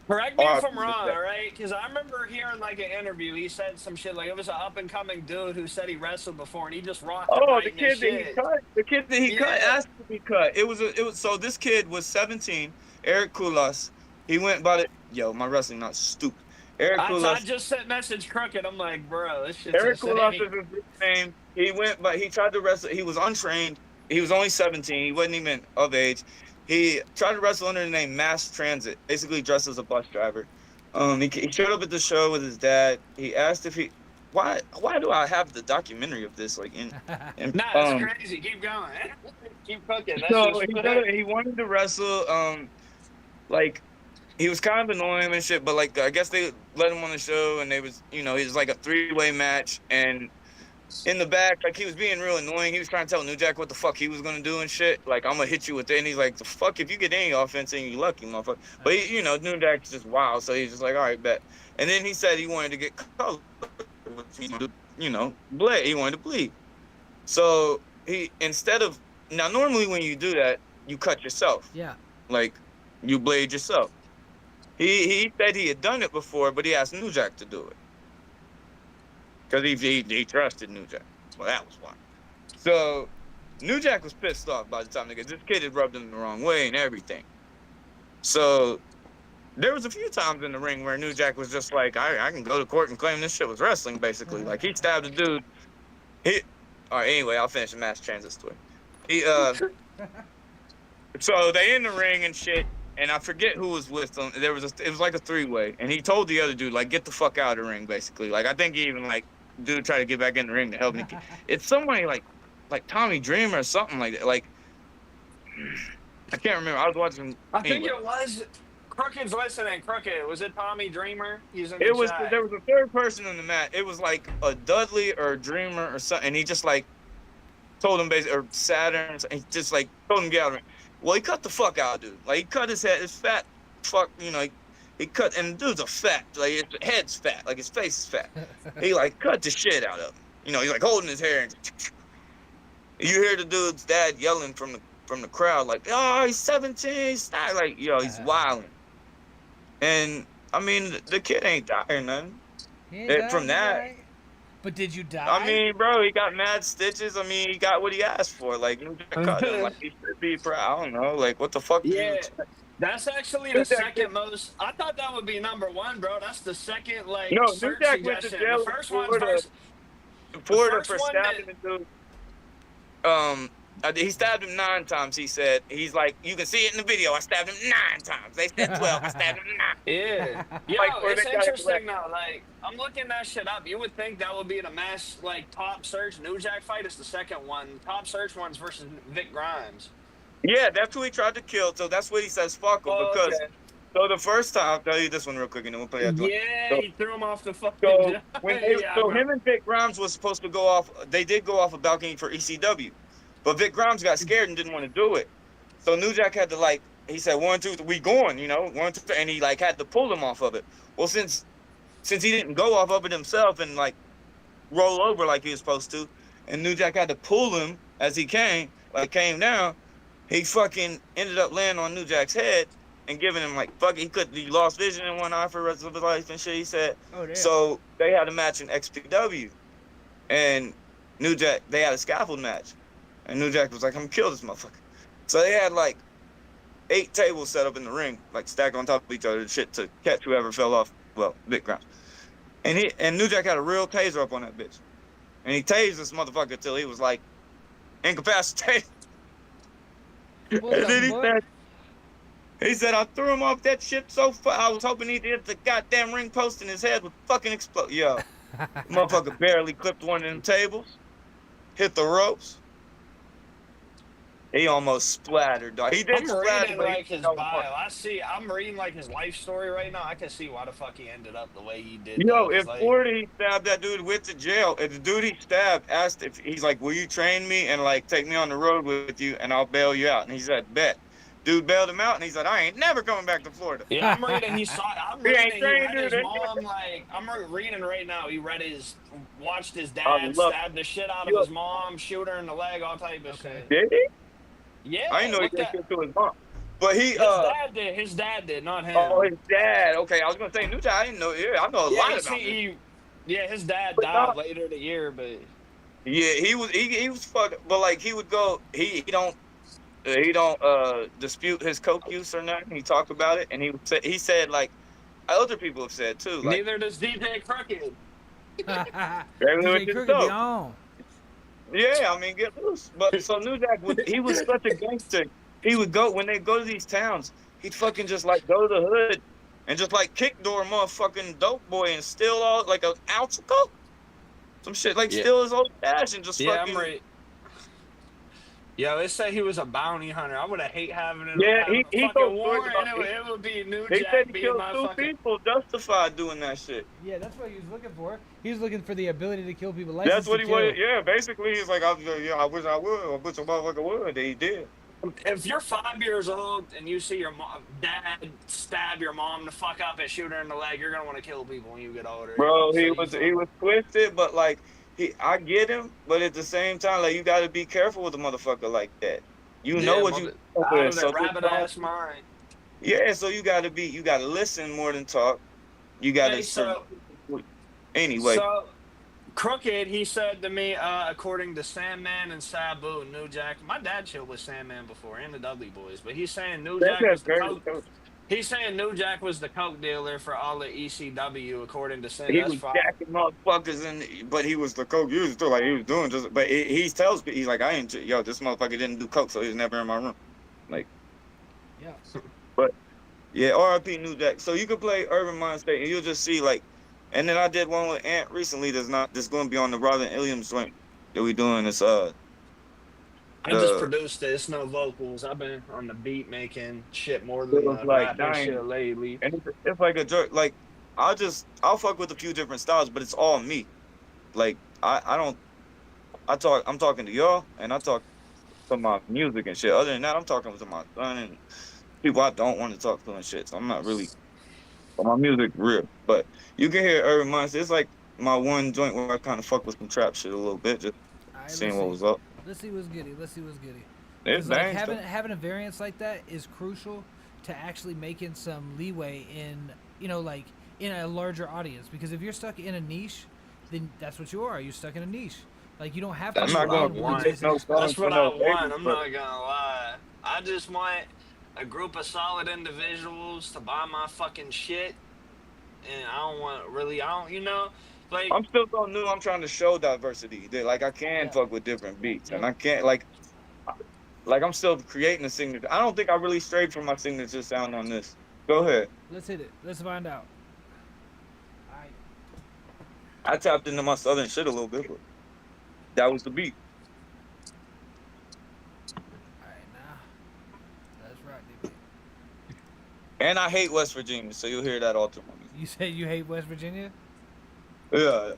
Correct me if I'm wrong, all right? Because I remember hearing like an interview. He said some shit like it was an up and coming dude who said he wrestled before, and he just rocked. Oh, the kid that he cut. The kid that he cut asked to be cut. It was so this kid was 17. Eric Kulas. He went by the my wrestling not stupid. Eric Kulas. I just sent message Crooked. I'm like, bro, this shit's Eric insane. Kulas is his name. He went, but he tried to wrestle. He was untrained. He was only 17. He wasn't even of age. He tried to wrestle under the name Mass Transit, basically dressed as a bus driver. He showed up at the show with his dad. He asked if he, why do I have the documentary of this? Like nah, it's crazy. Keep going. Keep cooking. So he wanted to wrestle. Like he was kind of annoying and shit, but like I guess they let him on the show, and they was it was like a 3-way match, and in the back, like he was being real annoying. He was trying to tell New Jack what the fuck he was gonna do and shit. Like, I'm gonna hit you with it. And he's like, the fuck, if you get any offense in, you lucky, motherfucker. But he, New Jack's just wild, so he's just like, all right, bet. And then he said he wanted to get color, bleed. He wanted to bleed. So he now normally when you do that, you cut yourself. Yeah. Like, you blade yourself. He said he had done it before, but he asked New Jack to do it. Because he trusted New Jack. Well, that was why. So, New Jack was pissed off by the time this kid had rubbed him the wrong way and everything. So, there was a few times in the ring where New Jack was just like, I can go to court and claim this shit was wrestling, basically. Like, he stabbed a dude. All right, anyway, I'll finish the Mass Transit story. So, they in the ring and shit. And I forget who was with them. It was like a 3-way, and he told the other dude, like, get the fuck out of the ring, basically. Like, I think he even like dude tried to get back in the ring to help me. It's somebody like Tommy Dreamer or something like that. Like, I can't remember. I was watching. I think it was Crooked's listening. Crooked, was it Tommy Dreamer? He's in the chat. There was a third person in the mat. It was like a Dudley or a Dreamer or something. And he just like told him basically, or Saturn. He just like told him to get out of the ring. Well, he cut the fuck out, dude. Like, he cut his head, his fat fuck, he cut, and the dude's a fat, like, his head's fat, like, his face is fat. He, like, cut the shit out of him. He's, like, holding his hair, and you hear the dude's dad yelling from the crowd, like, oh, he's 17, he's not, like, he's wilding. And, I mean, the kid ain't dying, nothing. From that. Right? But did you die? I mean, bro, he got mad stitches. I mean, he got what he asked for. Like, New Jack cut him. Like, he should be proud. I don't know. Like, what the fuck? Yeah, that's actually the second most. I thought that would be number 1, bro. That's the second, like, no, search New Jack went to suggestion. jail. The first one's Florida for stabbing the dude. He stabbed him 9 times, he said. He's like, you can see it in the video. I stabbed him 9 times. They said 12. I stabbed him 9. Yeah. Yo, Like, it's interesting now. Like, I'm looking that shit up. You would think that would be the mass, like, top search New Jack fight. It's the second one. Top search one's versus Vic Grimes. Yeah, that's who he tried to kill. So that's what he says, fuck him. Because, so the first time, I'll tell you this one real quick, and then we'll play that one. Yeah, he threw him off the fucking him and Vic Grimes was supposed to go off. They did go off a balcony for ECW. But Vic Grimes got scared and didn't want to do it. So New Jack had to, like, he said, 1, 2, 3, we going, 1, 2, 3, and he, like, had to pull him off of it. Well, since he didn't go off of it himself and, like, roll over like he was supposed to, and New Jack had to pull him as he came down, he fucking ended up laying on New Jack's head and giving him, like, he lost vision in one eye for the rest of his life and shit, he said. Oh, damn. So they had a match in XPW, and New Jack, they had a scaffold match. And New Jack was like, I'm gonna kill this motherfucker. So they had like 8 tables set up in the ring, like stacked on top of each other, shit to catch whoever fell off. Well, Vic Grimes. And New Jack had a real taser up on that bitch. And he tased this motherfucker till he was like incapacitated. And then he said, I threw him off that shit so far. I was hoping he did the goddamn ring post in his head would fucking explode. Yo, motherfucker barely clipped one of them tables, hit the ropes. He almost splattered, dog. He did I'm splatter, reading but like his bio. I'm reading like his life story right now. I can see why the fuck he ended up the way he did. Yo, though, if like, 40 stabbed that dude, went to jail. If the dude he stabbed asked if he's like, will you train me and like take me on the road with you and I'll bail you out? And he said, bet. Dude bailed him out and he said, I ain't never coming back to Florida. yeah, I'm reading. I'm He reading. ain't He trained, read his dude. mom. Like, I'm reading right now. He watched his I dad love- stab the shit out of his mom, shoot her in the leg, all type of shit. Did he? Yeah, I didn't know he look did that- shit to his mom. But he, His dad did, not him. oh, his dad. Okay, I was gonna say New Jack. I didn't know. Yeah, I know a lot about him. His dad But died not- later in the year, but Yeah, he was fucked. But like he would go, he don't dispute his coke use or nothing. He talked about it, and he said like other people have said too. Like, neither does DJ Crooked. DJ Crooked be on. yeah, I mean get loose. But so New Jack he was such a gangster. He would go when they go to these towns. He'd fucking just like go to the hood and just like kick door a motherfucking dope boy and steal all like an ounce of coke, some shit like steal his old cash and just fucking. I'm right. Yo, they say he was a bounty hunter. I would have hate having it. Yeah, he fucking told war, stories and about it would be New They Jack said he being killed my 2 fucking. people, justified doing that shit. Yeah, that's what he was looking for. He was looking for the ability to kill people. That's what he kill. wanted. Yeah, basically, he's like, I wish I would. I wish a motherfucker would. He did. If you're 5 years old and you see your dad stab your mom to fuck up and shoot her in the leg, you're gonna want to kill people when you get older. Bro, So he was twisted, but like I get him, but at the same time, like you got to be careful with a motherfucker like that. You know what you out of that rabbit ass mind. Yeah, so you got to listen more than talk. You got to. Anyway. So, Crooked, he said to me, according to Sandman and Sabu, New Jack. My dad chilled with Sandman before and the Dudley Boys, but he's saying New Jack was the coke. He's saying New Jack was the coke dealer for all the ECW, according to Sam. He was jacking motherfuckers, but he was the coke user too. Like he was doing just, but he tells me, he's like, I ain't, yo, this motherfucker didn't do coke, so he was never in my room. Like, yeah. But yeah, R.I.P. New Jack. So you could play Urban Mind State, and you'll just see like, and then I did one with Ant recently. That's going to be on the Robin Williams joint that we doing. It's I just produced it. It's no vocals. I've been on the beat making shit more than like rapping shit lately. And it's like a joke. Like I'll fuck with a few different styles, but it's all me. Like I'm talking to y'all, and I talk to my music and shit. Other than that, I'm talking to my son and people I don't want to talk to and shit. So I'm not really. But my music real, but you can hear Urban Mindset. It's like my one joint where I kind of fuck with some trap shit a little bit, just seeing what was up. Let's see what's goody. It's like having a variance like that is crucial to actually making some leeway in, like in a larger audience. Because if you're stuck in a niche, then that's what you are. You're stuck in a niche. Like you don't have to. That's what I want. That's what I want. I'm not gonna lie. I just want a group of solid individuals to buy my fucking shit, and like I'm still so new. I'm trying to show diversity. Like I can fuck with different beats, and I can't like I'm still creating a signature. I don't think I really strayed from my signature sound on this. Go ahead. Let's hit it. Let's find out. All right. I tapped into my southern shit a little bit, but that was the beat. All right, now that's right, baby. And I hate West Virginia, so you'll hear that all through my music. You say you hate West Virginia? Yeah.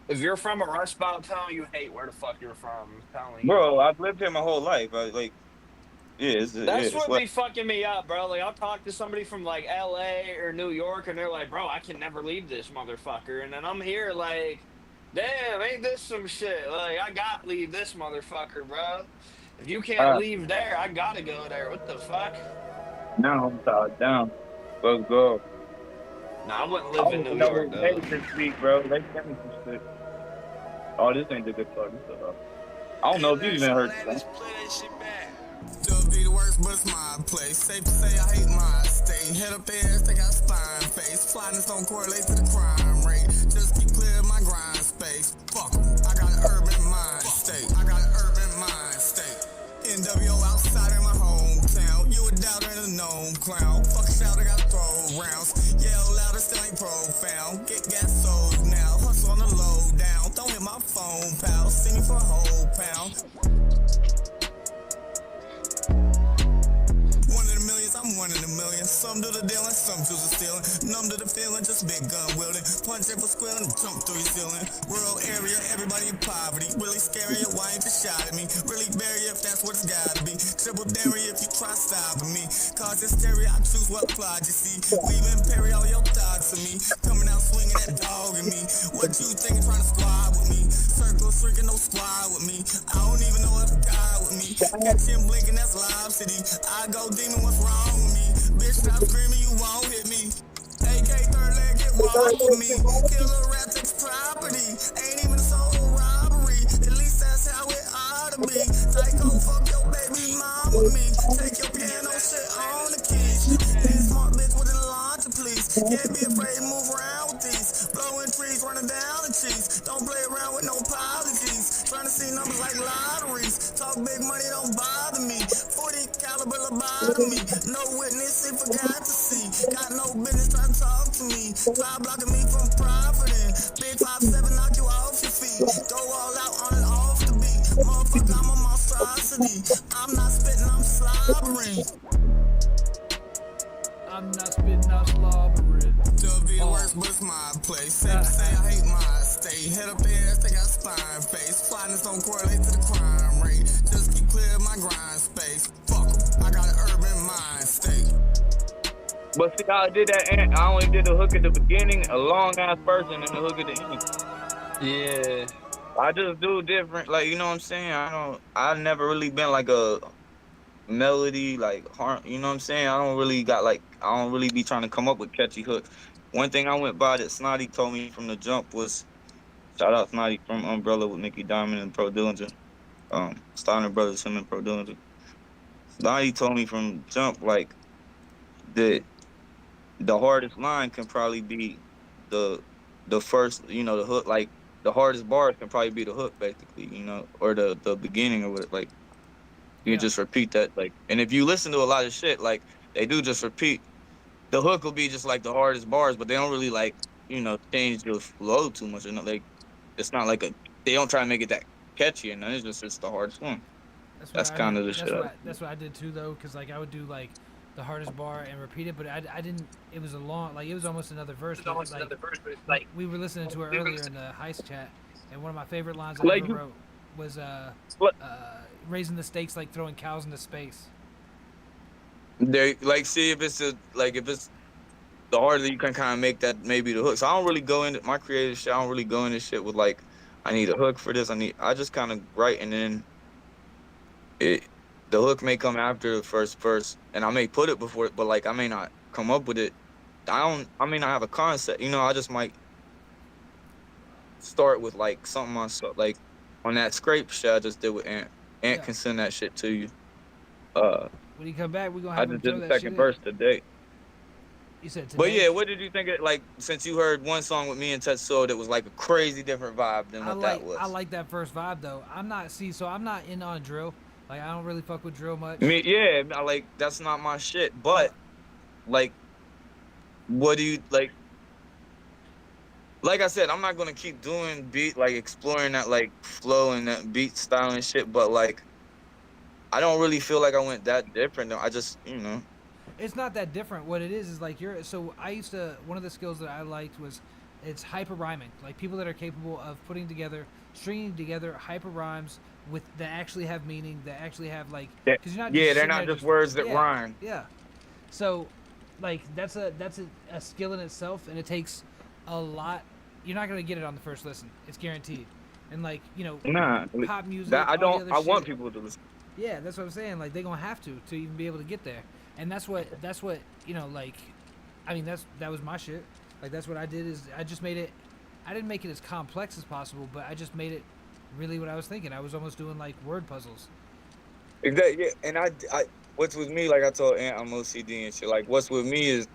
if you're from a Rust Belt town, you hate where the fuck you're from. I'm telling you. Bro, I've lived here my whole life. That's what be fucking me up, bro. Like, I'll talk to somebody from, like, LA or New York, and they're like, bro, I can never leave this motherfucker. And then I'm here, like, damn, ain't this some shit? Like, I gotta leave this motherfucker, bro. If you can't leave there, I gotta go there. What the fuck? Now I'm tied down. Let's go. Nah, I wouldn't live in New York, though. This week, bro. They sent me some shit. Oh, this ain't the good fucking stuff. I don't know if you even heard that. Still be the worst, but it's my place. Safe to say I hate my state. Head up there, they got spine face. Flying don't correlate to the crime rate. Just keep clear my grind space. Fuck 'em. I got an urban mind state. NWO outside in my hometown. You a doubter and a known clown. Fuck a shout, I gotta throw rounds. Yell louder, still ain't profound. Get gas sold now. Hustle on the low down. Don't hit my phone, pal. Sing for a whole pound. Some do the dealing, some do the stealing. Numb to the feeling, just big gun wielding. Punch it for squealing, jump through your ceiling. Rural area, everybody in poverty. Really scary, why ain't you shot at me? Really bury if that's what it's gotta be. Triple dairy if you try stopping me. Cause hysteria, I choose what plot you see. Leaving Perry all your thoughts of me. Coming out swinging that dog in me. What you think trying to squad with me? Circle shrinking, no squad with me. I don't even know if God with me. Catch him blinking, that's Live City. I go demon, what's wrong with me? Bitch, stop screaming, you won't hit me. AK third leg, get walk with me. Kill a rat, takes property. Ain't even a soul robbery. At least that's how it ought to be. Psycho, fuck your baby mom with me. Take your piano shit on the keys. Ain't smart bitch with a launch, please. Can't be afraid to move around with these. Blowing trees, running down the cheese. Don't play around with no apologies. Trying to see numbers like lotteries. Talk big money, don't bother me. 40 caliber lobotomy. No witness, he forgot to see. Got no business trying to talk to me. Try blocking me from profiting. Big 5'7" knock you off your feet. Go all out on and off the beat. Motherfucker, I'm a monstrosity. I'm not spitting, I'm slobbering. I'm not spitting, I'm slobbering. To be the worst, but it's my place. Safe to say I hate my state. Head up there, they got spine face. Flatness don't correlate to the crime rate. Just keep clear of my grind space. Fuck 'em, I got an urban mind state. But see how I did that, and I only did the hook at the beginning, a long ass person, and the hook at the end. Yeah. I just do different, like, you know what I'm saying? I've never really been like a melody, like, you know what I'm saying? I don't really be trying to come up with catchy hooks. One thing I went by that Snotty told me from the jump was, shout out Snotty from Umbrella with Mickey Diamond and Pro Dillinger. Steiner Brothers, him and Pro Dillinger. Snotty told me from jump, like, that the hardest line can probably be the first, you know, the hook, like, the hardest bars can probably be the hook, basically, you know, or the beginning of it, like, you just repeat that, like, and if you listen to a lot of shit, like, they do just repeat, the hook will be just, like, the hardest bars, but they don't really, like, you know, change the flow too much, you know, like, it's not like they don't try to make it that catchy, and it's the hardest one. That's kind of the shit. That's what I did too, though, because, like, I would do, like, the hardest bar and repeat it, but I didn't. It was a long, like, it was almost another verse. But it's like we were listening to it earlier in the heist chat, and one of my favorite lines I ever wrote was raising the stakes like throwing cows into space. They like, see, if it's the harder you can kind of make that maybe the hook. So I don't really go into my creative shit. I don't really go into shit with like, I need a hook for this. I just kind of write, and then the hook may come after the first verse, and I may put it before it, but like I may not come up with it. I may not have a concept, you know. I just might start with like something on, like on that scrape shit I just did with Ant. Ant can send that shit to you. When you come back, we gonna have I just did the second verse today. You said today? But yeah, what did you think of, like, since you heard one song with me and Tetsuo that was like a crazy different vibe than what that was? I like that first vibe though. I'm not in on drill. Like, I don't really fuck with drill much. Like, that's not my shit. But, like, what do you, like I said, I'm not going to keep doing beat, like, exploring that, like, flow and that beat style and shit. But, like, I don't really feel like I went that different. I just, you know. It's not that different. What it is like one of the skills that I liked was it's hyper rhyming. Like, people that are capable of stringing together hyper rhymes that actually have meaning, that actually have, like, because you're not they're not just words that rhyme. Yeah. So, like, that's a skill in itself, and it takes a lot. You're not gonna get it on the first listen. It's guaranteed. And, like, you know, pop music. I want people to listen. Yeah, that's what I'm saying. Like, they're gonna have to even be able to get there. And that's what you know. Like, I mean, that was my shit. Like, that's what I did. Is I just made it. I didn't make it as complex as possible, but I just made it really what I was thinking. I was almost doing like word puzzles. Exactly. Yeah. And I what's with me, like I told Ant, I'm OCD and shit. Like, what's with me is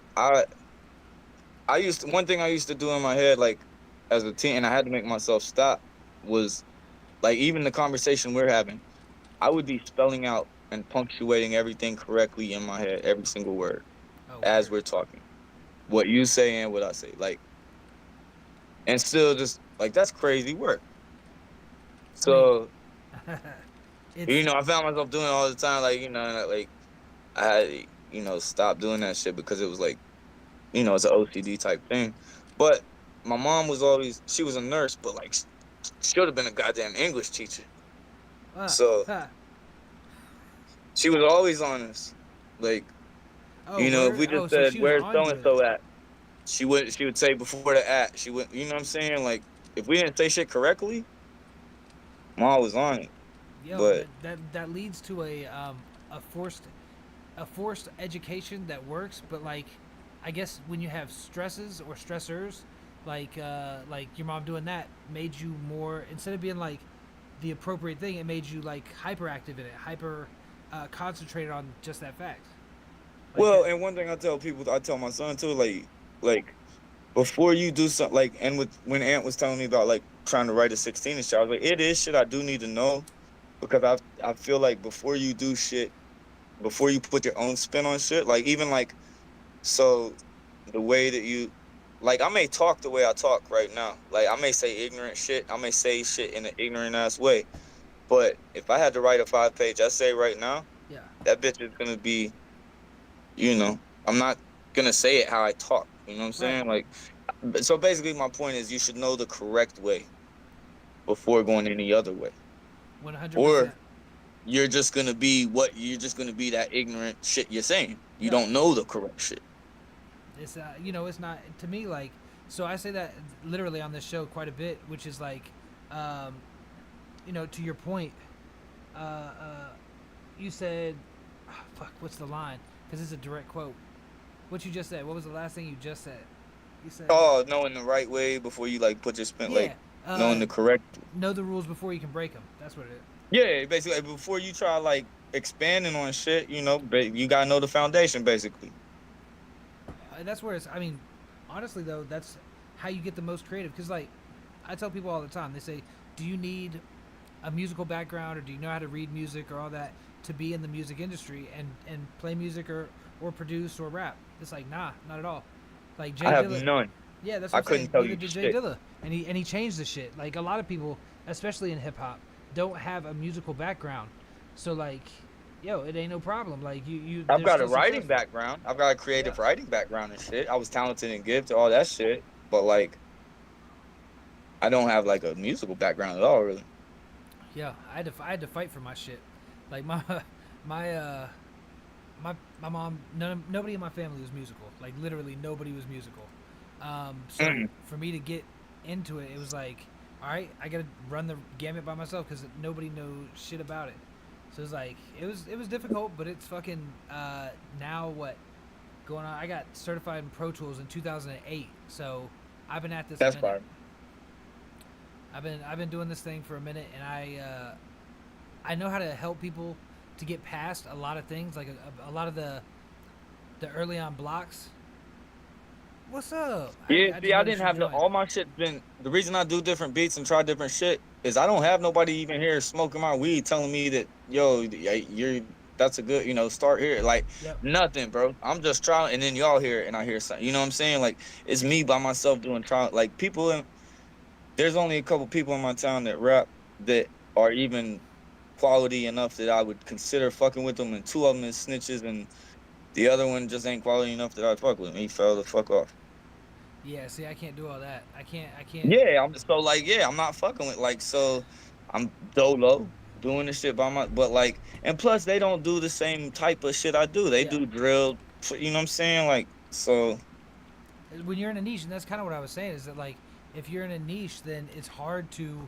one thing I used to do in my head, like, as a teen, and I had to make myself stop, was, like, even the conversation we're having, I would be spelling out and punctuating everything correctly in my head, every single word, as we're talking. What you say and what I say, like, and still just, like, that's crazy work. So, you know, I found myself doing it all the time, like, you know, like, stop doing that shit because it was like, it's an OCD type thing. But my mom she was a nurse, but like should have been a goddamn English teacher. So she was always on us. Like, if we just said, where's so-and-so at? She would say before the at. She would, you know what I'm saying? Like, if we didn't say shit correctly, Mom was on it. Yo, but that leads to a forced education that works, but like, I guess when you have stresses or stressors, like your mom doing that made you more, instead of being like the appropriate thing, it made you like hyperactive in it, hyper concentrated on just that fact. Like, and one thing I tell people, I tell my son too, like before you do something, like, and when Aunt was telling me about like trying to write a 16 and shit, I was like, it is shit I do need to know, because I feel like before you do shit, before you put your own spin on shit, like even like, so the way that you, like, I may talk the way I talk right now, like I may say ignorant shit, I may say shit in an ignorant ass way, but if I had to write a 5-page essay right now, yeah, that bitch is gonna be, I'm not gonna say it how I talk. You know what I'm saying? Right. Like, so basically, my point is, you should know the correct way before going any other way. 100%. Or you're just gonna be that ignorant shit you're saying. You don't know the correct shit. It's it's not, to me, like, so I say that literally on this show quite a bit, which is like, to your point, you said, what's the line? Because it's a direct quote. What you just said. What was the last thing you just said? You said, knowing the right way before you like put your spin, yeah, like knowing the correct. Know the rules before you can break them. That's what it is. Yeah, basically, like, before you try like expanding on shit, you gotta know the foundation, basically. That's where it's. I mean, honestly though, that's how you get the most creative. Because like, I tell people all the time, they say, "Do you need a musical background, or do you know how to read music, or all that to be in the music industry and play music or produce or rap?" It's like, nah, not at all. Like Jay I have Dilla, none. Yeah, that's what I'm couldn't saying. tell Neither you did Jay shit. Dilla, and he changed the shit. Like a lot of people, especially in hip hop, don't have a musical background, so like, it ain't no problem. Like you. I've got a writing background. I've got a creative writing background and shit. I was talented and gifted, all that shit. But like, I don't have like a musical background at all, really. Yeah, I had to fight for my shit. Like my mom, nobody in my family was musical. Like literally nobody was musical. So for me to get into it, it was like, all right, I gotta run the gamut by myself because nobody knows shit about it. So it was like, it was difficult, but it's fucking now what going on. I got certified in Pro Tools in 2008, so I've been at this. That's fine. I've been doing this thing for a minute, and I know how to help people to get past a lot of things, like a lot of the early on blocks. What's up? Yeah, I didn't have all my shit been. The reason I do different beats and try different shit is I don't have nobody even here smoking my weed telling me that, yo, that's a good, start here. Like, nothing, bro. I'm just trying, and then y'all hear it, and I hear something. You know what I'm saying? Like, it's me by myself doing trial. Like, there's only a couple people in my town that rap that are even quality enough that I would consider fucking with them, and 2 of them is snitches, and the other one just ain't quality enough that I'd fuck with him. He fell the fuck off. Yeah, see, I can't do all that. I can't. Yeah, I'm just so like, I'm not fucking with, like, so I'm dolo doing this shit by but like, and plus they don't do the same type of shit I do. They do drill, you know what I'm saying? Like, so when you're in a niche, and that's kind of what I was saying, is that like, if you're in a niche, then it's hard to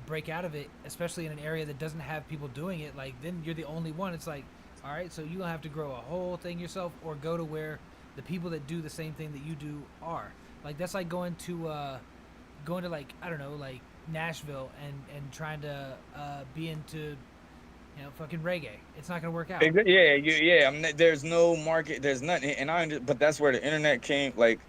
break out of it, especially in an area that doesn't have people doing it. Like, then you're the only one. It's like, all right, so you're gonna have to grow a whole thing yourself, or go to where the people that do the same thing that you do are. Like, that's like going to like, I don't know, like Nashville and trying to be into, fucking reggae. It's not gonna work out. Yeah. I mean, there's no market. There's nothing, and but that's where the internet came. Like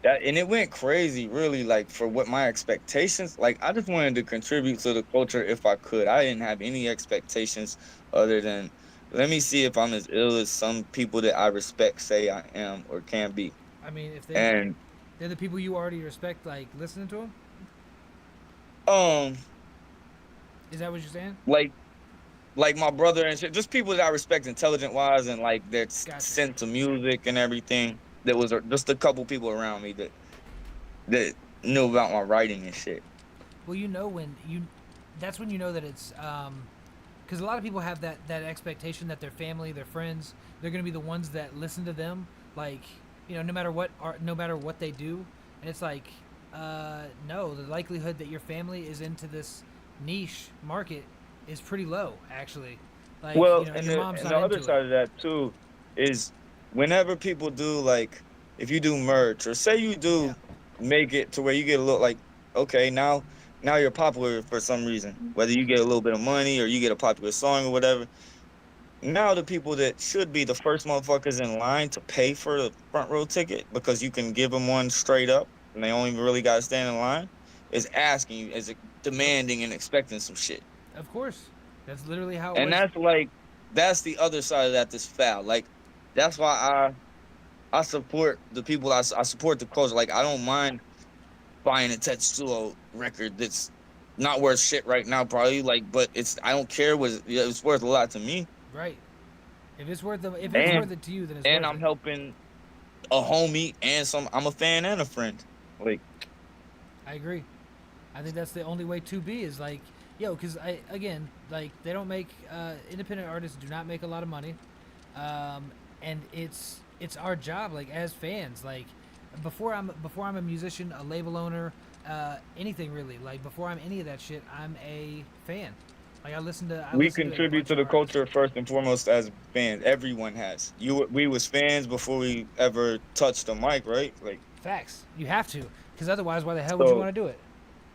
that, and it went crazy, really. Like, for what my expectations. Like, I just wanted to contribute to the culture if I could. I didn't have any expectations other than, let me see if I'm as ill as some people that I respect say I am or can be. I mean, if they're the people you already respect, like, listening to them? Is that what you're saying? Like, like my brother and shit, just people that I respect intelligent wise and like their Gotcha. sense of music and everything. There was just a couple people around me that knew about my writing and shit. Well, that's when you know that it's because a lot of people have that expectation that their family, their friends, they're gonna be the ones that listen to them, like, you know, no matter what they do, and it's like, no, the likelihood that your family is into this niche market is pretty low, actually. Like, Well, you know, and your the, mom's and not the other into side it. of that too is whenever people do, like, if you do merch or say you do make it to where you get a little like, okay, now you're popular for some reason, whether you get a little bit of money or you get a popular song or whatever. Now the people that should be the first motherfuckers in line to pay for the front row ticket because you can give them one straight up and they only really got to stand in line is asking you, is demanding and expecting some shit. Of course, that's literally how it And was. that's the other side of that that's foul. Like, that's why I support the people. I support the culture. Like, I don't mind buying a Tetsuo record that's not worth shit right now, probably. Like, but I don't care. It's worth a lot to me. Right. If it's worth it to you, then it's And worth I'm it. helping a homie and I'm a fan and a friend. Like, I agree. I think that's the only way to be is like, yo, because again, like, they don't make independent artists do not make a lot of money, and it's our job, like, as fans, like, before I'm a musician, a label owner, anything really, like, before I'm any of that shit, I'm a fan. Like, we contribute to the culture first and foremost as fans. Everyone has. We was fans before we ever touched the mic, right? Like, facts. You have to, because otherwise, why the hell would you want to do it?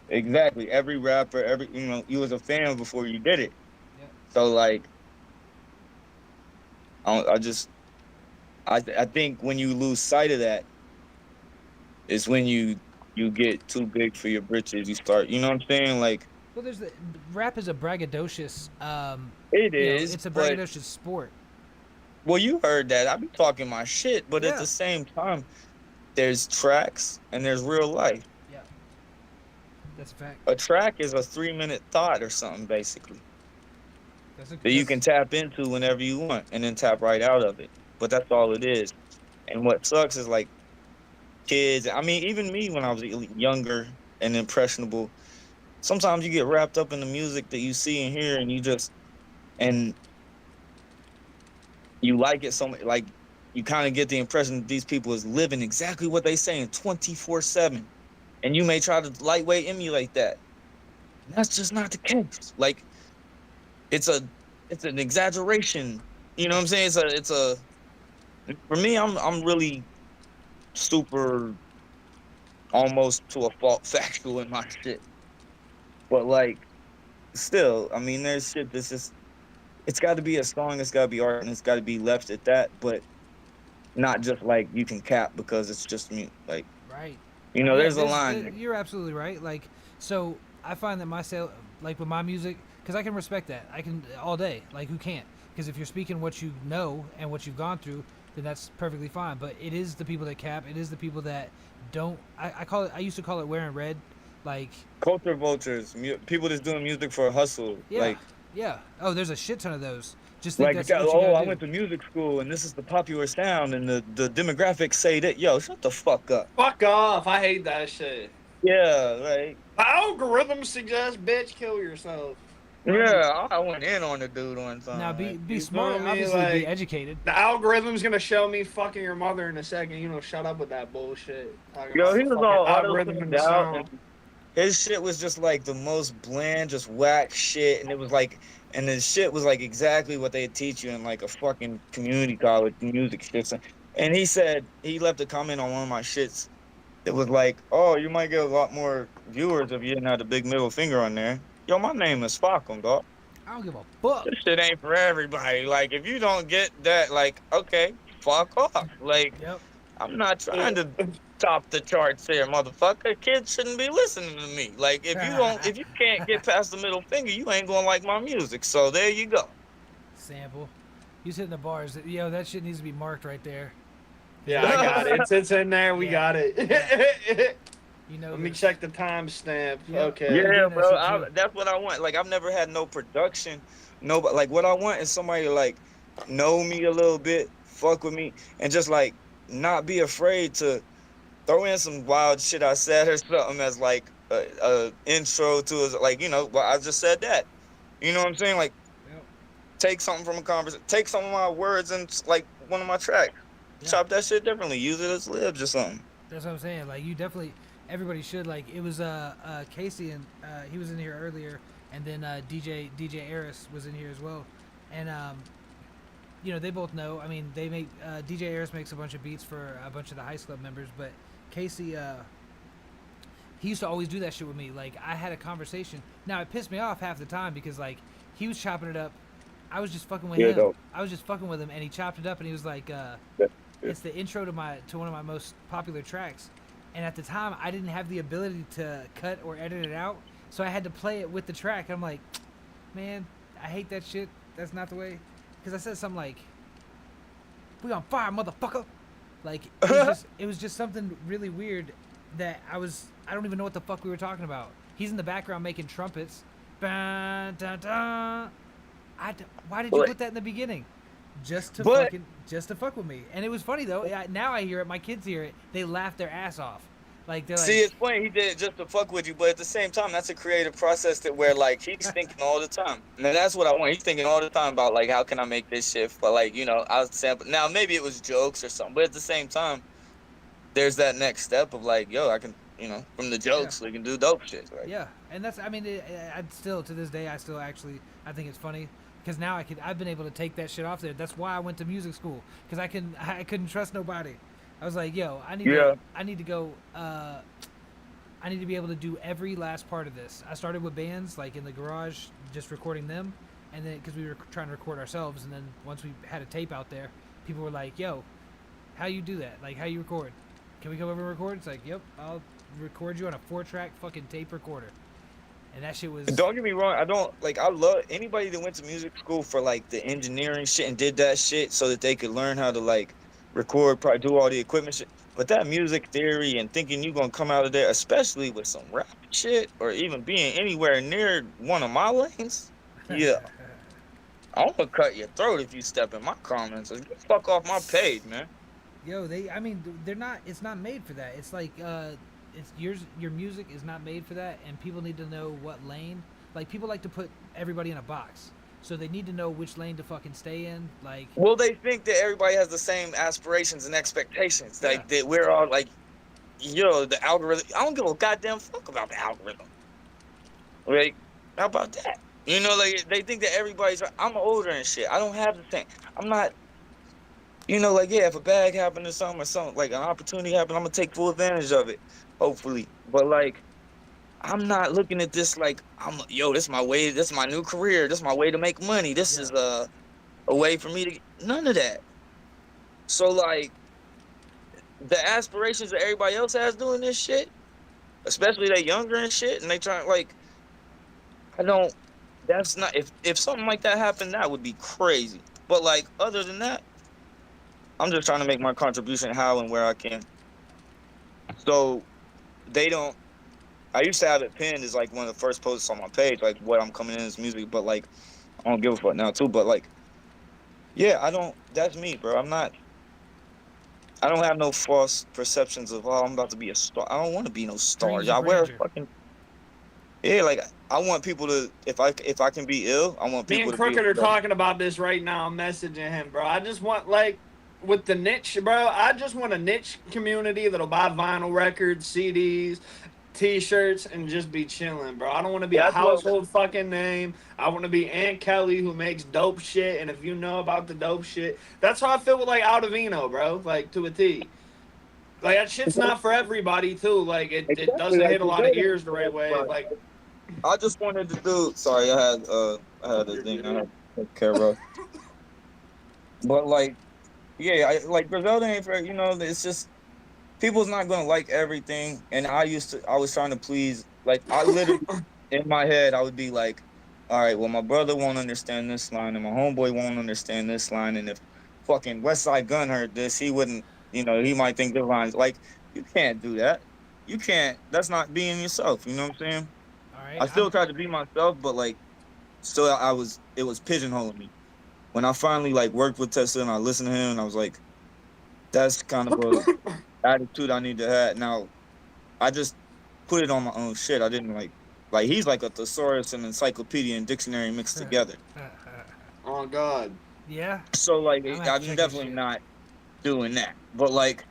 Exactly. Every rapper, you was a fan before you did it. Yeah. So, like, I think when you lose sight of that is when you get too big for your britches. You start, you know what I'm saying? Like, well, rap is a braggadocious. It is. It's a braggadocious sport. Well, you heard that. I be talking my shit, but at the same time, there's tracks and there's real life. Yeah. That's a fact. A track is a 3-minute thought or something, basically. That you can tap into whenever you want and then tap right out of it. But that's all it is. And what sucks is, like, kids, I mean, even me when I was younger and impressionable, sometimes you get wrapped up in the music that you see and hear and you like it so much, like, you kind of get the impression that these people is living exactly what they saying 24/7. And you may try to lightweight emulate that. And that's just not the case. Like, it's an exaggeration. You know what I'm saying? For me, I'm really super, almost to a fault, factual in my shit. But, like, still, I mean, there's shit that's just, it's got to be a song, it's got to be art, and it's got to be left at that, but not just, like, you can cap because it's just me. Like, right. You know, there's a line. You're absolutely right. Like, so I find that like, with my music, because I can respect that. I can all day. Like, who can't? Because if you're speaking what you know and what you've gone through, then that's perfectly fine. But it is the people that cap. It is the people that don't. I used to call it wearing red. Like, culture vultures, people that's doing music for a hustle. Yeah. Like, yeah. Oh, there's a shit ton of those. Just like, think that's what you I went to music school and this is the popular sound and the demographics say that. Yo, shut the fuck up. Fuck off. I hate that shit. Yeah, like, the algorithm suggests, bitch, kill yourself. Yeah, I went in on the dude one time. Now, be smart, obviously, like, be educated. The algorithm's gonna show me fucking your mother in a second. You know, shut up with that bullshit. Yo, he was all algorithm out. His shit was just like the most bland, just whack shit, and it was like, and the shit was like exactly what they teach you in like a fucking community college music shit. And he said he left a comment on one of my shits that was like, "Oh, you might get a lot more viewers if you didn't have the big middle finger on there." Yo, my name is Falcon, dog. I don't give a fuck. This shit ain't for everybody. Like, if you don't get that, like, okay, fuck off. Like, I'm not trying to top the charts here, motherfucker. Kids shouldn't be listening to me. Like, if you can't get past the middle finger, you ain't gonna like my music. So there you go. Sample. You sit in the bars. Yo, that shit needs to be marked right there. Yeah, I got it. It's in there. We got it. You know, let me check the timestamp. Yeah. Okay. Yeah, bro. That's what I want. Like, I've never had no production Nobody, like, what I want is somebody to like know me a little bit, fuck with me, and just like not be afraid to throw in some wild shit I said or something as like a intro to it. Like, you know, well, I just said that. You know what I'm saying? Like, Yep. take something from a conversation, take some of my words and like one of my tracks, Yeah. chop that shit differently, use it as libs or something. That's what I'm saying. Like, you definitely, everybody should. Like, it was Casey, and he was in here earlier, and then DJ Eris was in here as well, and you know, they both know. I mean, they make DJ Eris makes a bunch of beats for a bunch of the Heist Club members, but Casey, he used to always do that shit with me. Like, I had a conversation. Now, it pissed me off half the time because like he was chopping it up. I was just fucking with him. Dope. I was just fucking with him, and he chopped it up, and he was like, it's the intro to one of my most popular tracks. And at the time, I didn't have the ability to cut or edit it out, so I had to play it with the track. I'm like, man, I hate that shit. That's not the way. Because I said something like, "We on fire, motherfucker!" Like, it was just something really weird that I don't even know what the fuck we were talking about. He's in the background making trumpets. Bah, da, da. Why did you put that in the beginning? Just to fuck with me. And it was funny though. Now I hear it. My kids hear it. They laugh their ass off. Like, they're See, like, it's funny, he did it just to fuck with you, but at the same time, that's a creative process that where like he's thinking all the time. And that's what I want. He's thinking all the time about like, how can I make this shit? But like, you know, I'll sample. Now maybe it was jokes or something, but at the same time, there's that next step of like, yo, I can, you know, from the jokes, we can do dope shit. Right? yeah. And that's, I mean, I'd still, to this day, I think it's funny. Because now I've been able to take that shit off there. That's why I went to music school. Because I couldn't trust nobody. I was like, yo, I need to go. I need to be able to do every last part of this. I started with bands, like in the garage, just recording them, and then because we were trying to record ourselves, and then once we had a tape out there, people were like, yo, how you do that? Like, how you record? Can we come over and record? It's like, yep, I'll record you on a 4-track fucking tape recorder. And that shit was... Don't get me wrong, I love anybody that went to music school for like the engineering shit and did that shit so that they could learn how to like record, probably do all the equipment shit. But that music theory and thinking you're gonna come out of there, especially with some rap shit or even being anywhere near one of my lanes, yeah. I'm gonna cut your throat if you step in my comments. Get the fuck off my page, man. Yo, it's not made for that. It's like, it's your music is not made for that, and people need to know what lane. Like, people like to put everybody in a box, so they need to know which lane to fucking stay in. Like, well, they think that everybody has the same aspirations and expectations. Like, that we're all like, yo, the algorithm. I don't give a goddamn fuck about the algorithm. Like, how about that? You know, like, they think that everybody's. I'm older and shit. I don't have the thing. I'm not. You know, like, yeah, if a bag happened or something, like an opportunity happened, I'm gonna take full advantage of it, hopefully. But like, I'm not looking at this like, this is my way, this is my new career, this is my way to make money, this is a way for me to none of that. So like, the aspirations that everybody else has doing this shit, especially they younger and shit, and they try like, that's not, if something like that happened, that would be crazy. But like, other than that, I'm just trying to make my contribution how and where I can. So I used to have it pinned as like one of the first posts on my page, like what I'm coming in as music, but like, I don't give a fuck now too, but like, yeah, that's me, bro. I don't have no false perceptions of, I'm about to be a star. I don't want to be no star. Y'all wear fucking, like, I want people to, if I can be ill, I want people to be. Me and Crooked are talking about this right now. I'm messaging him, bro. I just want, like, with the niche, bro, I just want a niche community that'll buy vinyl records, CDs, T-shirts, and just be chilling, bro. I don't want to be a household fucking name. I want to be Aunt Kelly who makes dope shit, and if you know about the dope shit, that's how I feel with, like, Aldovino, bro, like, to a T. Like, that shit's not for everybody, too. Like, it doesn't hit a lot of ears the right way. Like, I just wanted to do, sorry, I had a thing I had to take care of. But, like, yeah, like, Griselda ain't for, you know, it's just, people's not gonna like everything, and I was trying to please, like, I literally, in my head, I would be like, all right, well, my brother won't understand this line, and my homeboy won't understand this line, and if fucking Westside Gun heard this, he wouldn't, you know, he might think the line's, like, you can't do that. You can't, that's not being yourself, you know what I'm saying? all right, I still try to be myself, but, like, still it was pigeonholing me. When I finally like worked with Tesla and I listened to him, and I was like, that's kind of a attitude I need to have. Now, I just put it on my own shit. I didn't like he's like a thesaurus and encyclopedia and dictionary mixed together. Oh God. Yeah. So like I'm I'm definitely not doing that. But like,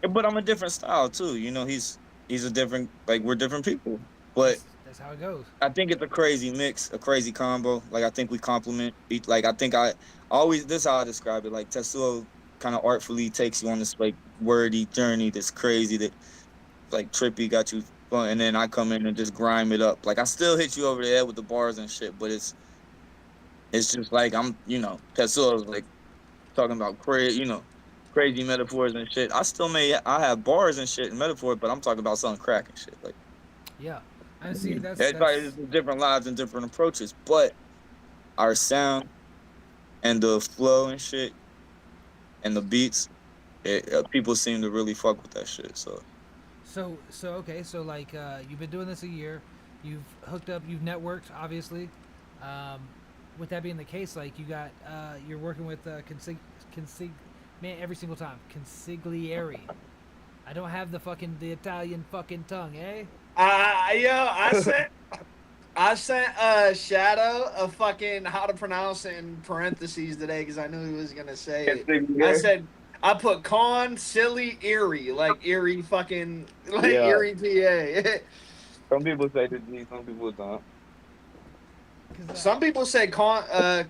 but I'm a different style too. You know, he's a different, like we're different people. But that's how it goes. I think it's a crazy mix, a crazy combo. Like I think we complement. Like I think I always, this is how I describe it. Like Tetsuo kind of artfully takes you on this like wordy journey that's crazy, that like trippy, got you fun, and then I come in and just grime it up. Like I still hit you over the head with the bars and shit, but it's just like I'm, you know, Tetsuo's like talking about crazy metaphors and shit. I have bars and shit and metaphors, but I'm talking about something crack and shit. Like, yeah, I see. Everybody has different lives and different approaches, but our sound and the flow and shit and the beats, people seem to really fuck with that shit. So okay, so like you've been doing this a year, you've hooked up, you've networked, obviously. With that being the case, like you got you're working with man, every single time consigliere. I don't have the Italian fucking tongue, eh? I sent Shadow a fucking how to pronounce it in parentheses today because I knew he was gonna say it. I said I put consigliere, like Erie fucking like Yeah. Erie PA. Some people say the G, some people don't. Some people say consigliere,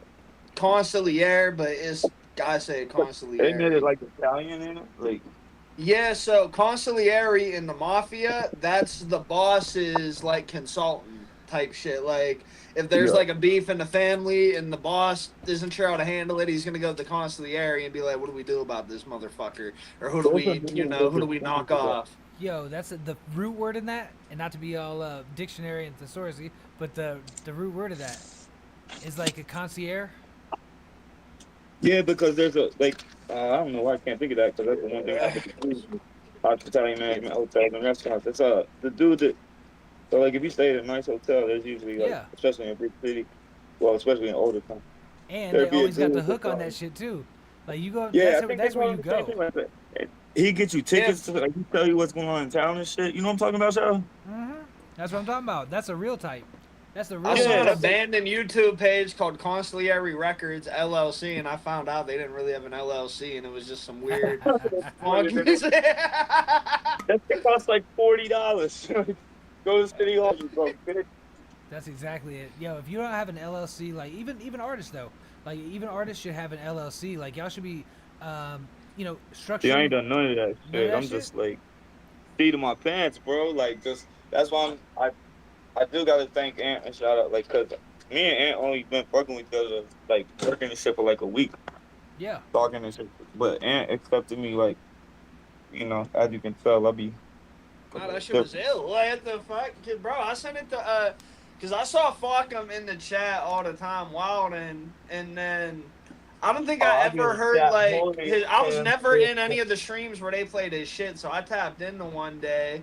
but I say consigliere. Isn't it like Italian in it? Like, yeah, so consigliere in the mafia, that's the boss's like consultant type shit. Like if there's like a beef in the family and the boss isn't sure how to handle it, he's gonna go to the consigliere and be like, "What do we do about this motherfucker?" Or who do we knock off? Yo, that's the root word in that, and not to be all dictionary and thesaurousy, but the root word of that is like a concierge. yeah, because there's a like I don't know why I can't think of that, because that's the one thing I think of hospitality management, hotels and restaurants. It's the dude that, so like if you stay at a nice hotel, there's usually like, especially in a big city, well, especially in older times. And they always got the hook on that shit too. Like you go, that's where you go. He gets you tickets to, like, he tell you what's going on in town and shit. You know what I'm talking about, Shadow? Mm-hmm. That's what I'm talking about. That's a real type. That's the real. I saw an abandoned YouTube page called Consigliere Records LLC, and I found out they didn't really have an LLC, and it was just some weird. That shit costs like $40. Go to City Hall, bro. That's exactly it. Yo, if you don't have an LLC, like even artists though, like even artists should have an LLC. Like y'all should be, structured. See, I ain't done none of that shit. I'm just like feeding my pants, bro. Like just that's why I do gotta thank Ant and shout out, like, cause me and Ant only been fucking with each other, like working and shit for like a week. Yeah. Talking and shit, but Ant accepted me, like, you know, as you can tell, I be. Nah, that shit was ill. What the fuck, bro? I sent it to cause I saw Falcom in the chat all the time, wilding, and then I don't think I ever heard like I was never in any of the streams where they played his shit, so I tapped into one day.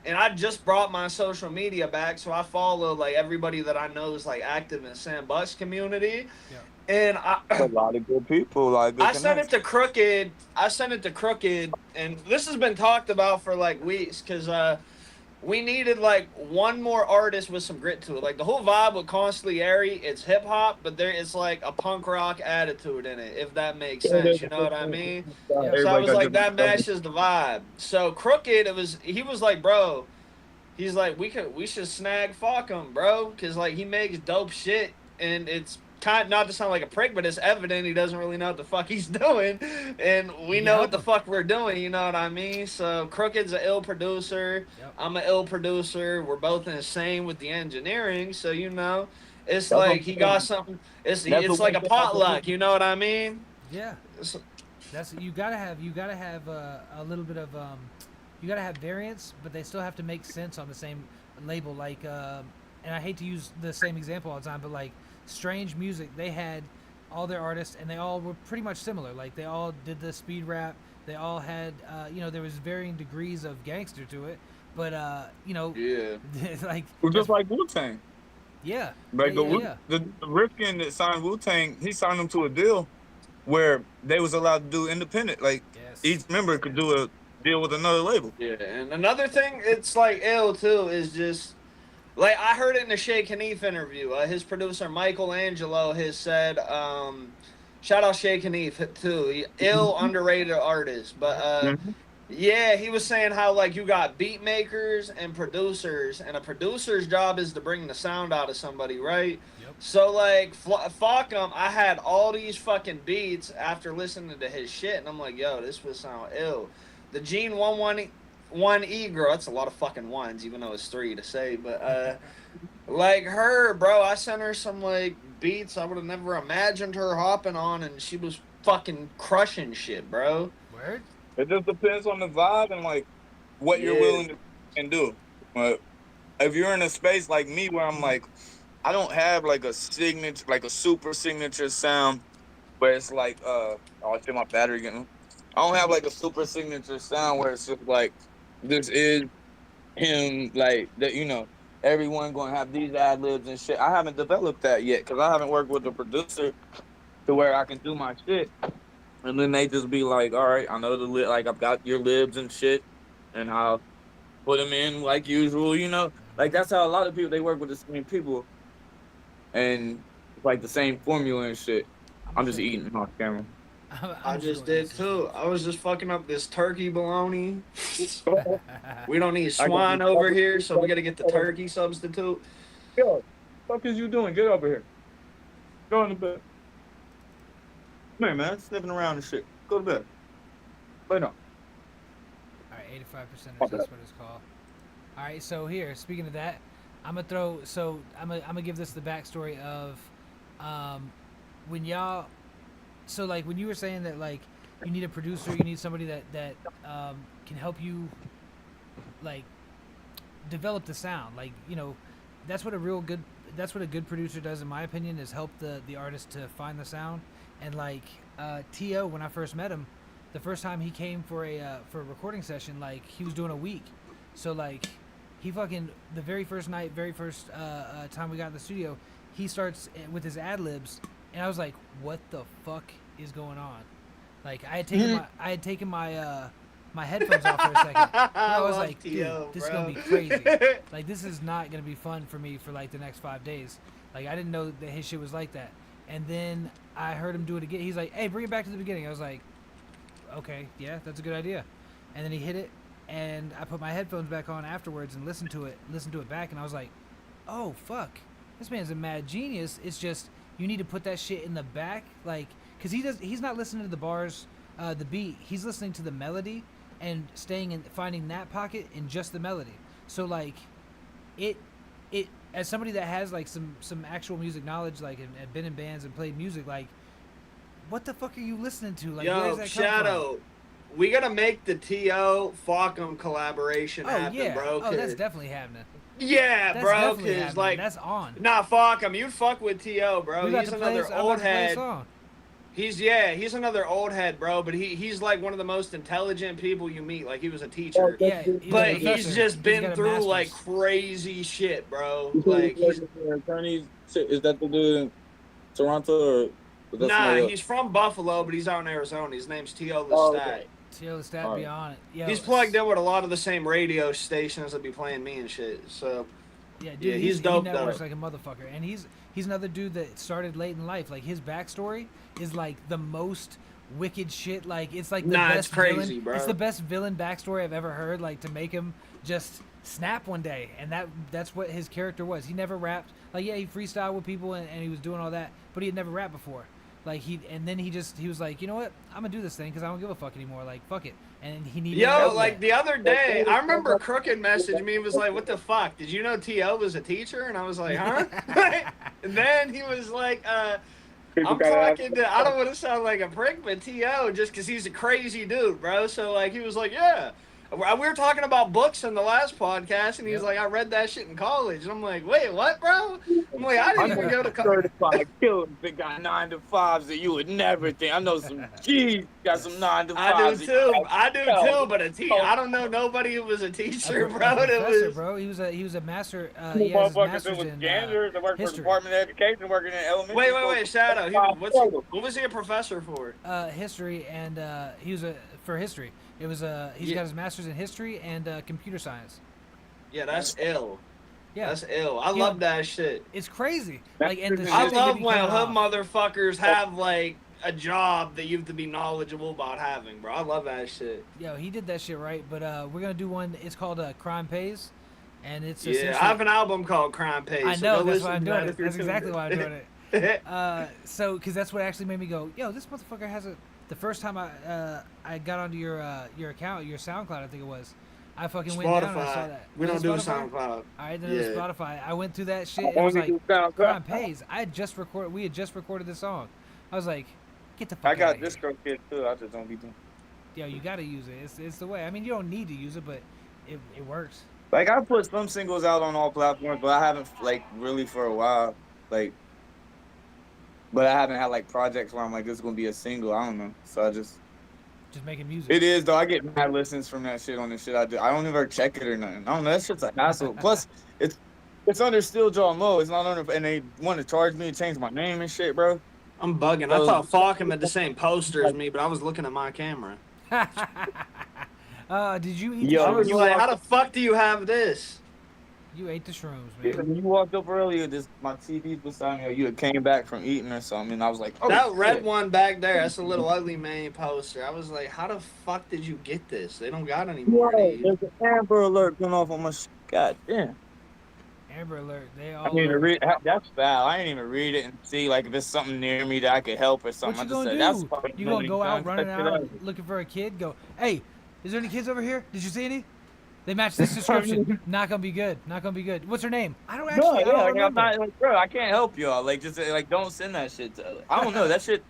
And I just brought my social media back, so I follow like everybody that I know is like active in Sam Buck's community. Yeah. And a lot of good people. I sent it to Crooked. And this has been talked about for like weeks because we needed like one more artist with some grit to it. Like the whole vibe with Consigliere, it's hip hop, but there is like a punk rock attitude in it, if that makes sense. You know what I mean? Yeah. So I was like, that matches the vibe. So Crooked, he was like, bro, he's like, we should snag Falcom, bro, because like he makes dope shit, and it's kind of, not to sound like a prick, but it's evident he doesn't really know what the fuck he's doing, and we know what the fuck we're doing, you know what I mean? So Crooked's an ill producer, I'm an ill producer, we're both in the same with the engineering, so you know, it's like he got something, it's like a potluck, you know what I mean? Yeah. That's you gotta have a little bit of you gotta have variance, but they still have to make sense on the same label. Like and I hate to use the same example all the time, but like Strange Music, they had all their artists and they all were pretty much similar. Like they all did the speed rap, they all had there was varying degrees of gangster to it, but like we're just like Wu-Tang. Yeah. Like Yeah. the Rifkin that signed Wu-Tang, he signed them to a deal where they was allowed to do independent. Like each member could do a deal with another label. Yeah, and another thing, it's like ill too, is just like I heard it in the SHxxTin interview. His producer Michelangelo has said, shout out SHxxTin too, ill underrated artist, but yeah, he was saying how like you got beat makers and producers, and a producer's job is to bring the sound out of somebody, right? Yep. So like, fuck him. I had all these fucking beats after listening to his shit, and I'm like, yo, this would sound ill. The Gene 111E girl, that's a lot of fucking ones, even though it's 3 to say, but like her, bro, I sent her some like beats I would have never imagined her hopping on, and she was fucking crushing shit, bro. Word? It just depends on the vibe and like what you're willing to and do. But if you're in a space like me where I'm like, I don't have like a signature, like a super signature sound, where it's like, oh, I feel my battery getting. I don't have like a super signature sound where it's just like, this is him, like that, you know, everyone gonna have these ad libs and shit. I haven't developed that yet because I haven't worked with a producer to where I can do my shit. And then they just be like, all right, I know the like I've got your libs and shit, and I'll put them in like usual, you know. Like that's how a lot of people, they work with the same people, and like the same formula and shit. I'm just eating off camera. I just did too. I was just fucking up this turkey bologna. We don't need swine over here, so we gotta get the turkey substitute. Yo, what the fuck is you doing? Get over here. Go in the bed. Come here, man. Sniffing around and shit. Go to bed. Lay down. All right, 85%. That's what it's called. All right, so here, speaking of that, I'm gonna give this the backstory of, when y'all, so like when you were saying that like you need a producer, you need somebody that can help you like develop the sound, like, you know, that's what a good producer does, in my opinion, is help the artist to find the sound. And like T.O., when I first met him, the first time he came for a recording session, like he was doing a week. So like he fucking, the very first night, time we got in the studio, he starts with his ad libs, and I was like, what the fuck is going on? Like I had taken my my headphones off for a second. I was like, dude, this is gonna be crazy. Like this is not gonna be fun for me for like the next 5 days. Like I didn't know that his shit was like that. And then I heard him do it again. He's like, hey, bring it back to the beginning. I was like, okay, yeah, that's a good idea. And then he hit it, and I put my headphones back on afterwards and listened to it back, and I was like, oh, fuck. This man's a mad genius. It's just, you need to put that shit in the back, like, because he's not listening to the bars, the beat. He's listening to the melody and finding that pocket in just the melody. So, like, it as somebody that has like some actual music knowledge, like and been in bands and played music, like what the fuck are you listening to? Like, where does that come Shadow, from? We gotta make the T.O. Falcom collaboration happen, yeah. bro. Oh, that's definitely happening. Yeah, that's bro, because like that's on. Nah, Falcom, you'd fuck with T.O., bro. He's another old head. He's another old head, bro, but he's like one of the most intelligent people you meet. Like he was a teacher. Yeah, but he's just been through like crazy shit, bro. Like he's attorney. Is that the dude in Toronto or? Nah, he's from Buffalo, but he's out in Arizona. His name's T.O. Lestat. T.O. Lestat be on it. Yo, he's plugged in with a lot of the same radio stations that be playing me and shit. So yeah, dude, yeah, he's dope. He networks like a motherfucker, and he's another dude that started late in life. Like his backstory is like the most wicked shit. Like it's like the best it's crazy, villain. Bro. It's the best villain backstory I've ever heard. Like to make him just snap one day, and that's what his character was. He never rapped. Like yeah, he freestyled with people and he was doing all that, but he had never rapped before. Like he was like, you know what, I'm gonna do this thing because I don't give a fuck anymore. Like fuck it, and he needed. Yo, like the other day, I remember Crooked messaged me and was like, "What the fuck? Did you know T.O. was a teacher?" And I was like, "Huh?" And then he was like, "I'm talking to." I don't want to sound like a prick, but T.O. just because he's a crazy dude, bro. So like he was like, "Yeah." We were talking about books in the last podcast, and he's like, I read that shit in college. And I'm like, wait, what, bro? I'm like, I didn't even go to college. Certified killers that got 9 to 5s that you would never think. I know some G's got some 9 to 5s. I do too, but I don't know nobody who was a teacher, bro. Bro, he was a master. He he has his motherfuckers master's that was in janitors that worked for the history. Department of Education, working in elementary. Wait, Shadow. What was he a professor for? History, and he was for history. It was he's got his master's in history and computer science. Yeah, that's ill. Yeah, that's ill. I love that shit. It's crazy. Like, and the I shit love when hood motherfuckers have like a job that you have to be knowledgeable about having, bro. I love that shit. Yo, he did that shit right. But we're gonna do one. It's called Crime Pays, and it's I have an album called Crime Pays. I know, so that's why I'm doing it. That's exactly why I'm doing it. So, because that's what actually made me go, yo, this motherfucker has a. The first time I got onto your account, your SoundCloud, I think it was, I fucking went down and I saw that. We don't do Spotify? SoundCloud. All right, then it was Spotify. I went through that shit. And I was like, Crime Pays. We had just recorded the song. I was like, get the fuck out of here. I got DistroKid too. I just don't be doing. Yo, you gotta use it. It's the way. I mean, you don't need to use it, but it works. Like, I put some singles out on all platforms, but I haven't like really for a while. Like. But I haven't had like projects where I'm like, this is gonna be a single. I don't know. So I just making music. It is though. I get mad listens from that shit on the shit I do. I don't even check it or nothing. I don't know. That shit's a hassle. Plus, it's under Still Jaw Mo. It's not under, and they want to charge me to change my name and shit, bro. I'm bugging. I thought Falcon had the same poster as me, but I was looking at my camera. Did you eat? I was like, how the fuck do you have this? You ate the shrooms, man. When you walked up earlier, my TV's beside me, or you had came back from eating or something, and I was like, oh, that red one back there, that's a little ugly man poster. I was like, how the fuck did you get this? They don't got any more. There's an Amber Alert going off on my God damn. Amber Alert, they all. I need to read. That's foul. I ain't even read it and see like if there's something near me that I could help or something. What you gonna do? You gonna go out running out looking for a kid? Go, hey, is there any kids over here? Did you see any? They match this description. Not gonna be good. Not gonna be good. What's her name? I don't actually. No, I'm not, like, bro, I can't help y'all. Like, just like, don't send that shit. I don't know that shit.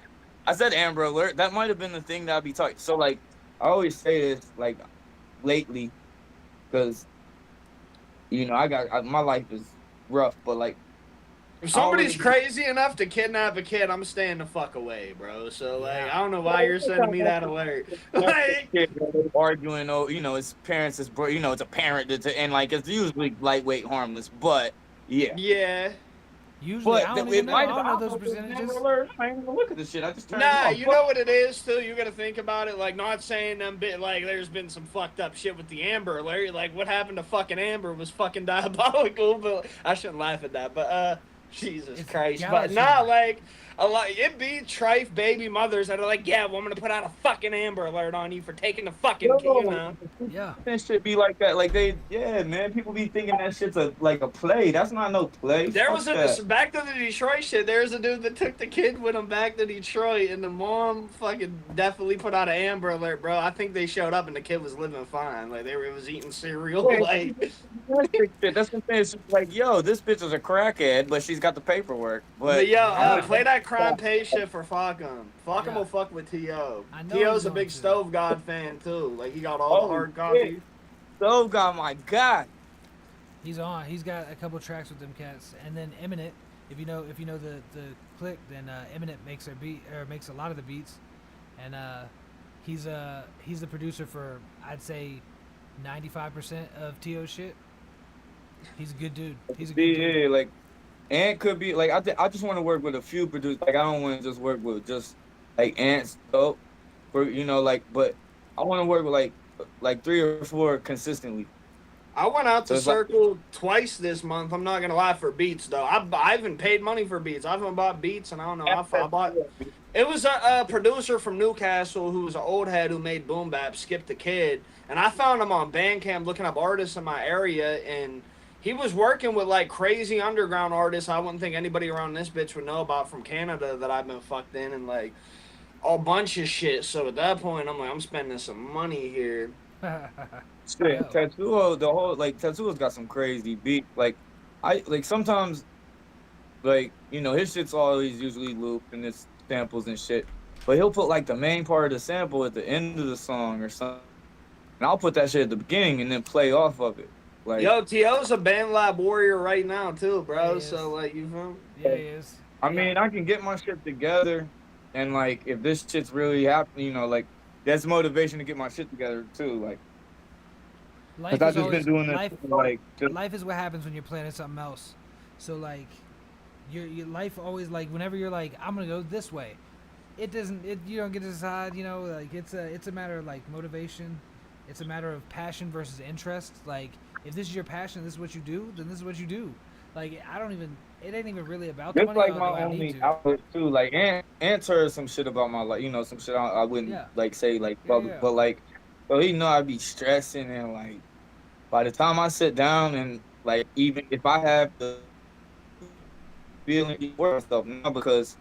I said Amber Alert. That might have been the thing that I'd be talking. So like, I always say this like lately, because you know my life is rough, but like. If somebody's crazy enough to kidnap a kid, I'm staying the fuck away, bro. So, like, I don't know why you're sending me that alert. Like, arguing, you know, his parents is, you know, it's a parent, and like, it's usually lightweight, harmless, but yeah. Yeah. Usually, I don't know those percentages. I ain't even look at this shit. I just turned you know what it is, too? You gotta think about it. Like, not saying like, there's been some fucked up shit with the Amber Alert. Like, what happened to fucking Amber was fucking diabolical, but I shouldn't laugh at that. But, Jesus Christ. But nah, like, it be trife baby mothers that are like, yeah, well, I'm gonna put out a fucking Amber Alert on you for taking the fucking kid, you know? Yeah. That shit be like that. Like, man, people be thinking that shit's like a play. That's not no play. There was back to the Detroit shit, there's a dude that took the kid with him back to Detroit, and the mom fucking definitely put out an Amber Alert, bro. I think they showed up and the kid was living fine. Like, they was eating cereal. Like, that's the thing. It's like, yo, this bitch is a crackhead, but she's got the paperwork. But yo, play that Crime Pay shit for Falcon. Falcon will fuck with T.O. T.O.'s a big Stove God fan, too. Like, he got all the hard copy. Stove God, my God. He's on. He's got a couple tracks with them cats. And then Eminent, if you know the click, then Eminent makes makes a lot of the beats. And he's the producer for, I'd say, 95% of T.O.'s shit. He's a good dude. He's a good dude. Yeah, like, Ant could be, like, I just want to work with a few producers. Like, I don't want to just work with just, like, Ant's dope. For, you know, like, but I want to work with, like 3 or 4 consistently. I went out to Circle twice this month. I'm not going to lie, for beats, though. I haven't paid money for beats. I haven't bought beats, and I don't know. I bought... It was a producer from Newcastle who was an old head who made boom bap, Skip the Kid. And I found him on Bandcamp looking up artists in my area, and he was working with, like, crazy underground artists I wouldn't think anybody around this bitch would know about from Canada that I've been fucked in, and, like, a bunch of shit. So at that point, I'm like, I'm spending some money here. Shit, Tetsuo, Tetsuo's got some crazy beat. Like, sometimes, like, you know, his shit's always usually looped and it's samples and shit. But he'll put, like, the main part of the sample at the end of the song or something. And I'll put that shit at the beginning and then play off of it. Like, Yo, T.O.'s a band lab warrior right now too, bro. Yeah, he So like, you feel me? Yeah, he is. I mean, I can get my shit together, and like, if this shit's really happening, you know, like, that's motivation to get my shit together too. Like, Life because I've is just always, been doing this, life, like, just, life is what happens when you're planning something else. So like, your life always, like, whenever you're like, I'm gonna go this way, it doesn't. You don't get to decide. You know, like, it's a matter of like motivation. It's a matter of passion versus interest. Like, if this is your passion, this is what you do, then this is what you do. Like, I don't even. It ain't even really about the it's money. like although my I need only to. outlet too. Like, Ant heard some shit about my life, you know, some shit I wouldn't Yeah. like say like Yeah, public, yeah. but like, so he know I'd be stressing and like, by the time I sit down and like, even if I have the feeling for stuff now, because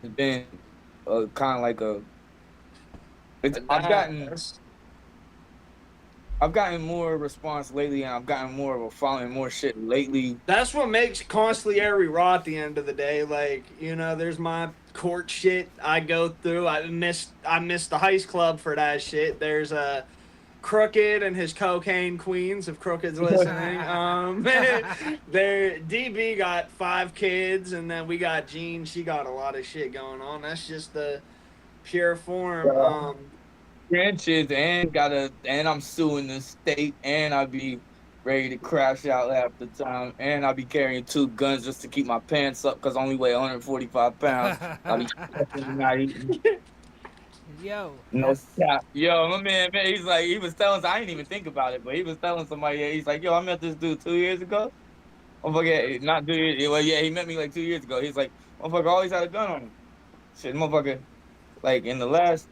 it's been kind of like a, it's, I've gotten more response lately, and I've gotten more of a following, more shit lately. That's what makes Consigliere raw at the end of the day. Like, you know, there's my court shit I go through. I missed the Heist Club for that shit. There's Crooked and his cocaine queens, if Crooked's listening. There DB got 5 kids, and then we got Jean. She got a lot of shit going on. That's just the pure form. Grandkids, and I'm suing the state, and I'll be ready to crash out half the time, and I'll be carrying 2 guns just to keep my pants up because I only weigh 145 pounds. I'll be not eating. Yo. No cap. Yo, my man, he's like, he was telling, I didn't even think about it, but he was telling somebody, he's like, yo, I met this dude 2 years ago. Motherfucker, not 2 years, well, yeah, he met me like 2 years ago. He's like, motherfucker always had a gun on him. Shit, motherfucker, like, in the last,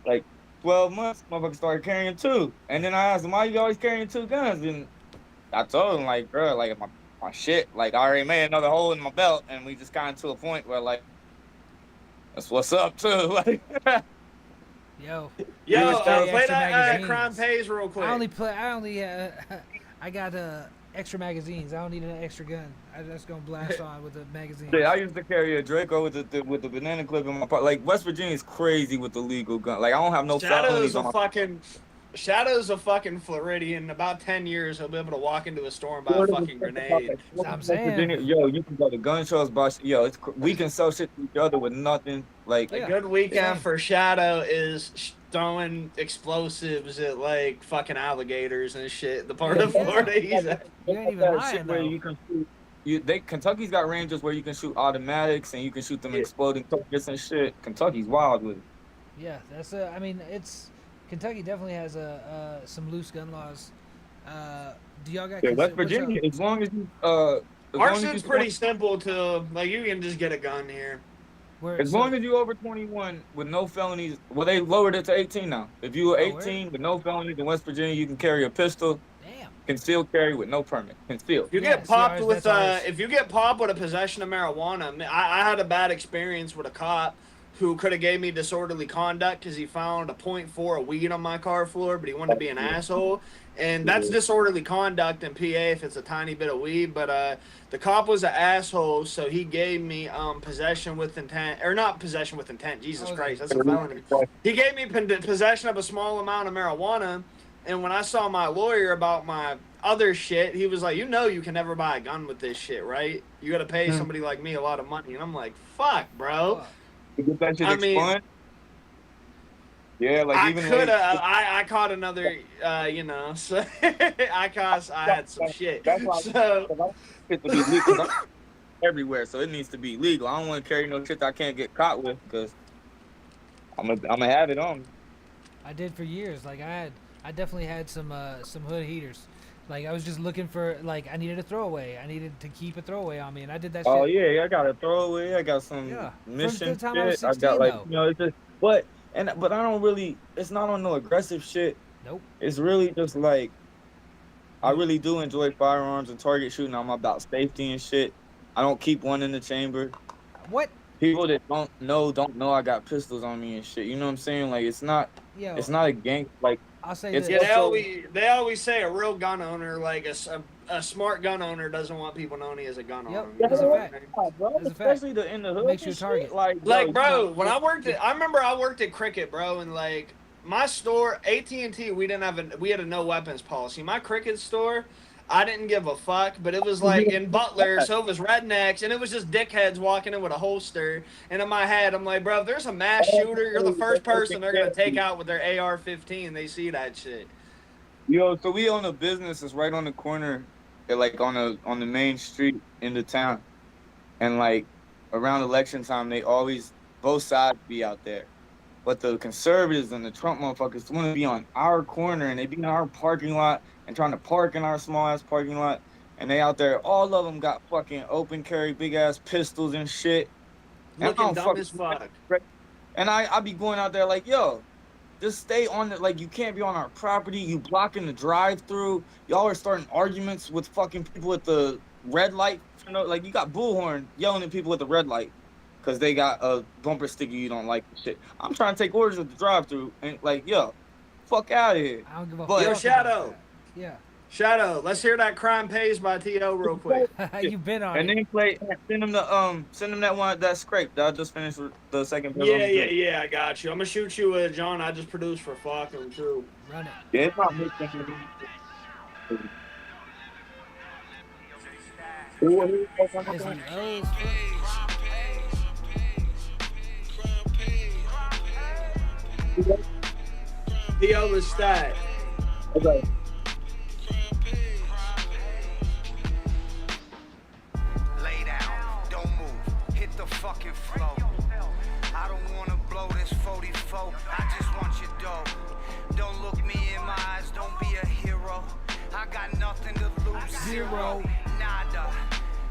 like, 12 months, motherfucker started carrying 2. And then I asked him, why you always carrying 2 guns? And I told him, like, bro, like, my shit, like, I already made another hole in my belt, and we just got to a point where, like, that's what's up, too. Like, Yo, play that Crime Pays real quick. I got extra magazines. I don't need an extra gun. I just gonna blast on with the magazines. Yeah, I used to carry a Draco with the banana clip in my pocket. Like, West Virginia's crazy with the legal gun. Like, I don't have no felonies on my... Shadow's a fucking Floridian. In about 10 years, he'll be able to walk into a store and buy a fucking grenade. That's what I'm saying. Yo, you can go to gun shows, but yo, we can sell shit to each other with nothing. Like, a good weekend for Shadow is throwing explosives at like fucking alligators and shit. The part of Florida he's at. You ain't even lying, where though. you can shoot. Kentucky's got ranges where you can shoot automatics and you can shoot them exploding targets and shit. Kentucky's wild with it. Yeah, that's I mean, Kentucky definitely has some loose gun laws. Do y'all got? West Virginia, as long as you our shit's pretty simple to like. You can just get a gun here. As long as you over 21 with no felonies, well, they lowered it to 18 now. If you were 18 with no felonies in West Virginia, you can carry a pistol. Damn. Concealed carry with no permit. Concealed. You get popped with if you get popped with a possession of marijuana. I had a bad experience with a cop who could have gave me disorderly conduct because he found a .4 of weed on my car floor, but he wanted to be an asshole. And that's disorderly conduct in PA if it's a tiny bit of weed. But the cop was an asshole, so he gave me possession with intent, or not possession with intent. Jesus Christ, that's a felony. He gave me possession of a small amount of marijuana. And when I saw my lawyer about my other shit, he was like, you know you can never buy a gun with this shit, right? You got to pay somebody like me a lot of money. And I'm like, fuck, bro. You get that shit expunged? Yeah, like I even could have. I caught another. You know, so I had some shit. That's why so it to be legal. I'm everywhere, so it needs to be legal. I don't want to carry no shit that I can't get caught with because I'm gonna have it on me. I did for years. Like I definitely had some hood heaters. Like I was just looking for I needed a throwaway. I needed to keep a throwaway on me, and I did that. Oh shit. yeah, I got a throwaway. I got some mission From the time shit. I was 16, got though. you know, it's just but I don't really. It's not on no aggressive shit. Nope. It's really just like I really do enjoy firearms and target shooting. I'm about safety and shit. I don't keep one in the chamber. What? People that don't know I got pistols on me and shit. You know what I'm saying? Like it's not a gang. Like I'll say it's this. they always say a real gun owner, like a smart gun owner, doesn't want people knowing he is a gun owner. That's a fact. Especially in the hood. Makes you a target. Like bro, when I remember I worked at Cricket, bro, and like my store, AT&T, we had a no weapons policy. My Cricket store, I didn't give a fuck, but it was like in Butler, so it was rednecks, and it was just dickheads walking in with a holster. And in my head, I'm like, bro, if there's a mass shooter, you're the first person they're gonna take out with their AR-15. They see that shit. Yo, so we own a business that's right on the corner, like on the main street in the town, and like around election time, they always both sides be out there. But the conservatives and the Trump motherfuckers want to be on our corner, and they be in our parking lot and trying to park in our small ass parking lot. And they out there, all of them got fucking open carry, big ass pistols and shit. Looking dumb as fuck. And I be going out there like, yo, just stay on the, like, you can't be on our property. You blocking the drive through. Y'all are starting arguments with fucking people at the red light. You know, like, you got Bullhorn yelling at people at the red light because they got a bumper sticker you don't like and shit. I'm trying to take orders at the drive-through and like, yo, fuck out of here. I don't give a But, fuck. Yo, Shadow. Yeah. Shadow, let's hear that Crime Pays by T.O. real quick. You've been on and it. then play, send them that one that scrape that I just finished with the second. Yeah, I got you. I'm gonna shoot you a John I just produced for fucking too. Run it. Yeah, it's not mixed. T.O. the stat. Okay. Lay down, don't move, hit the fucking flow. I don't wanna blow this 44, I just want your dough. Don't look me in my eyes, don't be a hero. I got nothing to lose, zero, nada.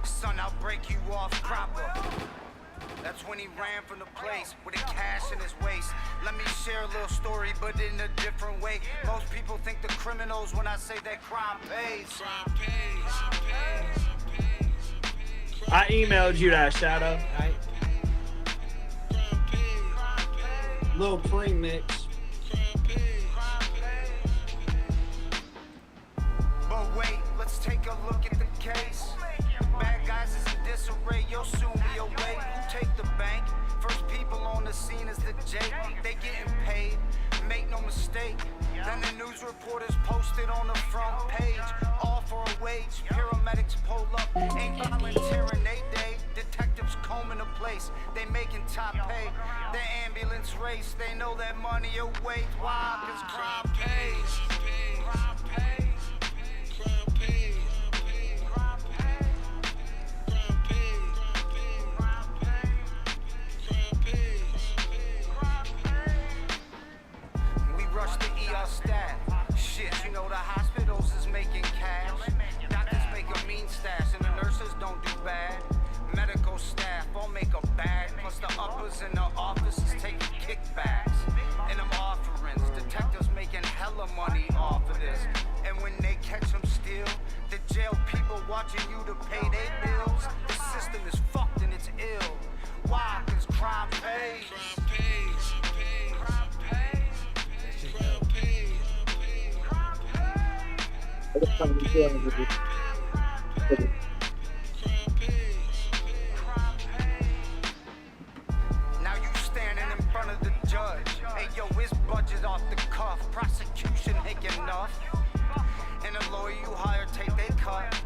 Son, I'll break you off proper. That's when he ran from the place with the cash in his waist. Let me share a little story, but in a different way. Most people think the criminals when I say that crime pays. I emailed you that, Shadow. Right. Little pre-mix. But wait, let's take a look at the case. Bad guys is in disarray, you'll soon be away. Who take the bank? First people on the scene is the J. They getting paid, make no mistake. Then the news reporters posted on the front page. All for a wage, paramedics pull up. Ain't volunteering, they day. Detectives combing the place, they making top pay. The ambulance race, they know that money awaits. Why? Cause crime pays. Crime pays. Crime pays. Rush the ER staff. Shit, you know the hospitals is making cash. Doctors make a mean stash and the nurses don't do bad. Medical staff all make a bag. Plus the uppers in the offices taking kickbacks. And them offerings, detectives making hella money off of this. And when they catch them still, the jail people watching you to pay their bills. The system is fucked and it's ill. Why? Cause crime pays. Crime pays. Crime pays. Now you standing in front of the judge. Hey yo, it's budget off the cuff. Prosecution ain't enough. And the lawyer you hire take they cut.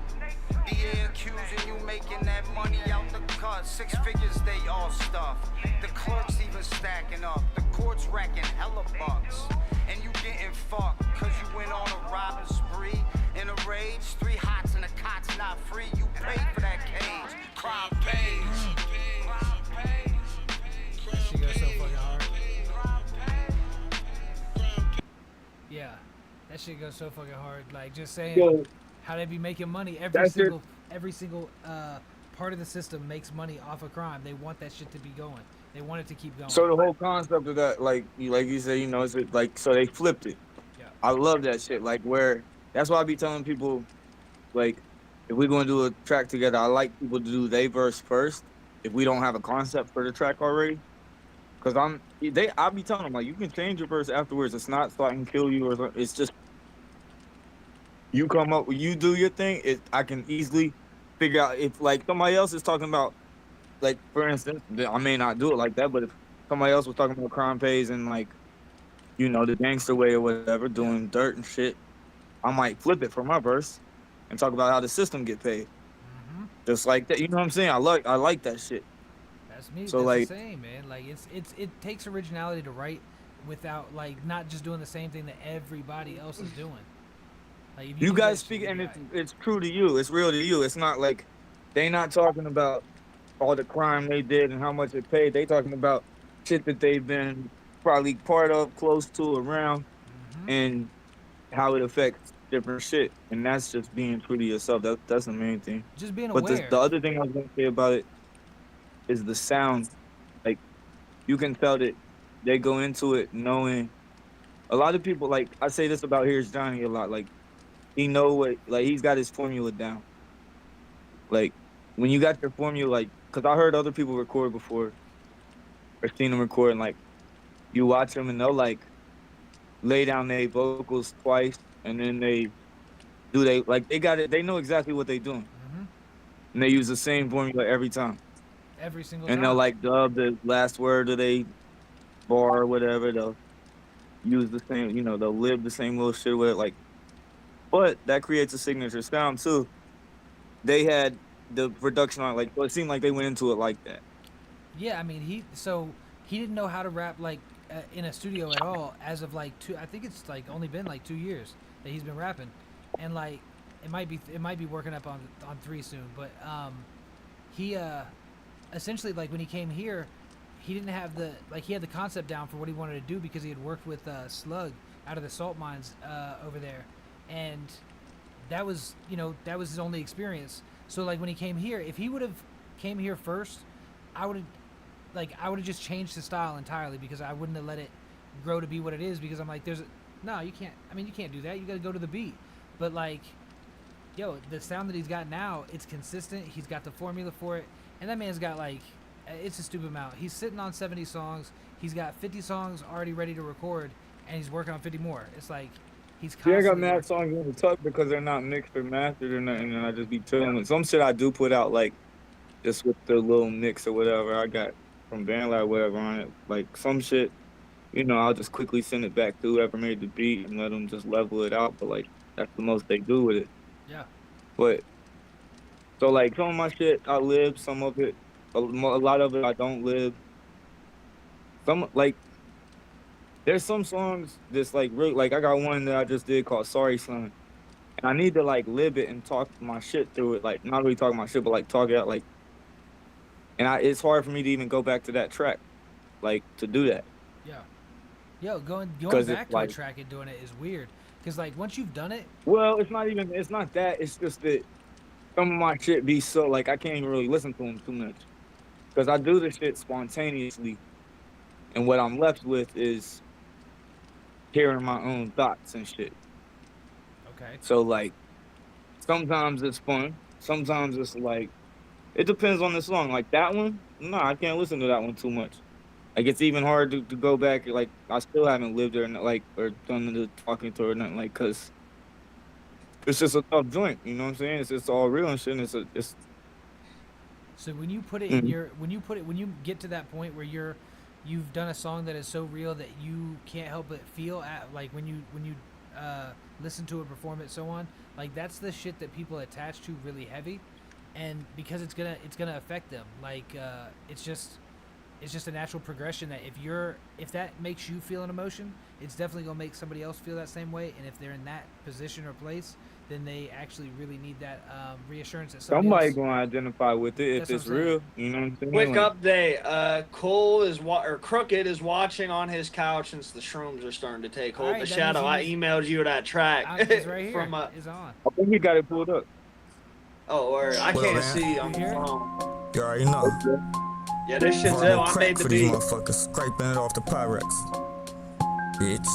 DA accusing you making that money out the cut. 6 figures they all stuff. The clerks even stacking up. The court's racking hella bucks. And you getting fucked cause you went on a robbing spree. In a rage, 3 hots and a cot's not free. You paid for that cage. Crime pays. Crime pays. That shit goes so fucking hard. Yeah. That shit goes so fucking hard. Like, just saying Yo, how they be making money. That's Every single part of the system makes money off of crime. They want that shit to be going. They want it to keep going. so the whole concept of that, like you said, you know, it's like, so they flipped it. Yeah. I love that shit. Like, where, that's why I be telling people, like, if we're going to do a track together, I like people to do they verse first if we don't have a concept for the track already. Because I'll be telling them, like, you can change your verse afterwards. It's not so I can kill you or something. It's just, you come up, you do your thing, I can easily figure out if, like, somebody else is talking about, like, for instance, I may not do it like that, but if somebody else was talking about crime pays and, like, you know, the gangster way or whatever, doing dirt and shit, I might flip it for my verse and talk about how the system get paid. Just like that, you know what I'm saying? I like that shit. That's me. So, That's like, the same, man. Like it takes originality to write without like not just doing the same thing that everybody else is doing. Like if you do guys that speak, shit, and it's true to you. It's real to you. It's not like they not talking about all the crime they did and how much it paid. They talking about shit that they've been probably part of, close to, around, and how it affects different shit. And that's just being true to yourself. That's the main thing. just being But aware. the other thing I was gonna say about it is the sound. Like, you can tell that they go into it knowing. A lot of people, like, I say this about Here's Johnny a lot. Like, he know what, like, he's got his formula down. Like, when you got your formula, like, because I heard other people record before, or seen them record, and, like, you watch them and they'll, like, lay down their vocals twice, and then they got it, they know exactly what they're doing. And they use the same formula every time. Every single time. And they'll, like, dub the last word of they bar or whatever. They'll use the same, you know, they'll live the same little shit with it, like, but that creates a signature sound, too. They had the production on, like, well, it seemed like they went into it like that. Yeah, I mean, he didn't know how to rap, like, in a studio at all as of, like, I think it's, like, only been, like, 2 years that he's been rapping. And, like, it might be working up on 3 soon, but, he, essentially, like, when he came here, he didn't have he had the concept down for what he wanted to do because he had worked with, Slug out of the salt mines, over there. And that was his only experience. So, like, when he came here, if he would have came here first, I would have just changed the style entirely because I wouldn't have let it grow to be what it is because I'm like, no, you can't. I mean, you can't do that. You got to go to the beat. But, like, yo, the sound that he's got now, it's consistent. He's got the formula for it. And that man's got, like, it's a stupid amount. He's sitting on 70 songs. He's got 50 songs already ready to record, and he's working on 50 more. It's like, he's constantly... Yeah, I got mad songs in the tuck because they're not mixed or mastered or nothing, and I just be chilling with some shit I do put out, like, just with the little mix or whatever I got from BandLab or whatever on it. Like, some shit, you know, I'll just quickly send it back to whoever made the beat and let them just level it out, but, like, that's the most they do with it. Yeah. But, so, like, some of my shit I live, some of it, a lot of it I don't live. Some, like, there's some songs that's, like, really, like, I got one that I just did called Sorry Son. And I need to, like, live it and talk my shit through it. Like, not really talk my shit, but, like, talk it out, like. And it's hard for me to even go back to that track, like, to do that. Yeah. Yo, going back to a track and doing it is weird. Because, like, once you've done it. Well, it's not that. It's just that some of my shit be so, like, I can't even really listen to them too much. Because I do this shit spontaneously. And what I'm left with is hearing my own thoughts and shit. Okay. So, like, sometimes it's fun. Sometimes it's, like, it depends on the song. Like, that one, no, I can't listen to that one too much. Like, it's even hard to go back. Like, I still haven't lived there, like, or done the talking to her or nothing, like, because it's just a tough joint, you know what I'm saying? It's just all real and shit, and it's... So when you put it in your, when you get to that point where you've done a song that is so real that you can't help but feel like when you listen to it, perform it, so on, like, that's the shit that people attach to really heavy, and because it's gonna affect them. Like, it's just a natural progression that if that makes you feel an emotion, it's definitely gonna make somebody else feel that same way. And if they're in that position or place, then they actually really need that reassurance that somebody gonna identify with it if it's real. You know what I'm saying? Quick update: Cole Crooked is watching on his couch since the shrooms are starting to take hold. Right, the Shadow, I emailed you that track. It's right here. From, it's on. I think he got it pulled up. Oh, or I Well, can't man. see on the phone. You already know. Yeah, this shit's Running ill. I crack made the for these beat. motherfuckers, scraping it off the Pyrex. Bitch.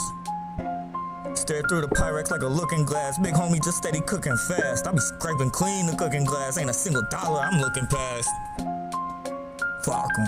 Stare through the Pyrex like a looking glass. Big homie just steady cooking fast. I be scraping clean the cooking glass. Ain't a single dollar I'm looking past. Fuck 'em.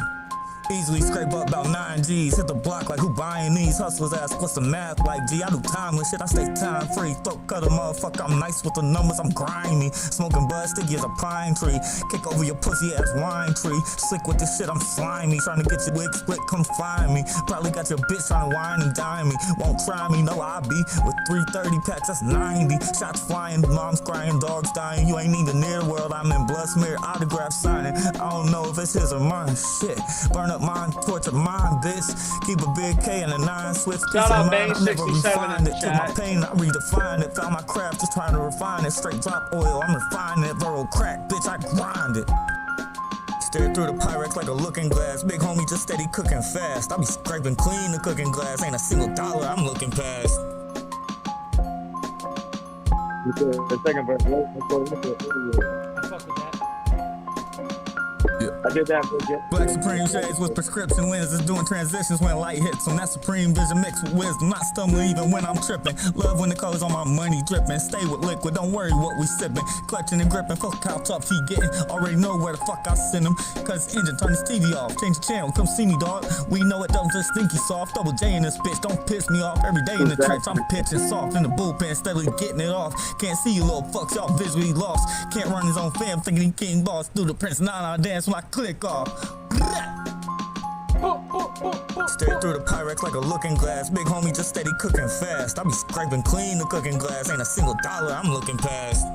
Easily scrape up about 9 G's. Hit the block like who buying these? Hustlers ask what's the math like? G, I do timeless shit, I stay time free. Throat cutter, motherfucker, I'm nice with the numbers, I'm grimy. Smoking bud, sticky as a pine tree. Kick over your pussy ass wine tree. Slick with this shit, I'm slimy. Trying to get your wig split, come find me. Probably got your bitch trying to wine and dine me. Won't try me, no, I be with 330 packs, that's 90. Shots flying, mom's crying, dogs dying. You ain't even near the world, I'm in blood smear, autograph signing. I don't know if it's his or mine, shit. Burn up mine, torture mine, bitch. Keep a big K and a 9 switch. Shout out I never 67 in refined the it. Took my chat. pain, I redefined it. Found my craft, just trying to refine it. Straight drop oil, I'm refining it. Viral crack, bitch, I grind it. Stare through the Pyrex like a looking glass. Big homie just steady cooking fast. I be scraping clean the cooking glass. Ain't a single dollar I'm looking past. The second verse. I fuck with that. I did that for you. Black Supreme shades with prescription lenses, doing transitions when light hits them. That supreme vision mixed with wisdom, not stumbling even when I'm tripping. Love when the colors on my money dripping. Stay with liquid, don't worry what we sipping. Clutching and gripping, fuck how tough he getting. Already know where the fuck I send him. Cause engine turn his TV off, change the channel, come see me dog. We know it don't just think he soft. Double J in this bitch, don't piss me off. Every day in the trench, I'm pitching soft in the bullpen, steadily getting it off. Can't see you little fucks, y'all visually lost. Can't run his own fam, thinking he king boss. Do the Prince Nana dance when I click off. Stare through the Pyrex like a looking glass. Big homie just steady cooking fast. I be scraping clean the cooking glass. Ain't a single dollar I'm looking past.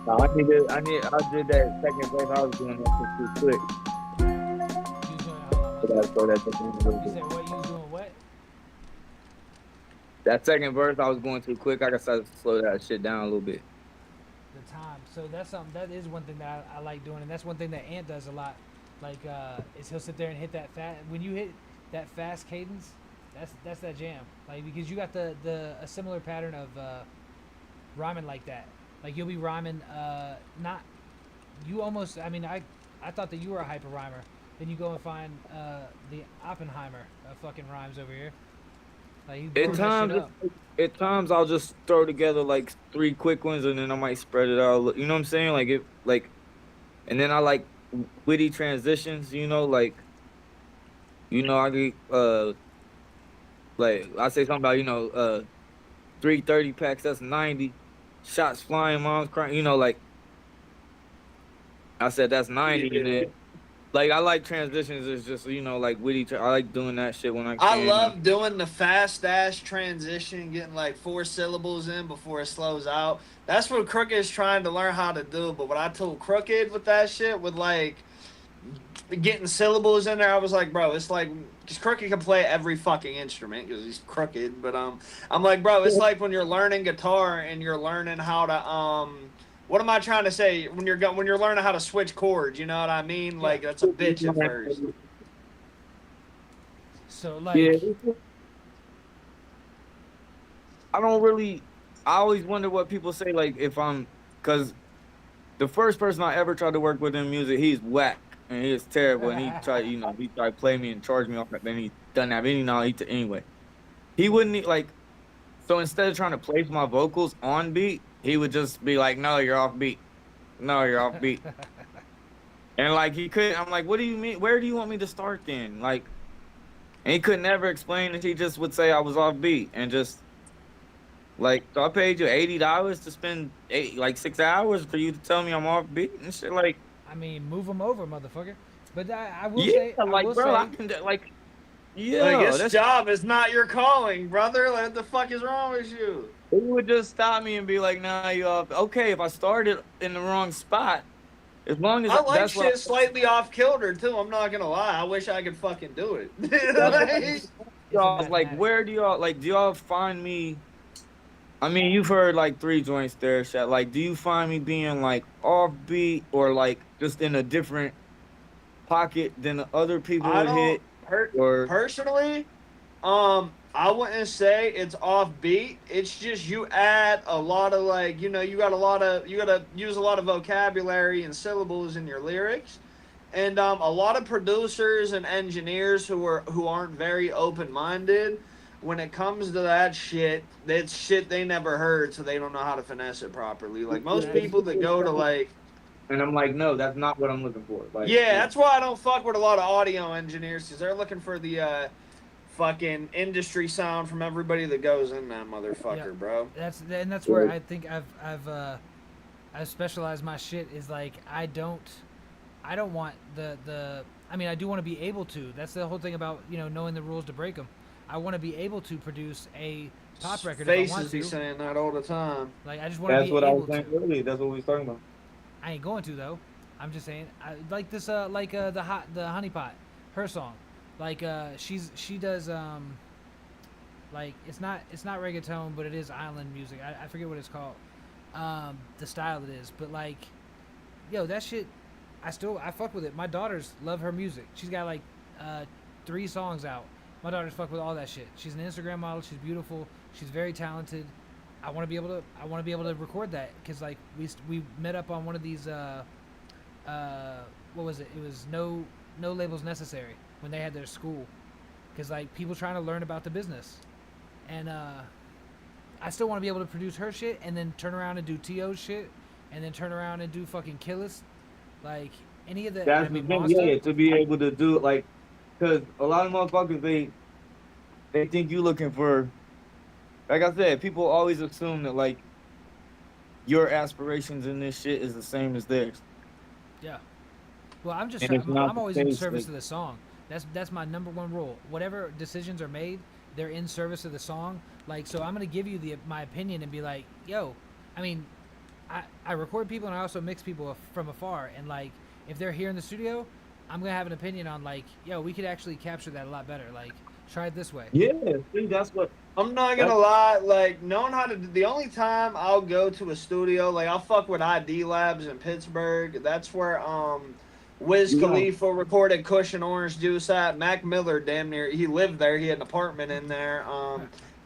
No, I did that second verse. I was doing that too quick. You was doing, hold on, So hold that's on. so You said what? You was doing what? that second verse, I was going too quick. I gotta slow that shit down a little bit. The time. So that's something. That is one thing that I like doing, and that's one thing that Ant does a lot. Like, is he'll sit there and hit that fast. When you hit that fast cadence, that's that jam. Like, because you got a similar pattern of rhyming like that. Like, you'll be rhyming. Not you almost. I mean, I thought that you were a hyper rhymer. Then you go and find the Oppenheimer of fucking rhymes over here. Like, you blow that shit up. At times I'll just throw together like 3 quick ones and then I might spread it out. You know what I'm saying? And then I like witty transitions. You know, I get like I say something about 330 packs. That's 90 shots flying. Mom's crying. You know, like I said, that's 90. And then, like, I like transitions. It's just, like witty. I like doing that shit when I can. I love doing the fast ass transition, getting like 4 syllables in before it slows out. That's what Crooked is trying to learn how to do. But what I told Crooked with that shit, with like getting syllables in there, I was like, bro, it's like, because Crooked can play every fucking instrument because he's crooked. But I'm like, bro, it's like when you're learning guitar and you're learning how to what am I trying to say? When you're learning how to switch chords, you know what I mean? Like, that's a bitch at first. So, like, I always wonder what people say, like, because the first person I ever tried to work with in music, he's whack and he's terrible, and he tried to play me and charge me off, and he doesn't have any knowledge anyway. He wouldn't so instead of trying to place my vocals on beat, he would just be like, no, you're off beat. No, you're off beat. And like, he couldn't, I'm like, what do you mean? Where do you want me to start then? Like, and he could never explain it. He just would say I was off beat and just like, so I paid you $80 to spend 6 hours for you to tell me I'm off beat and shit. Like, I mean, move them over, motherfucker. But I will yeah, say, like, bro, I can like, yeah, like, this job is not your calling, brother. Like, what the fuck is wrong with you? He would just stop me and be like, nah, you off. Okay, if I started in the wrong spot, as long as I like that's shit slightly off kilter too. I'm not gonna lie. I wish I could fucking do it. Y'all, like, where do y'all find me? I mean, you've heard like 3 joints there, Shat. Like, do you find me being like off beat or like just in a different pocket than the other people would hit? Personally, I wouldn't say it's off beat. It's just you add a lot of like, you gotta use a lot of vocabulary and syllables in your lyrics. And a lot of producers and engineers who aren't very open-minded, when it comes to that shit, that's shit they never heard, so they don't know how to finesse it properly. Like, most people that go to like And I'm like, no, that's not what I'm looking for. Like, Yeah, that's why I don't fuck with a lot of audio engineers, because they're looking for the fucking industry sound from everybody that goes in that motherfucker, bro. That's where I think I've specialized my shit is like I don't want the I mean, I do want to be able to. That's the whole thing about, you know, knowing the rules to break them. I want to be able to produce a pop record if I want to. Faces be saying that all the time. Like, I just want to be able to. That's what I was saying earlier. That's what we was talking about. I ain't going to though. I'm just saying, like this, the honeypot, her song, like she does like it's not reggaeton, but it is island music. I forget what it's called, the style it is, but like, yo, that shit, I fuck with it. My daughters love her music. She's got like 3 songs out. My daughters fuck with all that shit. She's an Instagram model. She's beautiful. She's very talented. I want to be able to record that, because like we met up on one of these what was it? It was no labels necessary when they had their school, because like people trying to learn about the business, and I still want to be able to produce her shit and then turn around and do T.O.'s shit and then turn around and do fucking Killis, like any of the. That's the thing, yeah, to be able to do it, like, because a lot of motherfuckers they think you looking for. Like I said, people always assume that like your aspirations in this shit is the same as theirs. Yeah. Well, I'm just And I'm always in case, service like, of the song. That's my number one rule. Whatever decisions are made, they're in service of the song. Like, so I'm gonna give you my opinion and be like, yo, I mean, I record people and I also mix people from afar, and like if they're here in the studio, I'm gonna have an opinion on like, yo, we could actually capture that a lot better. Like, try it this way. Yeah, see, that's what. I'm not gonna lie, like, knowing how to, the only time I'll go to a studio, like, I'll fuck with ID Labs in Pittsburgh. That's where, Wiz Khalifa recorded Kush and Orange Juice at. Mac Miller, damn near, he lived there. He had an apartment in there.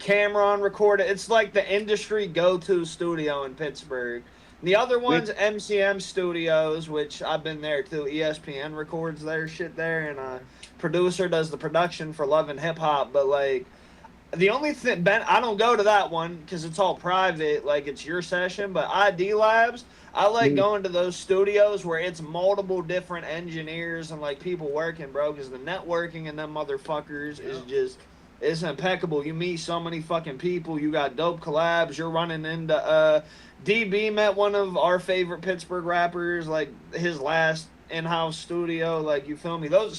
Cameron recorded. It's like the industry go-to studio in Pittsburgh. The other one's MCM Studios, which I've been there too. ESPN records their shit there, and producer does the production for Love and Hip Hop. But like, the only thing, Ben, I don't go to that one because it's all private, like it's your session. But ID Labs, I like going to those studios where it's multiple different engineers and like people working, bro. Because the networking and them motherfuckers is just, it's impeccable. You meet so many fucking people. You got dope collabs. You're running into DB met one of our favorite Pittsburgh rappers, like his last in-house studio. Like, you feel me? Going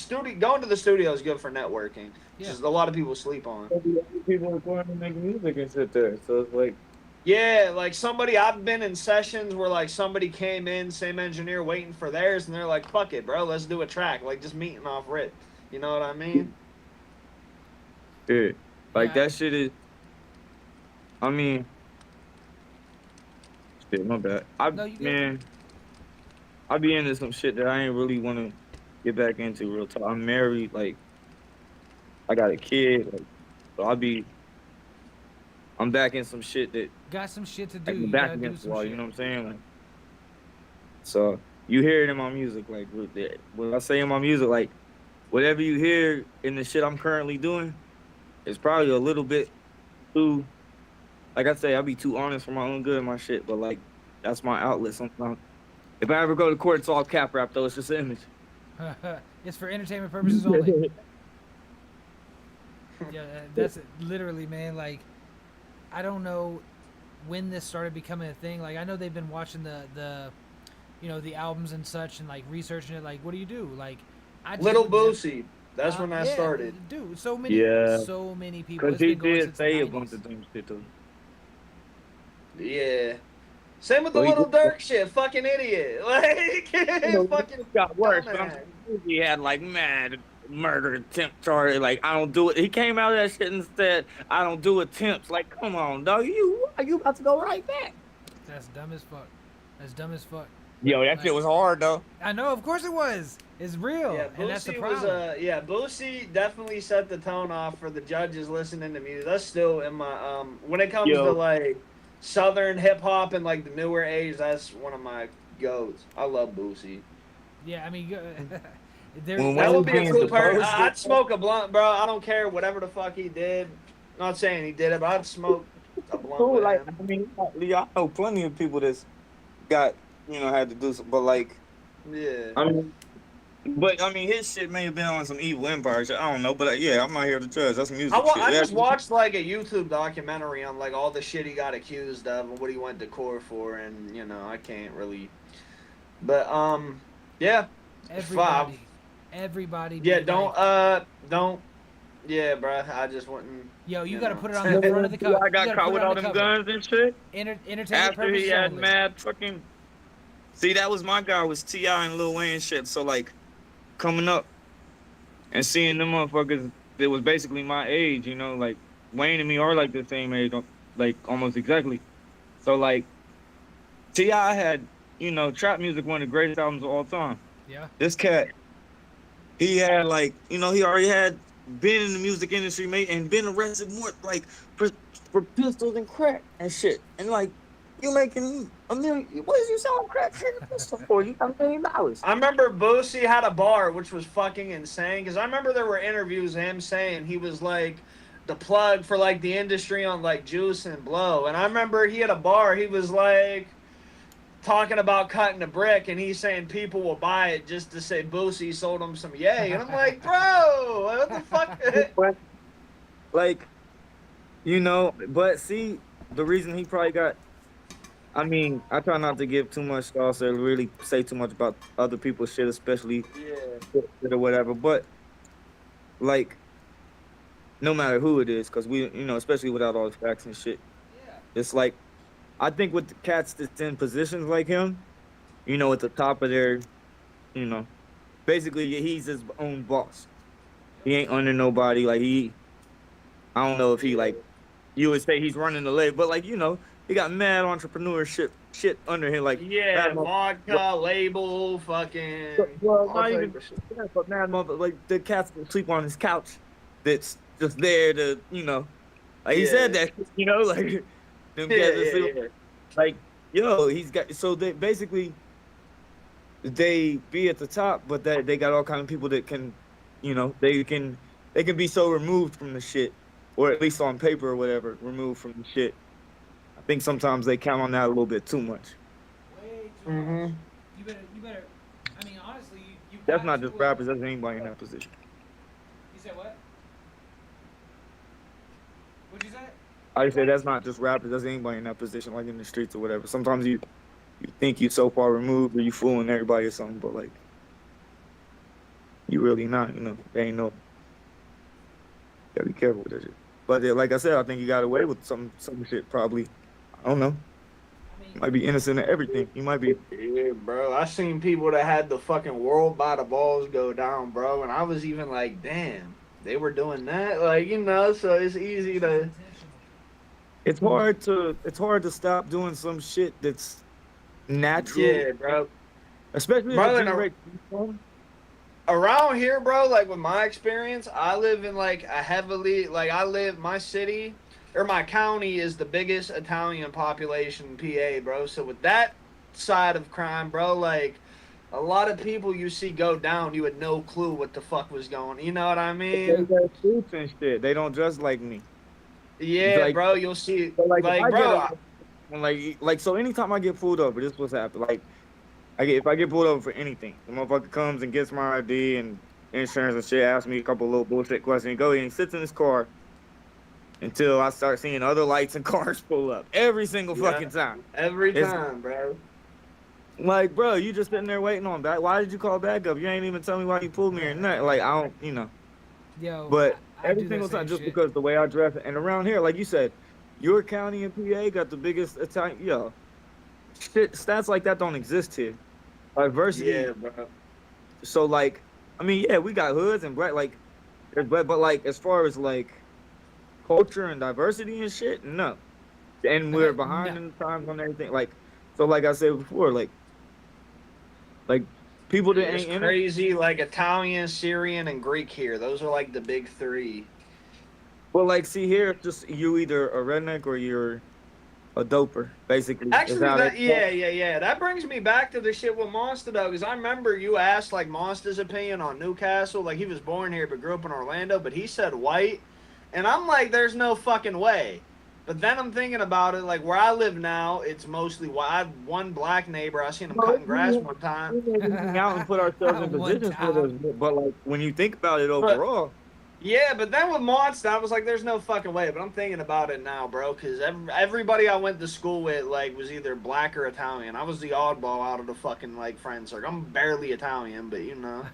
to the studio is good for networking. Just a lot of people sleep on. People recording and making music and shit there, so it's like. Yeah, like I've been in sessions where like somebody came in, same engineer waiting for theirs, and they're like, "Fuck it, bro, let's do a track." Like just meeting off rip. You know what I mean? Dude, like that shit is. I mean. Shit, my bad. I be into some shit that I ain't really want to get back into real talk. I'm married, like, I got a kid, like, so I'm back in some shit that. Got some shit to do. I'm back against the wall, you know what I'm saying? Like, so, you hear it in my music, like, when I say in my music, like, whatever you hear in the shit I'm currently doing, it's probably a little bit too, like I say, I'll be too honest for my own good in my shit, but, like, that's my outlet sometimes. If I ever go to court, it's all cap rap, though. It's just an image. It's for entertainment purposes only. Yeah, that's literally, man. Like, I don't know when this started becoming a thing. Like, I know they've been watching the you know, the albums and such, and like researching it. Like, what do you do? Like, Little Boosie. That's when I started. Dude, so many people. Because he did say a bunch of things too. Yeah. Same with the Little Dirk shit. Fucking idiot. Like, fucking got worse. He had like mad murder attempt charge. Like, I don't do it. He came out of that shit and said, I don't do attempts. Like, come on, dog. You about to go right back. That's dumb as fuck. That's dumb as fuck. Yo, that shit was hard though. I know, of course it was. It's real. Yeah, and that's the problem. Boosie definitely set the tone off for the judges listening to music. That's still in my when it comes to like Southern hip hop and like the newer age, that's one of my goats. I love Boosie. Yeah, I mean, that would be a cool person. I'd smoke a blunt, bro. I don't care whatever the fuck he did. Not saying he did it, but I'd smoke a blunt. Cool, like, I mean, I know plenty of people that's got had to do some, but like, Yeah. I mean, his shit may have been on some Evil Empire shit. I don't know, but yeah, I'm not here to judge. That's music shit. I just watched like a YouTube documentary on like all the shit he got accused of and what he went to court for, and I can't really. But yeah. Everybody. Yeah, don't. Yeah, bro. I just wouldn't. Yo, you gotta put it on the front of the cover. I got caught with all them guns and shit. Entertainment After he had only. mad fucking. See, that was my guy, was T.I. and Lil Wayne shit. So like, coming up and seeing them motherfuckers that was basically my age, like Wayne and me are like the same age, like almost exactly. So like, T.I. had, trap music, one of the greatest albums of all time. Yeah. This cat, he had like, he already had been in the music industry, mate, and been arrested more like for pistols and crack and shit. And like, you making $1 million? What is you selling crack shit and pistol for? You got $1 million. I remember Boosie had a bar, which was fucking insane. Because I remember there were interviews of him saying he was like the plug for like the industry on like Juice and Blow. And I remember he had a bar. He was like talking about cutting a brick, and he's saying people will buy it just to say Boosie sold him some yay. And I'm like, bro, what the fuck? Like, but see, the reason he probably got. I mean, I try not to give too much sauce or really say too much about other people's shit, especially shit or whatever. But, like, no matter who it is, because we, especially without all the facts and shit, it's like, I think with the cats that's in positions like him, at the top of their, basically he's his own boss. He ain't under nobody. Like, I don't know if he, like, you would say he's running the label, but, like, he got mad entrepreneurship shit under him, like vodka label, fucking. Not even, but mad mother, like the cats that sleep on his couch, that's just there to, like he said that, like them cats that sleep, like he's got. So they basically they be at the top, but that they got all kind of people that can, they can be so removed from the shit, or at least on paper or whatever, removed from the shit. I think sometimes they count on that a little bit too much. Way too much. You better. I mean, honestly, you. That's not just rappers. That's anybody in that position. You said what? What'd you say? I say that's not just rappers. That's anybody in that position, like in the streets or whatever. Sometimes you think you so far removed, or you fooling everybody or something, but like you really not. They ain't no. You gotta be careful with that shit. But like I said, I think he got away with some shit probably. I don't know. He might be innocent of everything. He might be. Yeah, bro. I seen people that had the fucking world by the balls go down, bro. And I was even like, damn, they were doing that. Like, so it's easy to. It's hard to stop doing some shit that's natural. Yeah, bro. Especially around here, bro, like with my experience, I live in like a heavily, my city or my county is the biggest Italian population in PA, bro. So with that side of crime, bro, like a lot of people you see go down, you had no clue what the fuck was going. You know what I mean? They got suits and shit. They don't dress like me. Yeah, like, bro, you'll see. So Bro. So anytime I get pulled over, this is what's happened. Like, if I get pulled over for anything, the motherfucker comes and gets my ID and insurance and shit, asks me a couple of little bullshit questions, go and he sits in his car until I start seeing other lights and cars pull up. Every single fucking time. Every time, bro. Like, bro, you just sitting there waiting on back. Why did you call back up? You ain't even tell me why you pulled me or nothing. Like, I don't, Yo, but I every single time, just shit. because the way I dress, and around here, like you said, your county in PA got the biggest Italian, shit, stats like that don't exist here. Diversity. Yeah, bro. So, like, I mean, yeah, we got hoods and black, like, but like, as far as, like, culture and diversity and shit, no. And we're behind in the times on everything. Like, so, like I said before, like people that it's ain't crazy, like Italian, Syrian, and Greek here. Those are like the big three. Well, like, see here, just you either a redneck or you're a doper, basically. Actually, that brings me back to the shit with Monster, though, because I remember you asked, like, Monster's opinion on Newcastle. Like, he was born here but grew up in Orlando, but he said white. And I'm like, there's no fucking way. But then I'm thinking about it, like where I live now, it's mostly white. I have one black neighbor. I seen him cutting grass one time. We hang out and put ourselves in One positions for time. this, but like when you think about it overall, Yeah, but then with Monster, I was like, there's no fucking way. But I'm thinking about it now, bro, because everybody I went to school with, like, was either black or Italian. I was the oddball out of the fucking, like, friend circle. I'm barely Italian, but, you know.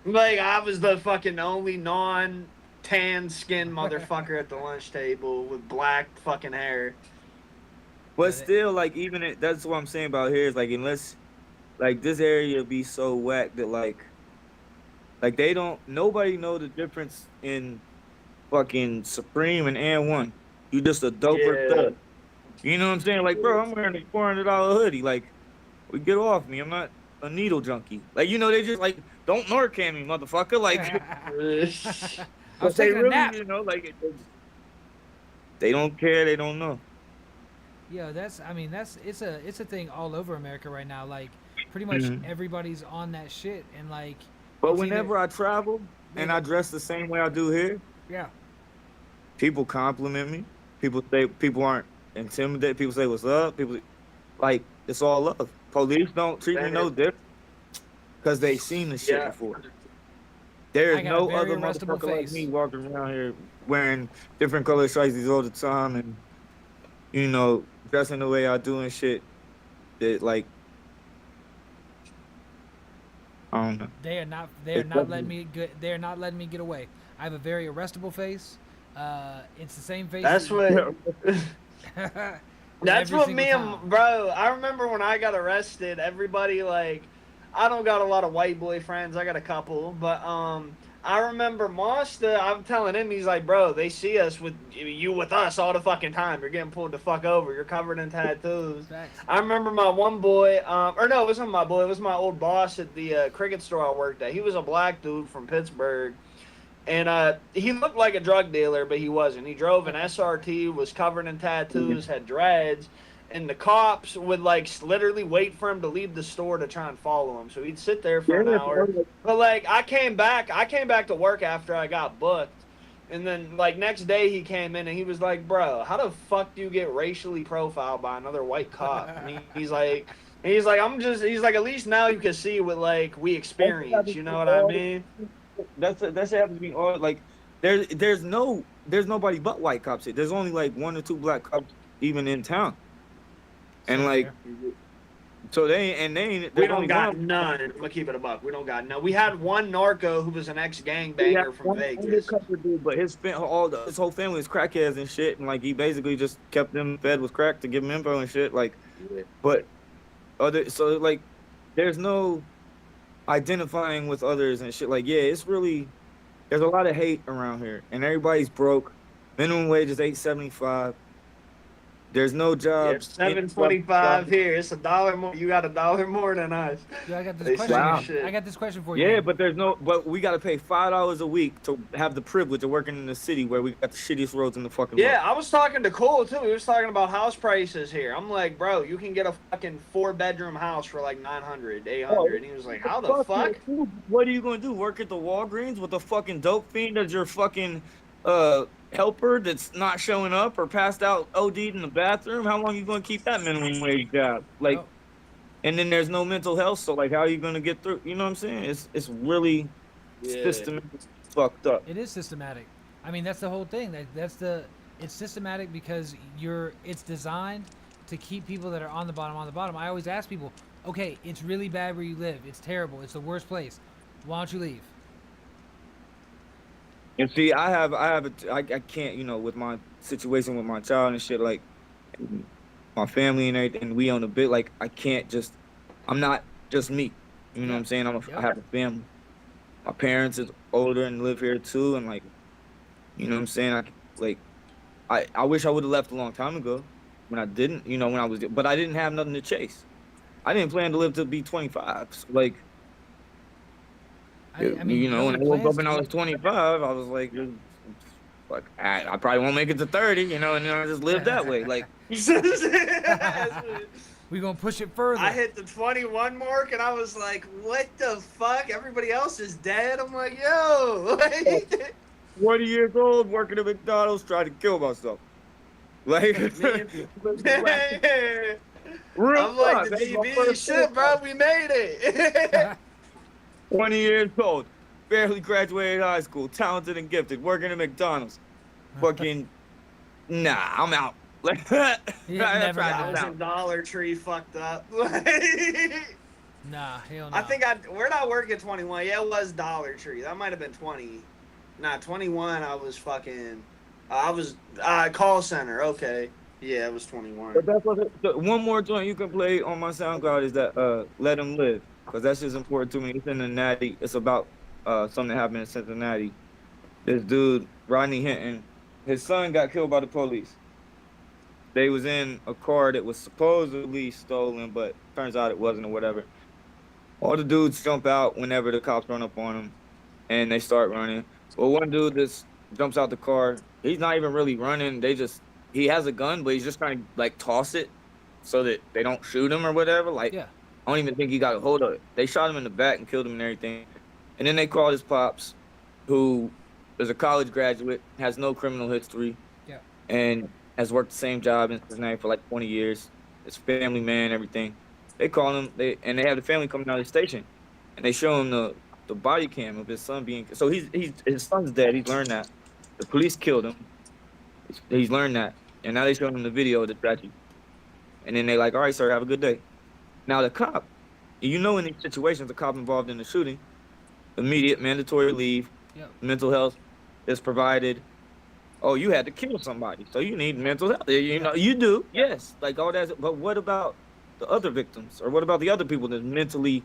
Like, I was the fucking only non-tan skin motherfucker at the lunch table with black fucking hair. but still, like that's what I'm saying about here is like unless like this area be so whack that like nobody know the difference in fucking Supreme and N1. You just a doper thug. You know what I'm saying? Like, bro, I'm wearing a $400 hoodie. Like, get off me. I'm not a needle junkie. Like, you know, they just like don't Narcan me, motherfucker. Like, I was they taking a really, nap. you know, like they don't care. They don't know. Yeah, it's a thing all over America right now. Like, pretty much everybody's on that shit, and like. But whenever I travel and I dress the same way I do here, yeah, people compliment me. People say people aren't intimidated. People say what's up. People like it's all love. Police don't treat me no different because they seen the shit before. There is no other motherfucker like me walking around here wearing different color shirts all the time and you know dressing the way I do and shit. That like. I don't know. They are not letting me get. They are not letting me get away. I have a very arrestable face. It's the same face. That's what. That's what me time. and bro. I remember when I got arrested. Everybody like, I don't got a lot of white boy friends. I got a couple, but I remember Monster. I'm telling him, he's like, bro, they see us with you with us all the fucking time. You're getting pulled the fuck over. You're covered in tattoos. Facts. I remember my one boy, or no, it wasn't my boy. It was my old boss at the cricket store I worked at. He was a black dude from Pittsburgh. And he looked like a drug dealer, but he wasn't. He drove an SRT, was covered in tattoos, had dreads, and the cops would like literally wait for him to leave the store to try and follow him. So he'd sit there for an hour. But like I came back to work after I got booked, and then like next day he came in and he was like, "Bro, how the fuck do you get racially profiled by another white cop?" And he's like, at least now you can see what like we experience. You know what I mean? That's happens to be all like there's nobody but white cops here. There's only like 1 or 2 black cops even in town, and like so we don't got none. I'm gonna keep it a buck. We don't got none. We had one narco who was an ex gangbanger from Vegas. Dude, but his whole family is crackheads and shit, and like he basically just kept them fed with crack to give them info and shit. Like, but so like there's no identifying with others and shit. Like, yeah, it's really there's a lot of hate around here, and everybody's broke. Minimum wage is $8.75. There's no jobs. $7.25 here. It's $1 more. You got $1 more than us. Yeah, I got this question. I got this question for you. Yeah, but we got to pay $5 a week to have the privilege of working in the city where we got the shittiest roads in the fucking world. Yeah, I was talking to Cole too. He was talking about house prices here. I'm like, bro, you can get a fucking 4-bedroom house for like $900, $800. And he was like, how the fuck? What are you gonna do? Work at the Walgreens with a fucking dope fiend as your fucking helper that's not showing up or passed out OD'd in the bathroom? How long are you gonna keep that minimum wage job? Like, and then there's no mental health, so like, how are you gonna get through? You know what I'm saying? It's really systematic, fucked up. It is systematic. I mean, that's the whole thing. It's systematic because it's designed to keep people that are on the bottom. I always ask people, okay, it's really bad where you live. It's terrible. It's the worst place. Why don't you leave? And see, I can't, you know, with my situation with my child and shit, like my family and everything, we own a bit, like I'm not just me. You know what I'm saying? I have a family. My parents is older and live here too, and like, you know what I'm saying? I wish I would have left a long time ago when I didn't, you know, but I didn't have nothing to chase. I didn't plan to live to be 25. So like, I mean, you know, when I woke up and I was 25, I was like, I probably won't make it to 30, you know, and then I just lived that way. Like, we're going to push it further. I hit the 21 mark and I was like, what the fuck? Everybody else is dead. I'm like, yo. 20 years old, working at McDonald's, trying to kill myself. Like, real I'm like the talk, that's my DB. first Shit, thought. bro, we made it. 20 years old, barely graduated high school, talented and gifted, working at McDonald's. Fucking, nah, I'm out. Like, He never got this I out. was Dollar Tree fucked up. Nah, hell no. I think we're not working 21. Yeah, it was Dollar Tree. That might have been 20. Nah, 21. I was fucking. I was call center. Okay. Yeah, it was 21. But that's what one more joint you can play on my SoundCloud is that Let Him Live, because that's just important to me. It's in the Natty. It's about something that happened in Cincinnati. This dude, Rodney Hinton, his son got killed by the police. They was in a car that was supposedly stolen, but turns out it wasn't or whatever. All the dudes jump out whenever the cops run up on them, and they start running. Well, one dude just jumps out the car. He's not even really running. He has a gun, but he's just trying to like toss it so that they don't shoot him or whatever. Like, Yeah. I don't even think he got a hold of it. They shot him in the back and killed him and everything. And then they called his pops, who is a college graduate, has no criminal history, Yeah. and has worked the same job in Cincinnati for like 20 years. His family man, everything. They call him, they have the family coming out of the station, and they show him the body cam of his son being. So his son's dead. He's learned that the police killed him. He's learned that, and now they show him the video of the tragedy. And then they like, all right, sir, have a good day. Now the cop, in these situations, the cop involved in the shooting, immediate mandatory leave, Yep. mental health is provided. Oh, you had to kill somebody, so you need mental health. You do, yes, like all that. But what about the other victims, or what about the other people that's mentally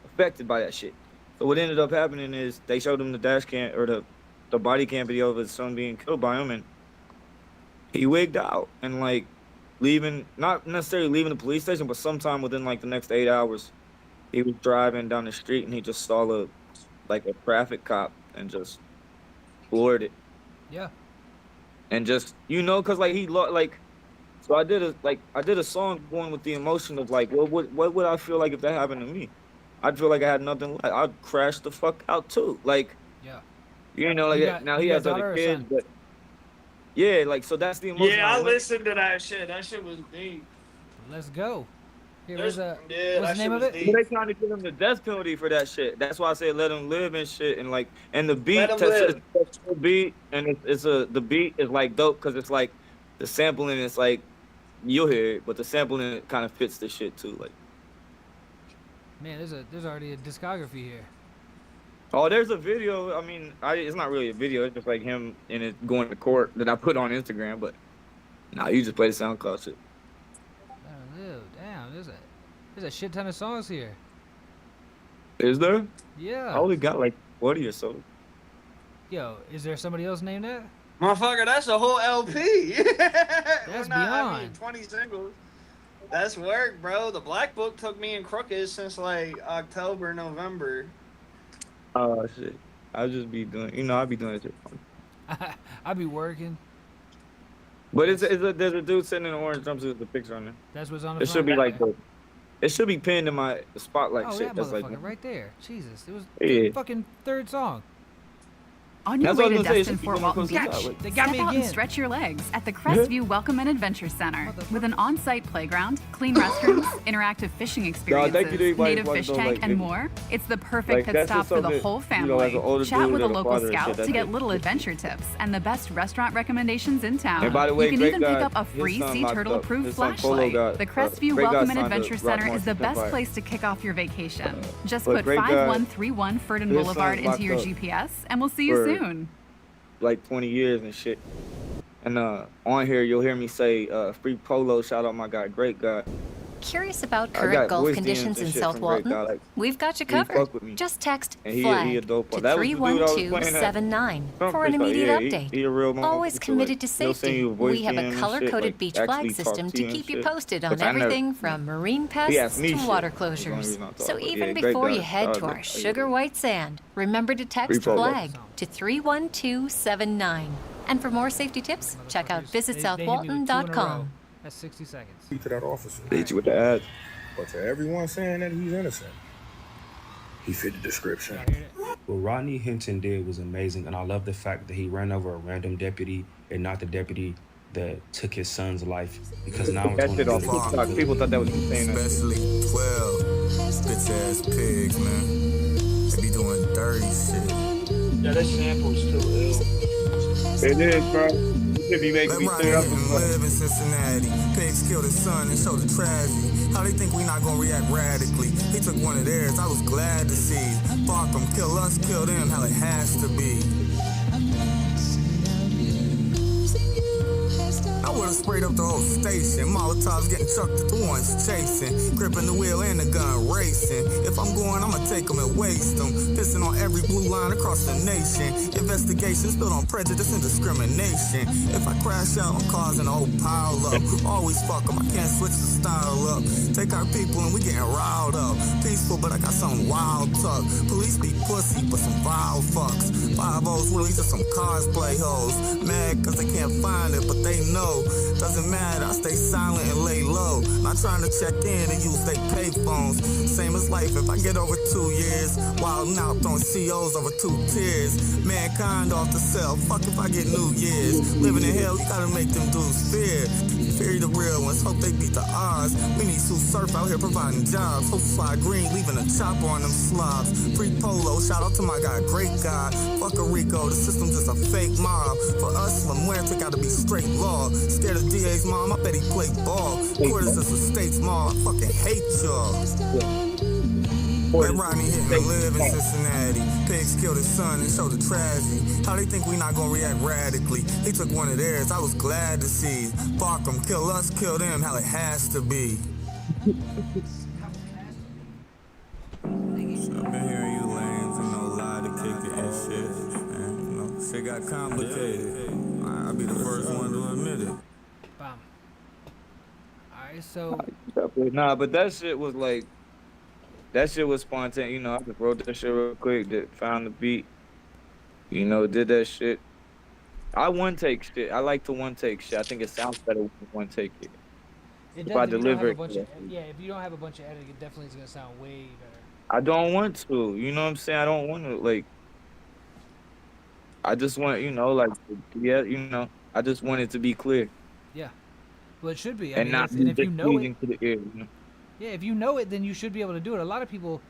affected by that shit? So what ended up happening is they showed him the dash cam or the body cam video of his son being killed by him, and he wigged out and like not necessarily leaving the police station, but sometime within like the next 8 hours, he was driving down the street and he just saw a traffic cop and just floored it. Yeah. And just cause like so I did a song going with the emotion of like, what would I feel like if that happened to me? I'd feel like I had nothing. I'd crash the fuck out too. Like, Yeah. Now he has other kids, but yeah, like so that's the emotion. Yeah, I listened to that shit. That shit was deep. Let's go. Here, What's what's that the name of shit it? was They trying to give him the death penalty for that shit. That's why I say let him live and shit. And like, and the beat, Let 'em live. the beat, and the beat is like dope because it's like the sampling. It's like you'll hear it, but the sampling kind of fits the shit too. Like, Man, there's already a discography here. oh, there's a video. I mean, it's not really a video. It's just like him and it going to court that I put on Instagram. But nah, you just play the SoundCloud shit. Damn, there's a shit ton of songs here. Is there? Yeah. I only got like 40 or so. Yo, is there somebody else named that? Motherfucker, that's a whole LP. That's I mean, beyond. 20 singles. That's work, bro. The Black Book took me and Crooked since like October, November. Oh shit! I'll just be doing. I'll be doing it. I be working. But there's a dude sitting in an orange jumpsuit with the picture on there. That's what's on the It should be like it should be pinned in my spotlight oh, shit. that That's motherfucker like right there. Jesus, it was Yeah. the fucking third song. On your That's what way I to was gonna say, Destin it's Fort people Walton gonna Beach, post it out, They got step me out and again. stretch your legs at the Crestview Welcome and Adventure Center. With an on-site playground, clean restrooms, interactive fishing experiences, thank you to everybody native who fish watched those, tank, like, and videos. more, it's the perfect Like, pit that's stop just for the something whole that, family. as an older Chat dude with a or a local father and scout shit, to that's get like- little adventure tips and the best restaurant recommendations in town. And by the way, you can Great even guy, pick up a his free son sea locked turtle up. approved His son Polo flashlight. got, The Crestview Great guy Welcome and signed to Adventure Rock Center is Market the best Empire. place to kick off your vacation. Just but put Great guy, 5131 Ferdinand his Boulevard son's into your locked up GPS, and we'll see you for- soon. like 20 years and shit. And on here you'll hear me say free Polo. Shout out my guy, Great guy. Curious about I current got golf voice conditions DMs and in shit South from Great Walton? guy, like, We've got you he fuck covered. with me. Just text And he a FLAG dope to one. That was the dude I was playing at. 31279 Some for an bitch like, immediate yeah, update. he a real motherfucker, Always so, committed to like, he'll send safety. you a voice We have DM a and shit, color-coded like, beach actually flag talk system to to you and keep you shit. posted on 'Cause I never- everything from marine He pests asked me to shit. water That's the only closures. reason I talk, So but even yeah, Great before guy. you head Shout out to our to- sugar white sand, remember to text Free Polo. FLAG to 31279. And for more safety tips, check out They hit me with 2 in a row. visitsouthwalton.com. That's 60 seconds. Speak to that officer. Hit you with the ads. But to everyone saying that he's innocent, He fit the description. What Rodney Hinton did was amazing, and I love the fact that he ran over a random deputy and not the deputy that took his son's life, because now it's That on shit on TikTok. People thought that was insane. Especially 12 bitch ass pigs, man. They be doing dirty shit. Yeah, that sample's too ill. It is, bro. If you make me stay up and live in Cincinnati. Pigs killed his son and showed the tragedy. How they think we not gonna react radically? He took one of theirs, I was glad to see. Fuck them, kill us, kill them, how it has to be. I would've sprayed up the whole station. Molotovs getting chucked at the ones chasing. Gripping the wheel and the gun racing. If I'm going, I'ma take them and waste them. Pissing on every blue line across the nation. Investigations built on prejudice and discrimination. If I crash out, I'm causing a whole pile up. Always fuck them, I can't switch the style up. Take our people and we getting riled up. Peaceful, but I got some wild tuck. Police be pussy, but some vile fucks. 5-0s really just some cosplay hoes. Mad cause they can't find it, but they know. Doesn't matter, I stay silent and lay low. Not trying to check in and use they pay phones. Same as life, if I get over 2 years. Wildin' out, throwing COs over 2 tears. Mankind off the cell, fuck if I get New Year's. Living in hell, you gotta make them dudes fear. Fear the real ones, hope they beat the odds. We need Sue Surf out here providing jobs. Hope Fly Green leaving a chopper on them slobs. Free Polo, shout out to my guy, great God. Fuck a Rico, the system just a fake mob. For us, La Muerte gotta be straight law. Scared of DA's mom, I bet he play ball. Quarters is a state's mall, I fucking hate y'all. Let Rodney hit and live in Cincinnati. Pigs killed his son and showed the tragedy. How they think we not gonna react radically? He took one of theirs, I was glad to see. Fuck them, kill us, kill them, how it has to be. I've been hearing you lanes, you know, lie to kick it and shit. And, you know, shit got complicated. I'll be the first one to admit it. Bam. Alright, so. Nah, but that shit was like, that shit was spontaneous. You know, I just wrote that shit real quick, found the beat, you know, did that shit. I one take shit. I like to one take shit. I think it sounds better when you one take it. It If does. I If you don't deliver have a it. bunch of, yeah, if you don't have a bunch of editing, it definitely is gonna sound way better. I don't want to. You know what I'm saying? I don't want to, like, I just want, you know, like, yeah, you know, I just want it to be clear. Yeah. Well, it should be. I And mean, not and if you know it, pleasing to the ear, you know? yeah, if you know it, then you should be able to do it. A lot of people,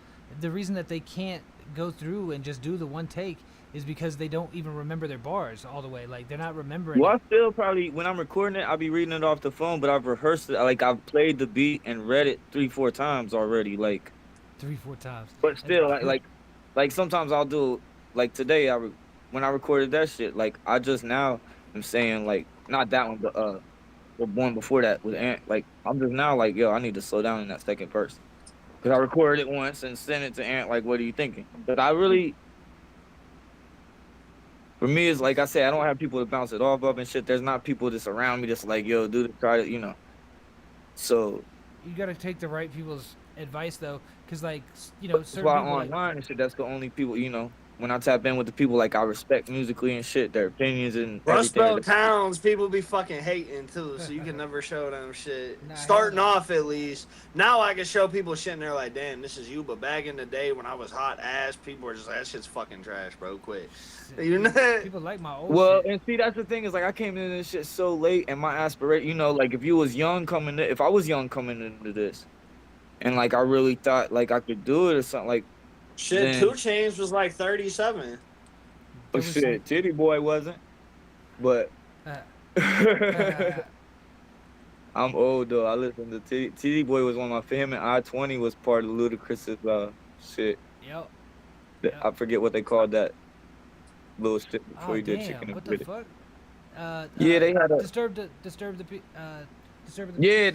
the reason that they can't go through and just do the one take is because they don't even remember their bars all the way. Like, they're not remembering. Well, I still probably, when I'm recording it, I'll be reading it off the phone, but I've rehearsed it. Like, I've played the beat and read it 3-4 times already. Like, 3-4 times. but still, like sometimes I'll do, like today, when I recorded that shit, like, I just now am saying, like, not that one, but the one before that with Ant. Like, I'm just now like, yo, I need to slow down in that second verse. Because I recorded it once and sent it to Ant, like, what are you thinking? But I really, for me, it's like I said, I don't have people to bounce it off of and shit. There's not people that's around me that's like, yo, do this, try it, you know. So You gotta take the right people's advice though, because like, you know, that's certain why people. online and shit, that's the only people, you know, when I tap in with the people like I respect musically and shit, their opinions and Rust everything. Belt towns, people be fucking hating too, so you can never show them shit. Nah, Starting off at least. Now I can show people shit and they're like, damn, this is you. But back in the day when I was hot ass, people were just like, that shit's fucking trash, bro. Quit. You know? People like my old Well, shit. and see, that's the thing is like I came into this shit so late, and my aspiration, you know, like if you was young coming, if I was young coming into this, and like I really thought like I could do it or something, like Shit, then, 2 Chainz was like 37. oh shit, Titty Boy wasn't, but I'm old though. I listened to Titty Boy was one of my him and I-20 was part of Ludacris's shit. Yep. I forget what they called that little shit before Oh he did damn! Chicken and What the Gritty. fuck? Yeah, they had a Disturb the yeah,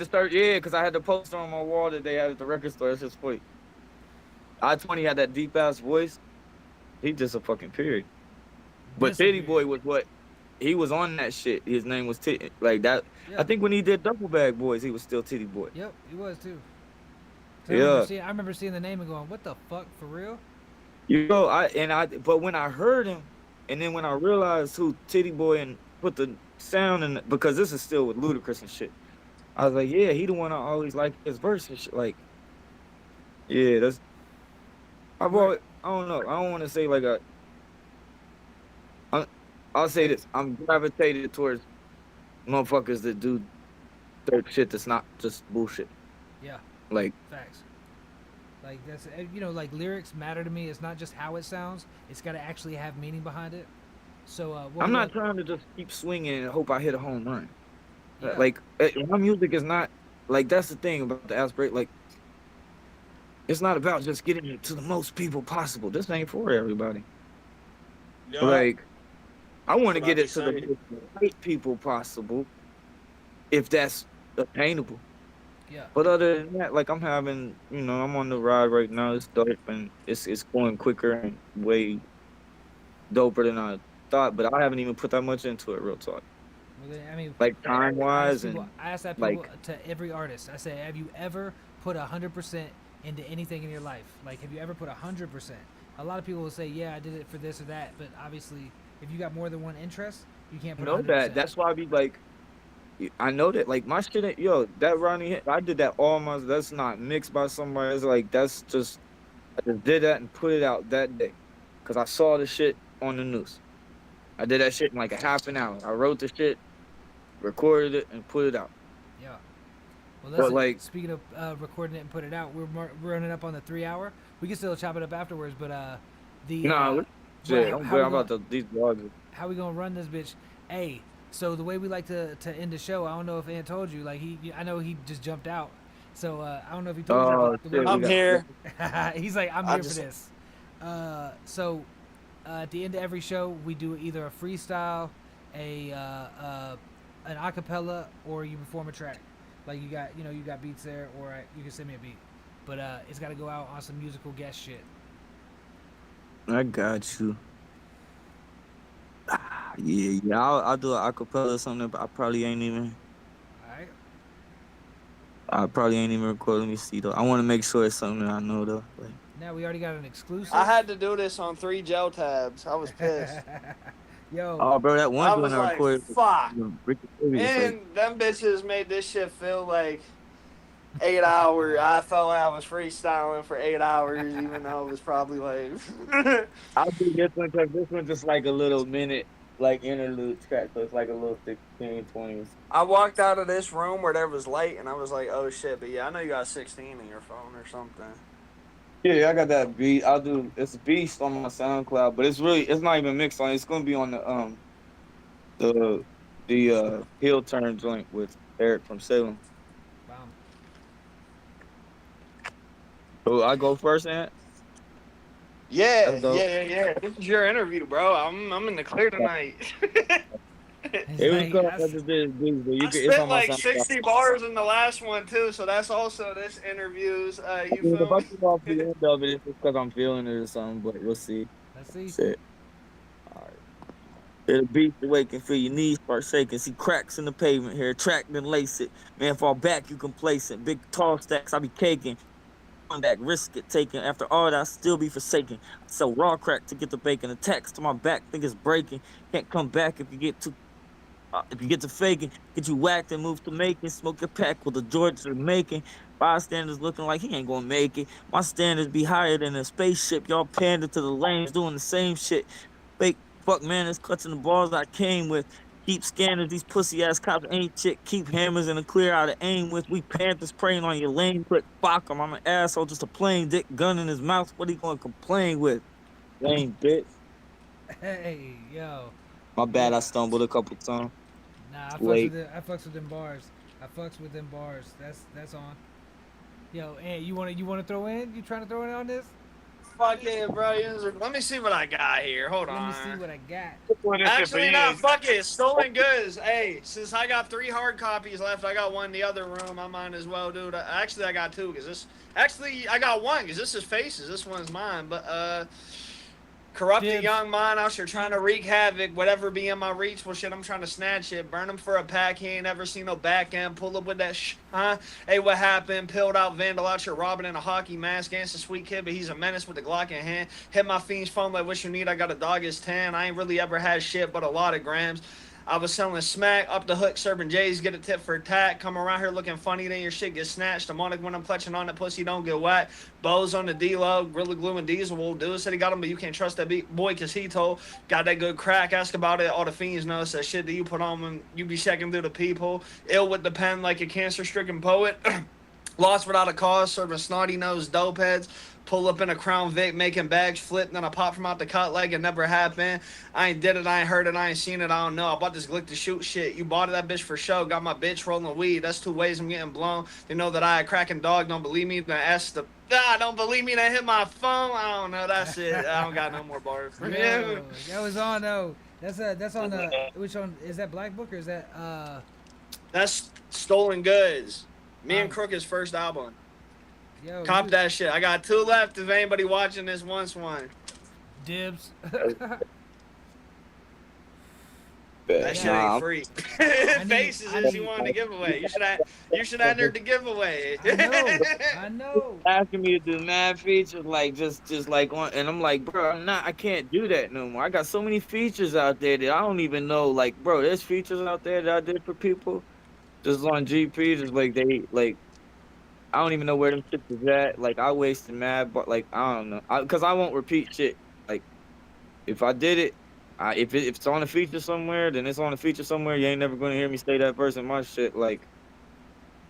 because I had the poster on my wall that they had at the record store. That's just funny. I-20 had that deep ass voice. He just a fucking period. But Titty Boy was what he was on that shit. His name was Titty, like that. Yeah. I think when he did Double Bag Boys, he was still Titty Boy. Yep, he was too. Yeah. I remember seeing the name and going, "What the fuck, for real?" You know, but when I heard him, and then when I realized who Titty Boy and put the sound in, because this is still with Ludacris and shit, I was like, yeah, he the one I always like his verse and shit. Like, yeah, I don't know. I don't want to say like I'll say this. I'm gravitated towards motherfuckers that do dirt shit that's not just bullshit. Yeah. Like facts. Like that's like lyrics matter to me. It's not just how it sounds. It's got to actually have meaning behind it. So I'm not trying to just keep swinging and hope I hit a home run. Yeah. Like my music is not like that's the thing about the aspirate. Like it's not about just getting it to the most people possible. This ain't for everybody. Yeah. Like I want to get it to the right people possible, if that's attainable. Yeah. But other than that, like I'm having, I'm on the ride right now. It's dope and it's going quicker and way doper than I thought. But I haven't even put that much into it. Real talk. Well, I mean, like time wise I ask that people to every artist. I say, have you ever put 100% into anything in your life? Like, have you ever put 100%? A lot of people will say, yeah, I did it for this or that. But obviously, if you got more than one interest, you can't put 100%. That. That's why I be like, I know that, like, my shit, that Ronnie, I did that all months. That's not mixed by somebody. It's like, that's just, I just did that and put it out that day. Because I saw the shit on the news. I did that shit in like a half an hour. I wrote the shit, recorded it, and put it out. Yeah. Well, that's like, speaking of recording it and put it out, we're running up on the 3 hour. We can still chop it up afterwards, but these vlogs. How we gonna run this bitch? Hey, so the way we like to end the show, I don't know if Ant told you. Like I know he just jumped out, so I don't know if he told you. I'm here. He's like, I'm here for this. So at the end of every show, we do either a freestyle, an acapella, or you perform a track. Like you got beats there, or you can send me a beat, but it's got to go out on some musical guest shit. I got you. Yeah. I'll do an acapella or something, but I probably ain't even. Alright. I probably ain't even recording. Let me see though. I want to make sure it's something that I know though. Like, now we already got an exclusive. I had to do this on 3 gel tabs. I was pissed. Yo. Oh, bro, that one I was like, recorded. fuck. And them bitches made this shit feel like 8 hours. I felt like I was freestyling for 8 hours, even though it was probably like. I'll do this one because this one's just like a little minute, like interlude track, so it's like a little 16, 20. I walked out of this room where there was light, and I was like, oh shit, but yeah, I know you got 16 in your phone or something. Yeah, I got that beat. It's Beast on my SoundCloud, but it's not even mixed on. It's gonna be on the Heel Turn joint with Eric from Salem. Wow. So I go first, Ant? Yeah. This is your interview, bro. I'm in the clear tonight. It was good. I spent like 60 bars in the last one too, so that's also this interview's. You feel if I get off the end of it, it's just because I'm feeling it or something, but we'll see. Let's see. Shit. All right. It'll beat the wake and feel your knees start shaking. See cracks in the pavement here, track then lace it. Man, fall back, you complacent. Big tall stacks, I be caking. Back, risk it taken. After all that, I still be forsaken. I sell raw crack to get the bacon. Attacks to my back, think it's breaking. Can't come back if you get to faking. Get you whacked and move to making. Smoke your pack with the George are making. Bystanders looking like he ain't gonna make it. My standards be higher than a spaceship. Y'all pander to the lanes doing the same shit. Fake fuck man is clutching the balls I came with. Keep scanning these pussy ass cops ain't shit. Keep hammers in the clear out of aim with. We Panthers praying on your lane quick. Fuck him. I'm an asshole, just a plain dick gun in his mouth. What he gonna complain with? Lame bitch. Hey, yo. My bad, I stumbled a couple times. Nah, I fucks with them bars. That's on. Yo, and you wanna throw in? You trying to throw in on this? Fuck yeah, bro. Let me see what I got here. Hold on. Let me see what I got. Actually, no, fuck it. Stolen goods. Hey, since I got 3 hard copies left, I got one in the other room. I might as well, dude. Actually, I got 2 because this. Actually, I got 1 because this is Faces. This one's mine. But corrupted young mind out here trying to wreak havoc. Whatever be in my reach. Well, shit, I'm trying to snatch it. Burn him for a pack. He ain't never seen no back end. Pull up with that huh? Hey, what happened? Pilled out vandal out here robbing in a hockey mask. Against a sweet kid, but he's a menace with the Glock in hand. Hit my fiend's phone like what you need. I got a dog is 10. I ain't really ever had shit but a lot of grams. I was selling smack, up the hook, serving J's, get a tip for a tack. Come around here looking funny, then your shit gets snatched. Demonic when I'm clutching on that pussy, don't get whacked. Bows on the D-Lo, Gorilla Glue and Diesel. Well, dude said he got him, but you can't trust that boy because he told. Got that good crack, ask about it. All the fiends know it's that shit that you put on when you be checking through the peephole. Ill with the pen like a cancer-stricken poet. Lost without a cause, serving snotty-nosed dope heads. Pull up in a Crown Vic, making bags flip, then I pop from out the cut like it never happened. I ain't did it, I ain't heard it, I ain't seen it, I don't know. I bought this glick to shoot shit. You bought it, that bitch for show. Got my bitch rolling weed. That's 2 ways I'm getting blown. They know that I a cracking dog. Don't believe me? Then ask the. Don't believe me? Then hit my phone. I don't know. That's it. I don't got no more bars. Yo, that was on though. That's on the. Which one is that? Black Book or is that? That's Stolen Goods. Me and Crook's first album. Yo, Cop that shit. I got 2 left. If anybody watching this wants one. Dibs. That shit ain't free. Faces is you wanted to give away. You should have entered the giveaway. I know. Asking me to do mad features, like just like one, and I'm like, bro, I can't do that no more. I got so many features out there that I don't even know. Like, bro, there's features out there that I did for people, just on GP, just like they like. I don't even know where them shit is at. Like, I wasted mad, but like I don't know, cause I won't repeat shit. Like, if I did it. If it's on a feature somewhere, then it's on a feature somewhere. You ain't never gonna hear me say that person my shit. Like,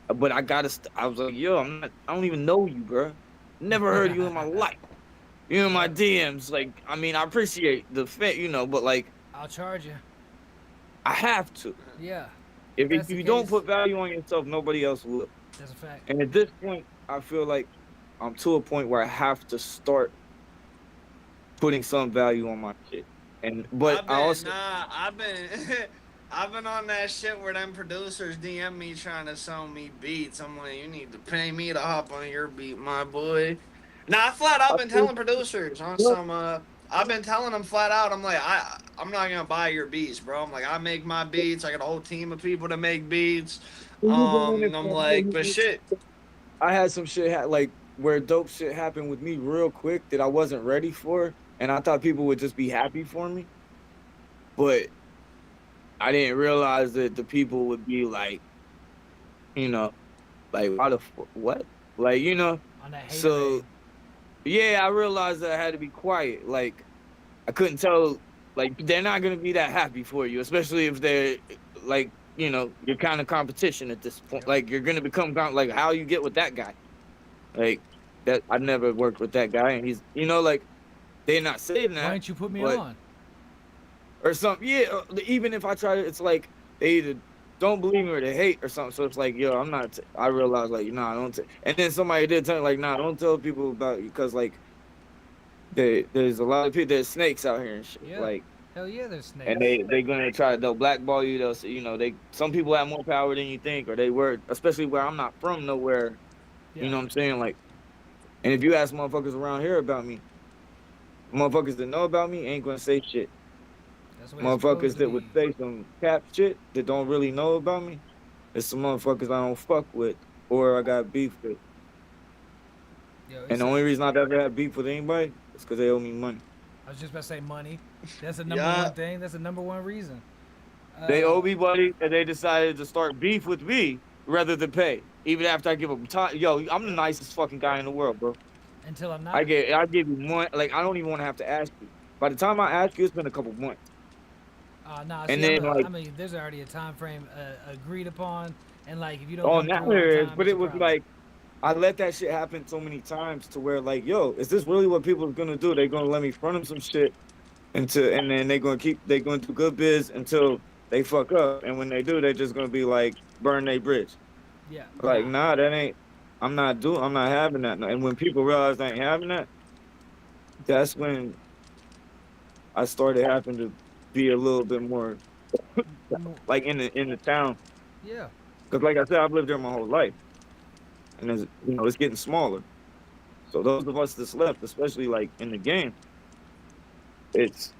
but I was like, yo, I don't even know you, bro. Never heard you in my life. You in my DMs. Like, I mean, I appreciate the fit, but like, I'll charge you. I have to. Yeah. If you don't put value on yourself, nobody else will. That's a fact. And at this point, I feel like I'm to a point where I have to start putting some value on my shit. I've been on that shit where them producers DM me trying to sell me beats. I'm like, you need to pay me to hop on your beat, my boy. Nah, I've been telling producers on some. I've been telling them flat out. I'm like, I'm not gonna buy your beats, bro. I'm like, I make my beats. I got a whole team of people to make beats. And I'm like, but shit. I had some shit like where dope shit happened with me real quick that I wasn't ready for. And I thought people would just be happy for me. But I didn't realize that the people would be like, like, what? Like, On that so, yeah, I realized that I had to be quiet. Like, I couldn't tell, like, they're not going to be that happy for you, especially if they're, like, you're kind of competition at this point. Like, you're going to become, like, how you get with that guy. Like, that I never worked with that guy, and he's, like, they're not saying that. Why didn't you put me on? Or something. Yeah, even if I try to, it's like they either don't believe me or they hate or something. So it's like, yo, I'm not. I realized, like, nah, don't. And then somebody did tell me, like, nah, don't tell people about you, because like, there's a lot of people. There's snakes out here and shit. Yeah. Like, hell yeah, there's snakes. And they're gonna they'll blackball you. They'll say, some people have more power than you think, or they were, especially where I'm not from nowhere. Yeah. You know what I'm saying? Like, and if you ask motherfuckers around here about me, motherfuckers that know about me ain't gonna say shit. Motherfuckers that would say some cap shit that don't really know about me, it's some motherfuckers I don't fuck with or I got beef with. And the only reason I've ever had beef with anybody is because they owe me money. I was just about to say money. That's the number one thing. That's the number one reason. They owe me money, and they decided to start beef with me rather than pay. Even after I give them time. Yo, I'm the nicest fucking guy in the world, bro. Until I'm not. I give you one. Like, I don't even want to have to ask you. By the time I ask you, it's been a couple months. Nah, and see, then, I mean, there's already a time frame agreed upon, and like if you don't. Oh, now there is, but it was like, I let that shit happen so many times to where, like, yo, is this really what people are gonna do? They're gonna let me front them some shit, and then they're gonna do good biz until they fuck up, and when they do, they're just gonna be like, burn their bridge. Yeah. Like, nah, that ain't. I'm not having that. And when people realize they ain't having that, that's when I started having to be a little bit more like in the town. Yeah. Because like I said, I've lived there my whole life, and it's getting smaller. So those of us that's left, especially like in the game, it's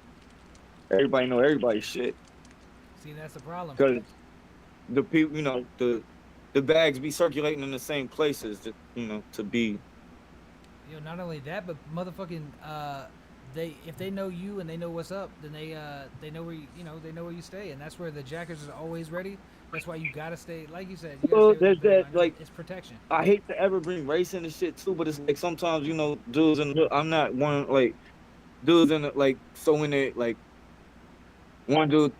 everybody know everybody's shit. See, that's the problem. Because the people, the bags be circulating in the same places, to be. Not only that, but motherfucking if they know you and they know what's up, then they know where they know where you stay, and that's where the jackers is always ready. That's why you gotta stay, like you said. You Well, gotta stay there's that, like, it's protection. I hate to ever bring race into shit too, but it's like sometimes, dudes I'm not one, like, dudes in the, like, so when they, like, one dude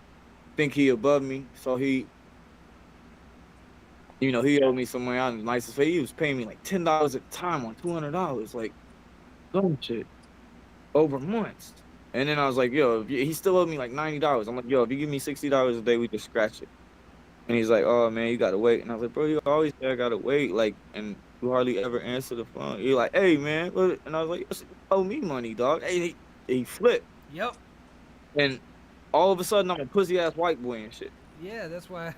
think he above me, so he owed me some money. I was nice to say he was paying me like $10 at the time on $200, like, dumb shit, over months. And then I was like, yo, he still owed me like $90. I'm like, yo, if you give me $60 a day, we just scratch it. And he's like, oh man, you gotta wait. And I was like, bro, you always say I gotta wait, like, and you hardly ever answer the phone. You're like, hey man, and I was like, you owe me money, dog. Hey, he flipped. Yep. And all of a sudden, I'm a pussy ass white boy and shit. Yeah, that's why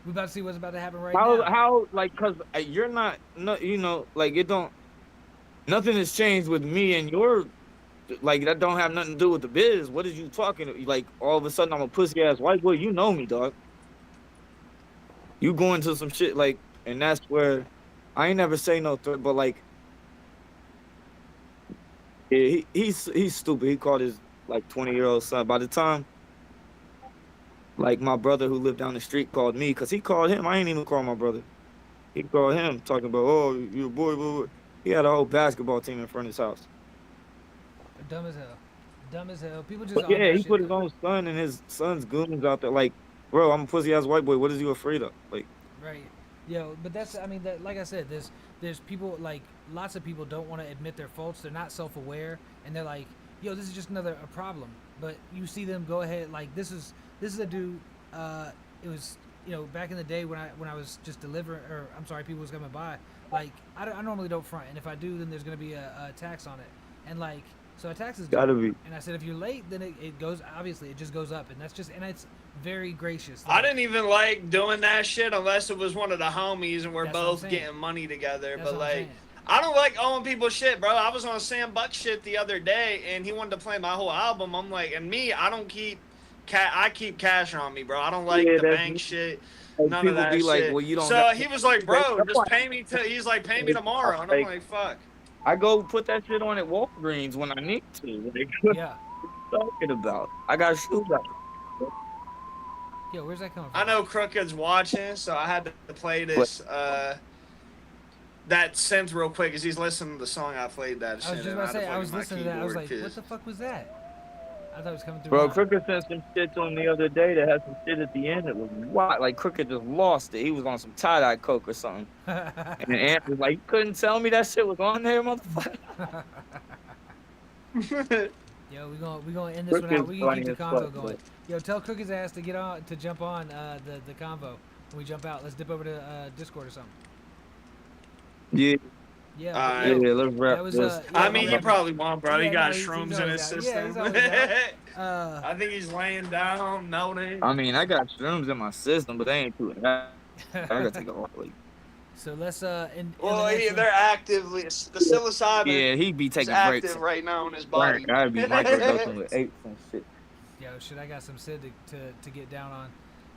we about to see what's about to happen now. How, like, cause you're not, like, nothing has changed with me and your, like, that don't have nothing to do with the biz. What is you talking? Like, all of a sudden, I'm a pussy ass white boy. You know me, dog. You go into some shit, like, and that's where I ain't never say no threat, but like, yeah, he's stupid. He called his like 20-year-old son. By the time, like, my brother who lived down the street called me, cause he called him. I ain't even call my brother. He called him talking about, oh, you a boy, blah, blah. He had a whole basketball team in front of his house. Dumb as hell. Dumb as hell. People just yeah, he put his own son and his son's goons out there. Like, bro, I'm a pussy ass white boy. What is you afraid of? Like, right. Yo, but that's, I mean, that, like I said, there's people, like, lots of people don't want to admit their faults. They're not self-aware, and they're like, yo, this is just another problem. But you see them go ahead, like, this is a dude. It was, back in the day when I was just delivering, or I'm sorry, people was coming by. Like, I normally don't front, and if I do, then there's gonna be a tax on it, and like, so a tax is gotta be. And I said, if you're late, then it goes. Obviously, it just goes up, and it's very gracious. I didn't even like doing that shit unless it was one of the homies and we're That's both getting money together. That's but what I'm like, saying. I don't like owing people shit, bro. I was on Sam Buck shit the other day, and he wanted to play my whole album. I'm like, and me, I don't keep I keep cash on me, bro. I don't like the bank shit. None of that be shit. Like, well, you don't so he was like, bro, just pay me. He's like, pay me tomorrow, and I'm like, fuck. I go put that shit on at Walgreens when I need to. Like, what yeah. What are you talking about? I got shoes out. Yo, where's that coming from? I know Crooked's watching, so I had to play this that synth real quick as he's listening to the song I played that shit. I was just about to say, I was listening to that. I was like, what the fuck was that? I thought it was coming through. Bro, Crooked sent some shit to him the other day that had some shit at the end. It was wild. Like, Crooked just lost it. He was on some tie-dye coke or something. And the Ant was like, you couldn't tell me that shit was on there, motherfucker. Yo, we gonna end this one out. We can keep the convo going. Yo, tell Crooked ass to jump on the convo when we jump out. Let's dip over to Discord or something. Yeah. Yeah, yeah, let's wrap this. I mean, you probably won't, bro. He got shrooms in his system. I think he's laying down, melting. I mean, I got shrooms in my system, but they ain't doing that. I gotta take it off. Like. So let's they're actively the psilocybin. Yeah, he be taking breaks active right now in his body. I'd be microdosing with apes and shit. Yo, shit, I got some Sid to get down on.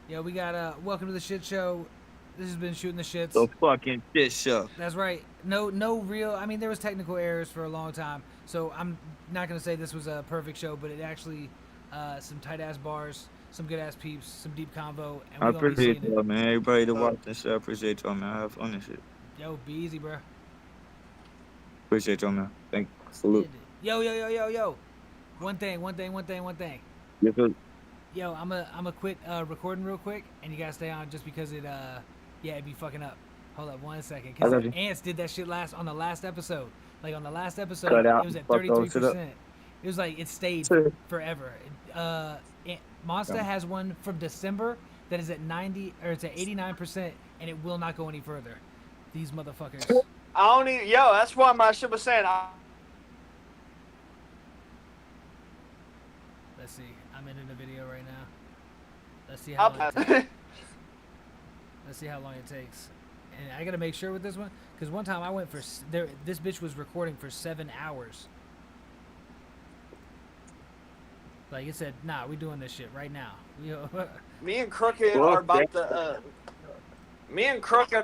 Yo, we got welcome to the shit show. This has been Shooting the Shits. The fucking shit show. That's right. No real. I mean, there was technical errors for a long time, so I'm not gonna say this was a perfect show, but it actually some tight ass bars, some good ass peeps, some deep convo. And I appreciate y'all, man. Everybody that watched this shit, I appreciate y'all, man. I have fun and shit. Yo, be easy, bro. Appreciate y'all, man. Thank you. Salute. Yo. One thing. Yes, sir. Yo, I'm a quit recording real quick, and you gotta stay on just because it it'd be fucking up. Hold up 1 second, because Ants did that shit on the last episode. Like on the last episode, it was at 33%. It was like it stayed forever. Monster has one from December that is at 90 or it's at 89%, and it will not go any further. These motherfuckers. That's why my shit was saying. Let's see. I'm in the video right now. Let's see how long it takes. And I gotta make sure with this one, because one time I went for this bitch was recording for 7 hours. Like it said, nah, we doing this shit right now. Me and Crooked are about to. Me and Crooked